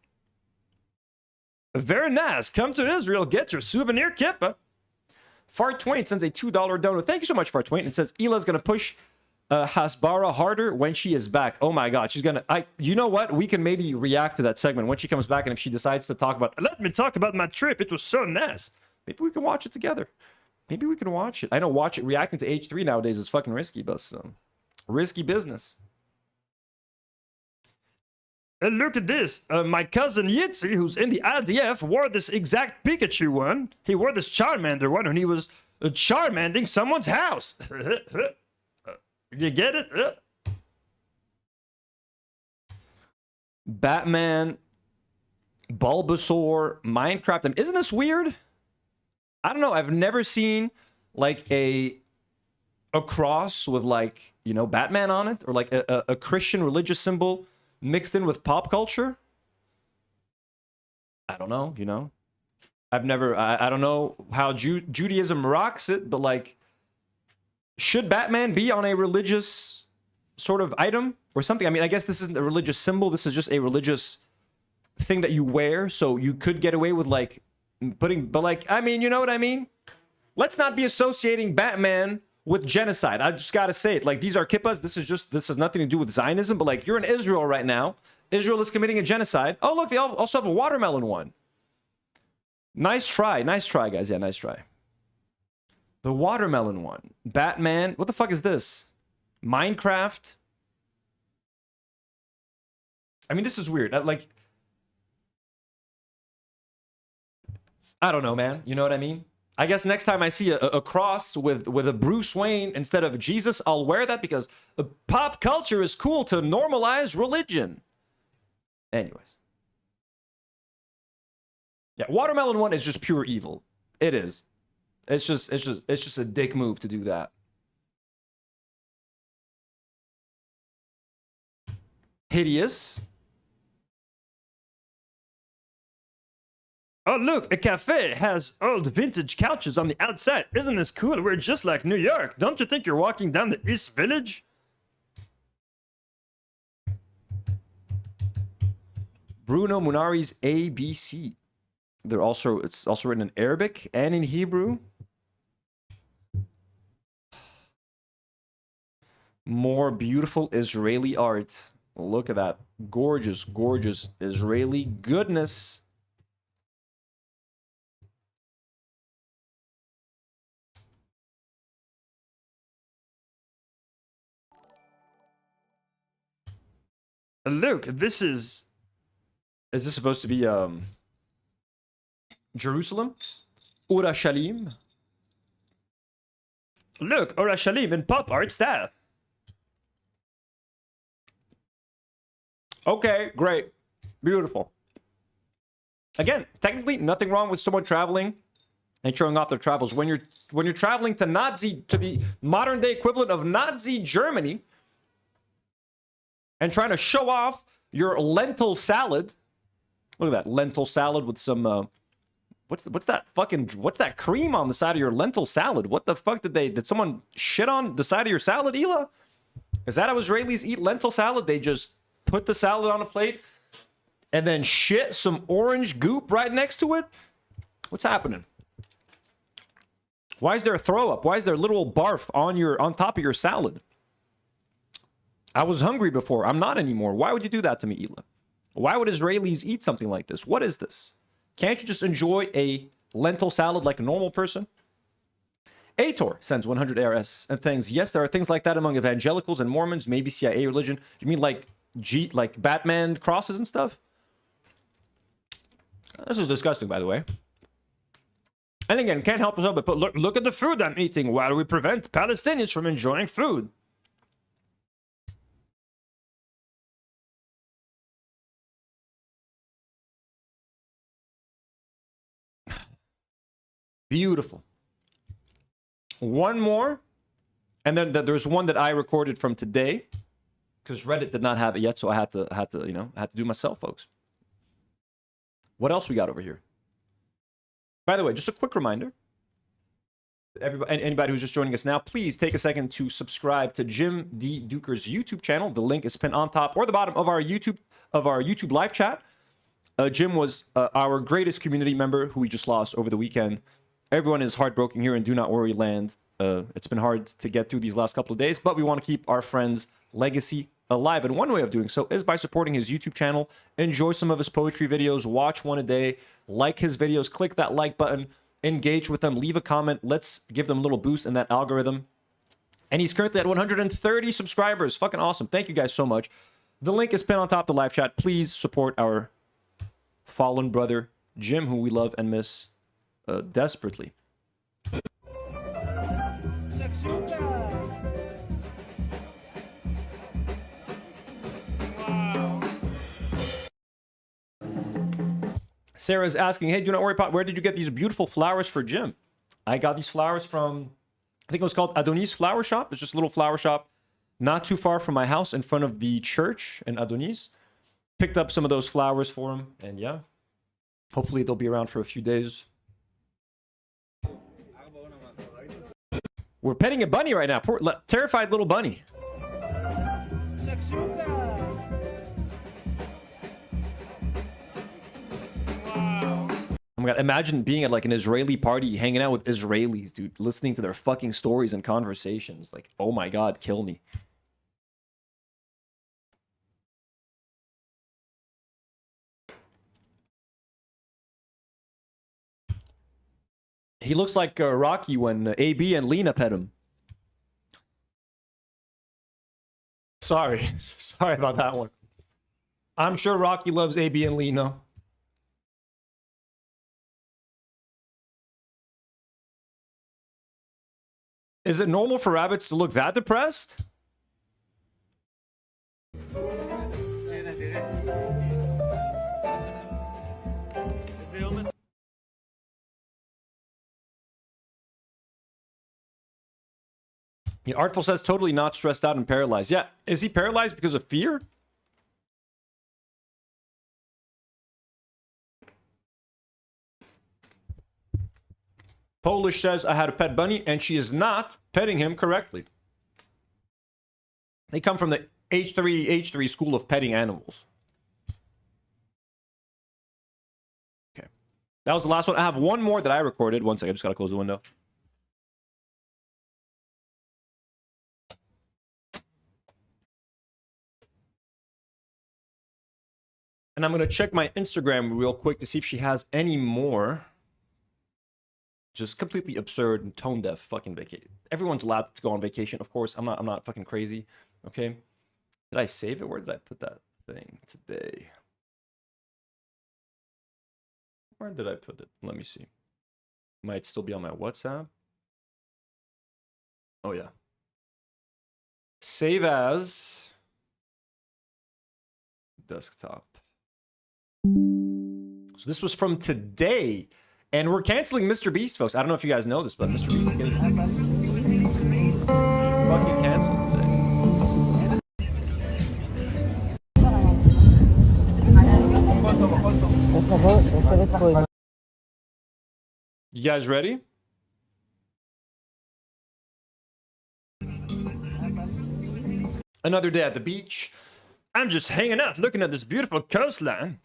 Very nice. Come to Israel. Get your souvenir Kippa. Fart Twain sends a $2 donut. Thank you so much, Fart Twain. It says Hila's gonna push Hasbara harder when she is back. Oh my God, she's gonna. You know what? We can maybe react to that segment when she comes back, and if she decides to talk about, let me talk about my trip. It was so nice. Maybe we can watch it together. Maybe we can watch it. I know reacting to H3 nowadays is fucking risky, but risky business. And look at this. My cousin Yitzi, who's in the IDF, wore this exact Pikachu one. He wore this Charmander one, and he was Charmanding someone's house. You get it? Batman, Bulbasaur, Minecraft. Isn't this weird? I don't know. I've never seen like a cross with like, you know, Batman on it, or like a Christian religious symbol mixed in with pop culture. I don't know, you know. I've never, I don't know how Judaism rocks it, but like, should Batman be on a religious sort of item or something? I mean, I guess this isn't a religious symbol. This is just a religious thing that you wear. So you could get away with like putting, but like, I mean, you know what I mean? Let's not be associating Batman with genocide. I just got to say it. Like, these are kippas. This has nothing to do with Zionism, but like, you're in Israel right now. Israel is committing a genocide. Oh, look, they also have a watermelon one. Nice try. Nice try, guys. Yeah, nice try. The watermelon one. Batman. What the fuck is this? Minecraft. I mean, this is weird. Like, I don't know, man. You know what I mean? I guess next time I see a cross with a Bruce Wayne instead of Jesus, I'll wear that because pop culture is cool to normalize religion. Anyways. Yeah, watermelon one is just pure evil. It is. It's just a dick move to do that. Hideous. Oh, look, a cafe has old vintage couches on the outside. Isn't this cool? We're just like New York. Don't you think you're walking down the East Village? Bruno Munari's ABC. It's also written in Arabic and in Hebrew. More beautiful Israeli art. Look at that. Gorgeous, gorgeous Israeli goodness. Look, this is this supposed to be Jerusalem? Urushalim? Look, Urushalim in pop art style. Okay, great. Beautiful. Again, technically, nothing wrong with someone traveling and showing off their travels. When you're traveling to the modern day equivalent of Nazi Germany and trying to show off your lentil salad. Look at that lentil salad with some what's that cream on the side of your lentil salad? What the fuck did someone shit on the side of your salad, Hila? Is that how Israelis eat lentil salad? They just put the salad on a plate and then shit some orange goop right next to it? What's happening? Why is there a throw up? Why is there little barf on top of your salad? I was hungry before. I'm not anymore. Why would you do that to me, Hila? Why would Israelis eat something like this? What is this? Can't you just enjoy a lentil salad like a normal person? Ator sends 100 ARS and thanks. Yes, there are things like that among evangelicals and Mormons, maybe CIA religion. You mean like Batman crosses and stuff? This is disgusting, by the way. And again, can't help yourself but look at the food I'm eating. Why do we prevent Palestinians from enjoying food? Beautiful. One more. And then there's one that I recorded from today because Reddit did not have it yet, so I had to do myself, folks. What else we got over here? By the way, just a quick reminder. Anybody who's just joining us now, please take a second to subscribe to Jim D. Duker's YouTube channel. The link is pinned on top or the bottom of our YouTube live chat. Jim was our greatest community member who we just lost over the weekend. Everyone is heartbroken here in Do Not Worry Land. It's been hard to get through these last couple of days, but we want to keep our friend's legacy alive. And one way of doing so is by supporting his YouTube channel. Enjoy some of his poetry videos. Watch one a day. Like his videos. Click that like button. Engage with them. Leave a comment. Let's give them a little boost in that algorithm. And he's currently at 130 subscribers. Fucking awesome. Thank you guys so much. The link is pinned on top of the live chat. Please support our fallen brother, Jim, who we love and miss desperately. Sarah's asking, hey, Do Not Worry, Pot, where did you get these beautiful flowers for Jim? I got these flowers from, I think it was called Adonis Flower Shop. It's just a little flower shop not too far from my house in front of the church in Adonis. Picked up some of those flowers for him, and yeah, hopefully they'll be around for a few days. We're petting a bunny right now. Poor, terrified little bunny. Oh my god, imagine being at like an Israeli party, hanging out with Israelis, dude, listening to their fucking stories and conversations. Like, oh my god, kill me. He looks like Rocky when AB and Lena pet him. Sorry. Sorry about that one. I'm sure Rocky loves AB and Lena. Is it normal for rabbits to look that depressed? Yeah, Artful says totally not stressed out and paralyzed. Yeah, is he paralyzed because of fear? Polish says I had a pet bunny and she is not petting him correctly. They come from the H3 school of petting animals. Okay. That was the last one. I have one more that I recorded. One second, I just gotta close the window. And I'm gonna check my Instagram real quick to see if she has any more. Just completely absurd and tone deaf fucking vacation. Everyone's allowed to go on vacation, of course. I'm not fucking crazy. Okay. Did I save it? Where did I put that thing today? Where did I put it? Let me see. Might still be on my WhatsApp. Oh yeah. Save as desktop. So this was from today. And we're canceling Mr. Beast, folks. I don't know if you guys know this, but Mr. Beast is getting fucking canceled today. You guys ready? Another day at the beach. I'm just hanging out, looking at this beautiful coastline.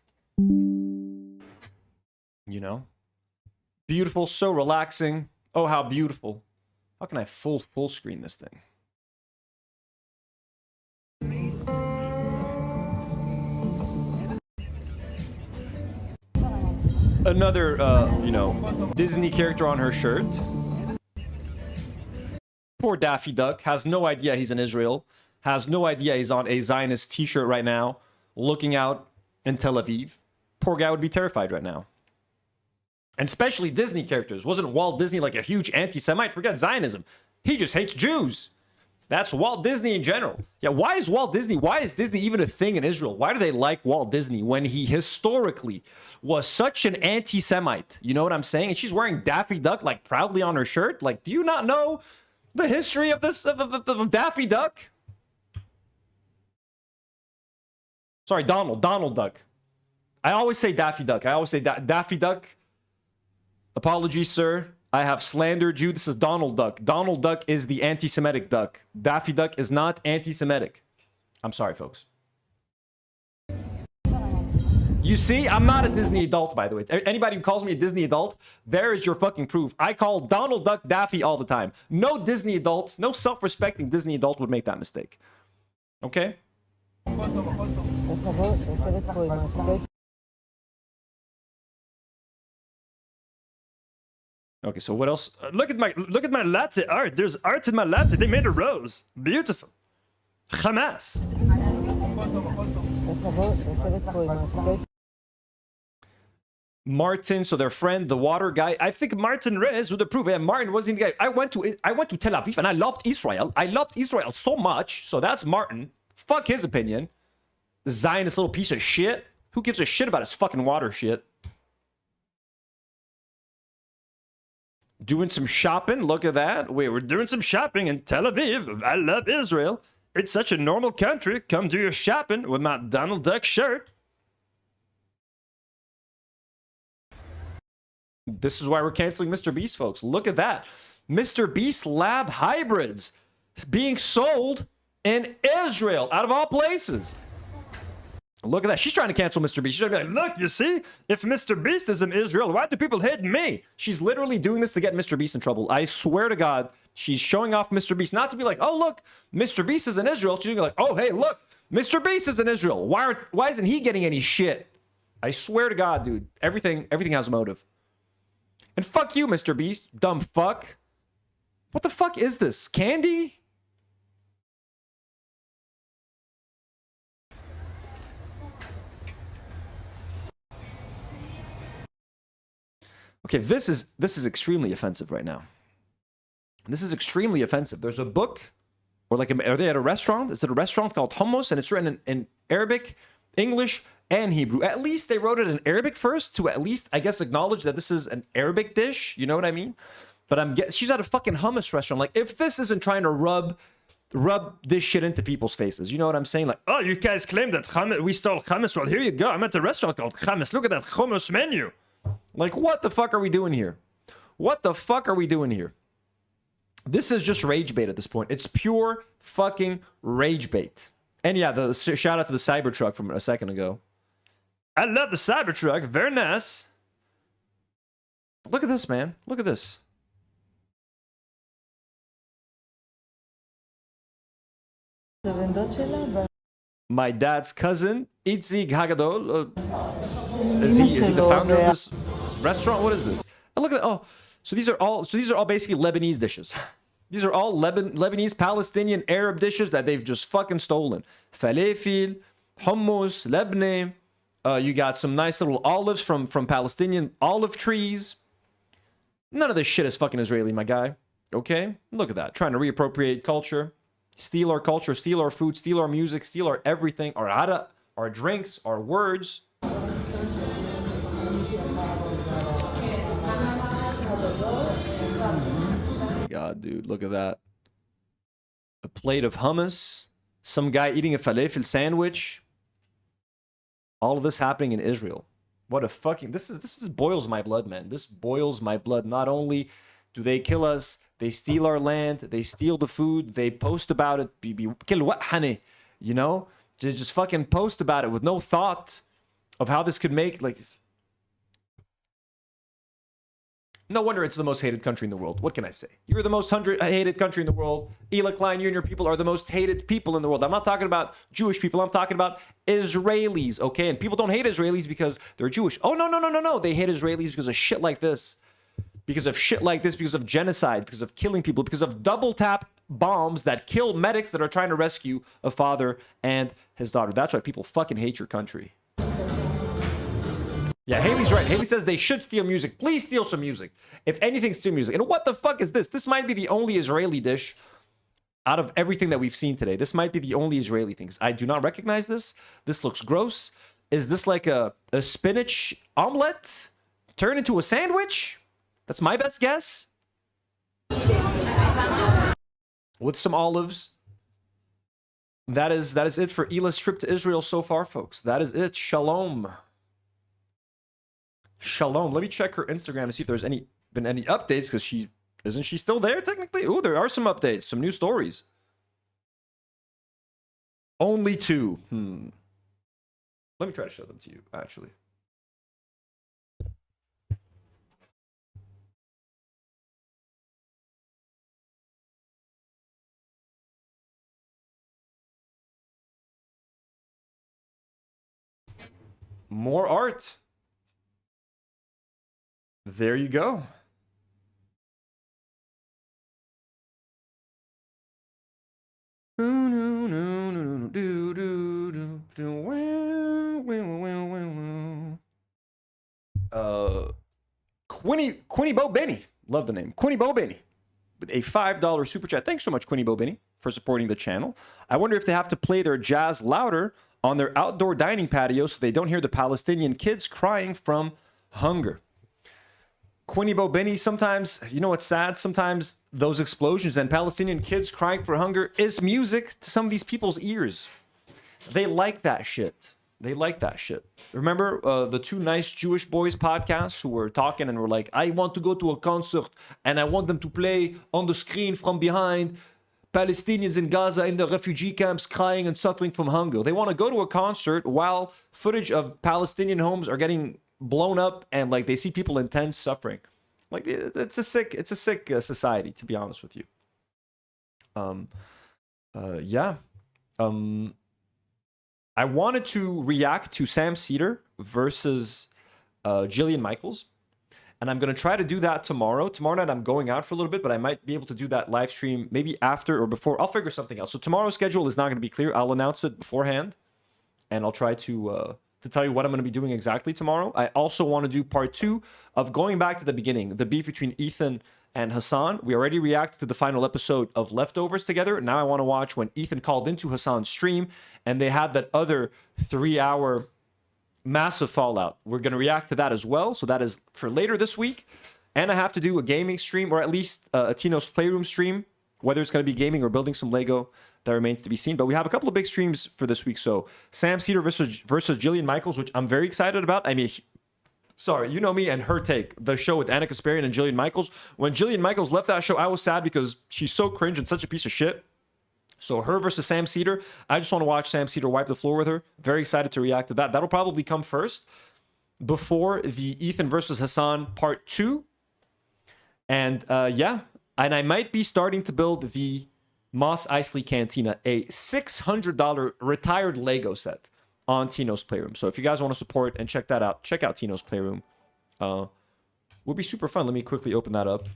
You know? Beautiful, so relaxing. Oh, how beautiful. How can I full screen this thing? Another, you know, Disney character on her shirt. Poor Daffy Duck has no idea he's in Israel. Has no idea he's on a Zionist t-shirt right now, looking out in Tel Aviv. Poor guy would be terrified right now. And especially Disney characters. Wasn't Walt Disney like a huge anti-Semite? Forget Zionism. He just hates Jews. That's Walt Disney in general. Yeah, why is Disney even a thing in Israel? Why do they like Walt Disney when he historically was such an anti-Semite? You know what I'm saying? And she's wearing Daffy Duck like proudly on her shirt. Like, do you not know the history of this of Daffy Duck? Sorry, Donald Duck. I always say Daffy Duck. I always say Daffy Duck. Apologies, sir. I have slandered you. This is Donald Duck. Donald Duck is the anti-Semitic duck. Daffy Duck is not anti-Semitic. I'm sorry, folks. You see, I'm not a Disney adult, by the way. Anybody who calls me a Disney adult, there is your fucking proof. I call Donald Duck Daffy all the time. No Disney adult, no self-respecting Disney adult would make that mistake. Okay? Okay, so what else? Look at my latte art. There's art in my latte. They made a rose. Beautiful. Hamas. Martin, so their friend, the water guy. I think Martin Reyes would approve. Yeah, Martin wasn't the guy. I went to Tel Aviv and I loved Israel. I loved Israel so much. So that's Martin. Fuck his opinion. Zionist little piece of shit. Who gives a shit about his fucking water shit? Doing some shopping. Look at that. Wait, we're doing some shopping in Tel Aviv. I love Israel. It's such a normal country. Come do your shopping with my Donald Duck shirt. This is why we're canceling Mr. Beast, folks. Look at that. Mr. Beast lab hybrids being sold in Israel, out of all places. Look at that. She's trying to cancel Mr. Beast. She's trying to be like, look, you see? If Mr. Beast is in Israel, why do people hate me? She's literally doing this to get Mr. Beast in trouble. I swear to God, she's showing off Mr. Beast. Not to be like, oh, look, Mr. Beast is in Israel. She's like, oh, hey, look, Mr. Beast is in Israel. Why isn't he getting any shit? I swear to God, dude. Everything has a motive. And fuck you, Mr. Beast, dumb fuck. What the fuck is this? Candy? Okay, this is extremely offensive right now. This is extremely offensive. There's a book, or like, are they at a restaurant? Is it a restaurant called Hummus? And it's written in Arabic, English, and Hebrew. At least they wrote it in Arabic first to at least, I guess, acknowledge that this is an Arabic dish. You know what I mean? But she's at a fucking hummus restaurant. Like, if this isn't trying to rub this shit into people's faces, you know what I'm saying? Like, oh, you guys claim that we stole hummus. Well, here you go. I'm at the restaurant called Hummus. Look at that hummus menu. Like, what the fuck are we doing here? What the fuck are we doing here? This is just rage bait at this point. It's pure fucking rage bait. And yeah, the shout out to the Cybertruck from a second ago. I love the Cybertruck. Very nice. Look at this, man. Look at this. My dad's cousin, Itzik Hagadol. Is he the founder of this restaurant? What is this? And look at that. Oh, so these are all basically Lebanese dishes. These are all Lebanese, Palestinian, Arab dishes that they've just fucking stolen. Falafel, hummus, Lebanon. You got some nice little olives from Palestinian olive trees. None of this shit is fucking Israeli, my guy. Okay? Look at that. Trying to reappropriate culture. Steal our culture, steal our food, steal our music, steal our everything, our drinks, our words. Oh my God, dude, look at that. A plate of hummus, some guy eating a falafel sandwich. All of this happening in Israel. What a fucking... This is boils my blood, man. This boils my blood. Not only do they kill us, they steal our land, they steal the food, they post about it. You know? Just fucking post about it with no thought of how this could make... like. No wonder it's the most hated country in the world. What can I say? You're the most hated country in the world. Hila Klein, you and your people are the most hated people in the world. I'm not talking about Jewish people. I'm talking about Israelis, okay? And people don't hate Israelis because they're Jewish. Oh, no, no, no, no, no. They hate Israelis because of shit like this. Because of shit like this, because of genocide, because of killing people, because of double tap bombs that kill medics that are trying to rescue a father and his daughter. That's why people fucking hate your country. Yeah, Haley's right. Haley says they should steal music. Please steal some music. If anything, steal music. And what the fuck is this? This might be the only Israeli dish out of everything that we've seen today. This might be the only Israeli things. I do not recognize this. This looks gross. Is this like a spinach omelet turned into a sandwich? That's my best guess. With some olives. That is it for Hila's trip to Israel so far, folks. That is it. Shalom. Shalom. Let me check her Instagram to see if there's been any updates, because isn't she still there technically? Ooh, there are some updates, some new stories. Only 2. Let me try to show them to you, actually. More art. There you go. Quinny Bo Benny. Love the name. Quinny Bo Benny. With a $5 super chat. Thanks so much, Quinny Bo Benny, for supporting the channel. I wonder if they have to play their jazz louder on their outdoor dining patio so they don't hear the Palestinian kids crying from hunger. Quinny Bo Benny, sometimes, you know what's sad? Sometimes those explosions and Palestinian kids crying for hunger is music to some of these people's ears. They like that shit. They like that shit. Remember the 2 Nice Jewish Boys podcasts who were talking and were like, I want to go to a concert and I want them to play on the screen from behind Palestinians in Gaza in the refugee camps crying and suffering from hunger. They want to go to a concert while footage of Palestinian homes are getting blown up and like they see people in tents suffering. Like it's a sick society, to be honest with you. Yeah. I wanted to react to Sam Cedar versus Jillian Michaels, and I'm going to try to do that tomorrow. Tomorrow night I'm going out for a little bit, but I might be able to do that live stream maybe after or before. I'll figure something out. So tomorrow's schedule is not going to be clear. I'll announce it beforehand, and I'll try to tell you what I'm going to be doing exactly tomorrow. I also want to do part 2 of going back to the beginning, the beef between Ethan and Hassan. We already reacted to the final episode of Leftovers together. Now I want to watch when Ethan called into Hassan's stream and they had that other 3-hour massive fallout. We're going to react to that as well. So that is for later this week. And I have to do a gaming stream, or at least a Tino's Playroom stream, whether it's going to be gaming or building some Lego. That remains to be seen. But we have a couple of big streams for this week. So Sam Cedar versus Jillian Michaels, which I'm very excited about. I mean, sorry, you know me and her take. The show with Anna Kasparian and Jillian Michaels. When Jillian Michaels left that show, I was sad because she's so cringe and such a piece of shit. So her versus Sam Cedar. I just want to watch Sam Cedar wipe the floor with her. Very excited to react to that. That'll probably come first before the Ethan versus Hassan part 2. And yeah, and I might be starting to build the Mos Eisley Cantina, a $600 retired Lego set on Tino's Playroom. So if you guys want to support and check that out, check out Tino's Playroom. Would be super fun. Let me quickly open that up.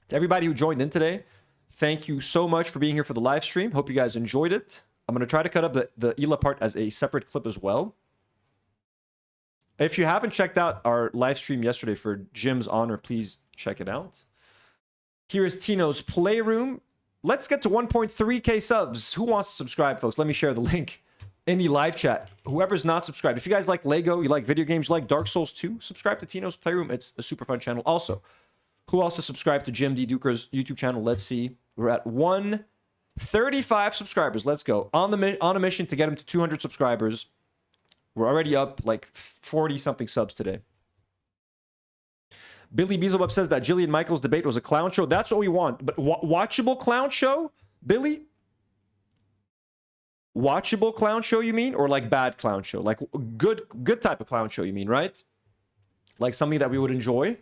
To everybody who joined in today, thank you so much for being here for the live stream. Hope you guys enjoyed it. I'm going to try to cut up the Hila part as a separate clip as well. If you haven't checked out our live stream yesterday for Jim's honor, please check it out. Here is Tino's Playroom. Let's get to 1.3K subs. Who wants to subscribe, folks? Let me share the link in the live chat, whoever's not subscribed, if you guys like Lego, you like video games, you like Dark Souls 2, subscribe to Tino's Playroom. It's a super fun channel. Also, who else is subscribed to Jim D. Duker's YouTube channel? Let's see. We're at 135 subscribers. Let's go. On a mission to get him to 200 subscribers. We're already up like 40-something subs today. Billy Beelzebub says that Jillian Michaels' debate was a clown show. That's what we want. But watchable clown show, Billy? Watchable clown show, you mean? Or like bad clown show? Like good type of clown show, you mean, right? Like something that we would enjoy?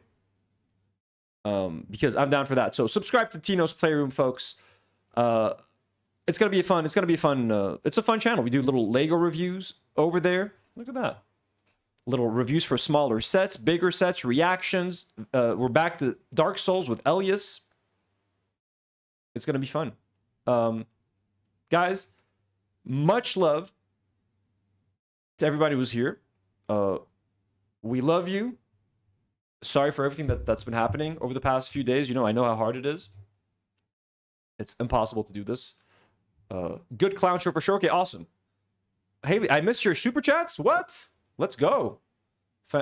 Because I'm down for that. So subscribe to Tino's Playroom, folks. It's gonna be fun. It's gonna be fun. It's a fun channel. We do little Lego reviews over there. Look at that. Little reviews for smaller sets, bigger sets, reactions. We're back to Dark Souls with Elias. It's gonna be fun. Guys, much love to everybody who's here. We love you. Sorry for everything that's been happening over the past few days. You know, I know how hard it is. It's impossible to do this. Good clown show for sure. Okay, awesome. Haley, I missed your super chats. What? Let's go.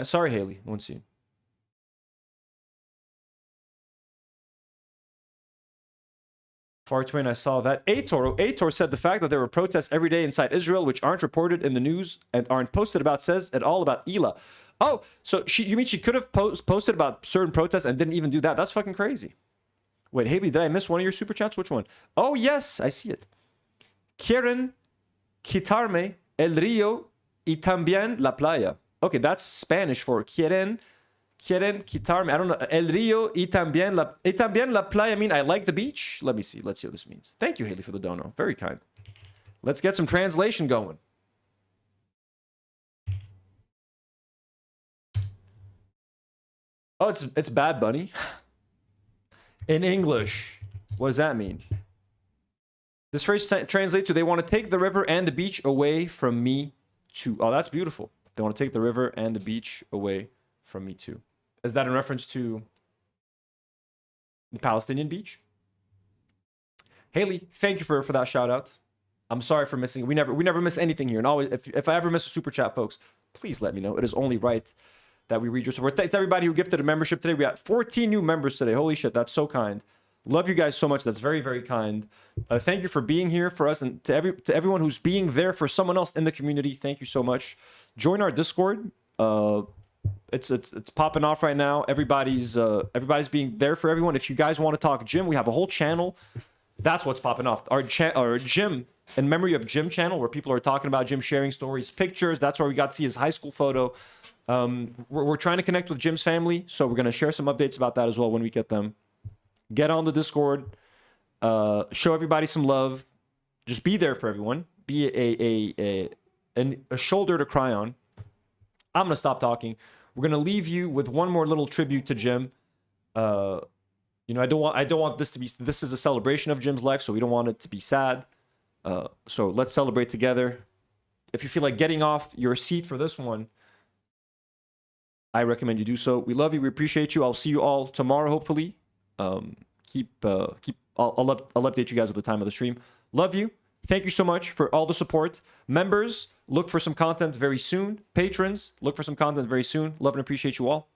Sorry, Haley. I won't see you. Far Twain, I saw that. Aitor said the fact that there were protests every day inside Israel, which aren't reported in the news and aren't posted about, says it all about Hila. Oh, so you mean she could have posted about certain protests and didn't even do that? That's fucking crazy. Wait, Haley, did I miss one of your super chats? Which one? Oh, yes, I see it. Quieren quitarme el río y también la playa. Okay, that's Spanish for quieren quitarme. I don't know. El río y también la playa mean I like the beach? Let me see. Let's see what this means. Thank you, Haley, for the dono. Very kind. Let's get some translation going. Oh, it's Bad Bunny. In English. What does that mean? This phrase translates to they want to take the river and the beach away from me too. Oh, that's beautiful. They want to take the river and the beach away from me too. Is that in reference to the Palestinian beach? Haley, thank you for that shout out. I'm sorry for missing it. We never miss anything here. And always, if I ever miss a super chat, folks, please let me know. It is only right that we read your support. Thanks to everybody who gifted a membership today. We got 14 new members today. Holy shit, that's so kind. Love you guys so much. That's very, very kind. Thank you for being here for us, and to everyone who's being there for someone else in the community. Thank you so much. Join our Discord. It's popping off right now. Everybody's being there for everyone. If you guys want to talk gym, we have a whole channel. That's what's popping off. Our gym, in memory of Jim channel, where people are talking about Jim, sharing stories, pictures. That's where we got to see his high school photo. We're trying to connect with Jim's family, so we're going to share some updates about that as well when we get them. Get on the Discord. Show everybody some love. Just be there for everyone. Be a shoulder to cry on. I'm going to stop talking. We're going to leave you with one more little tribute to Jim. You know, I don't want this to be, this is a celebration of Jim's life, so we don't want it to be sad. So let's celebrate together. If you feel like getting off your seat for this one, I recommend you do so. We love you. We appreciate you. I'll see you all tomorrow, hopefully. I'll update you guys at the time of the stream. Love you. Thank you so much for all the support. Members, look for some content very soon. Patrons, look for some content very soon. Love and appreciate you all.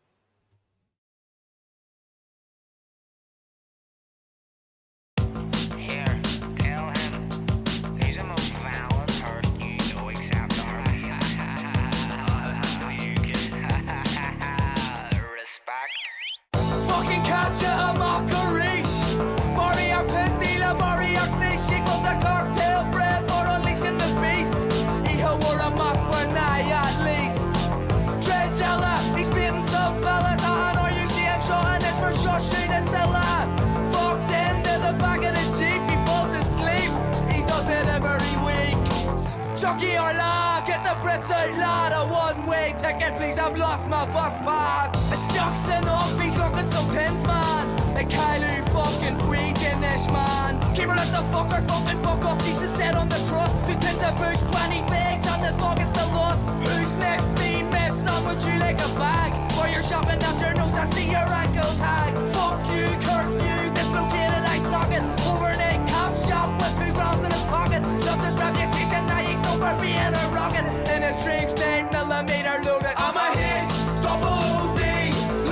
Chucky or La, get the Brits out lad. A one-way ticket, please, I've lost my bus pass. It's Jackson off, he's looking some pins, man. A Kylie fucking Freakin-ish, man. Keep her at the fucker, fucking fuck off. Jesus said on the cross, 2 tins of bush, 20 figs, and the dog is still lost. Who's next? Me, miss, I'm with you like a bag. While you're shopping out your nose, I see your ankle tag. Fuck you, curfew, dislocated eye socket. Overnight cop shop with 2 grams in his pocket. Loves his reputation, now he's no for being a rocket. In his dreams, 9mm loaded. I'm a hitch, double OD.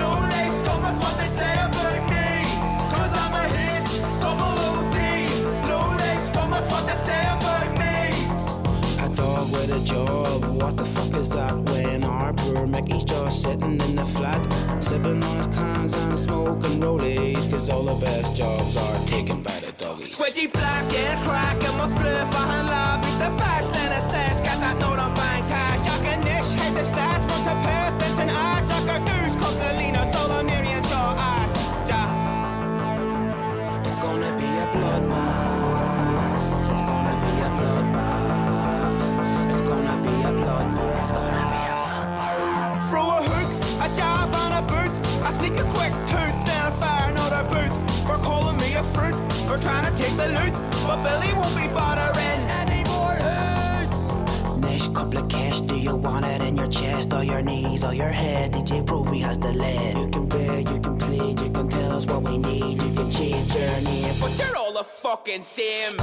Low lace coming what they say about me. Cause I'm a hitch, double OD. Low lace coming what they say about me. A dog with a job, what the fuck is that? When Harper Mickey's just sitting in the flat, sipping on his cans and smoking rollies, cause all the best jobs are taken by the doggies. Squidgy black and crack and must blue for hand lab. Beat the fast and assess, got that note on bank cash. Jack and Nish, hit the stash, want to pass, it's an eye. Jack a goose, Coquelina, solo Miriam, jaw ash. Jack. It's gonna be a bloodbath. It's gonna be a bloodbath. It's gonna be a bloodbath. It's gonna be a bloodbath. Throw a hook, a jab and a boot. I sneak a quick tooth, then I fire another boot. For calling me a fruit, for trying to take the loot. But Billy won't be bothering any more hoots. Nish, couple of cash, do you want it in your chest, or your knees, or your head? DJ Provey has the lead. You can beg, you can plead, you can tell us what we need. You can change your name, but you're all the fucking same.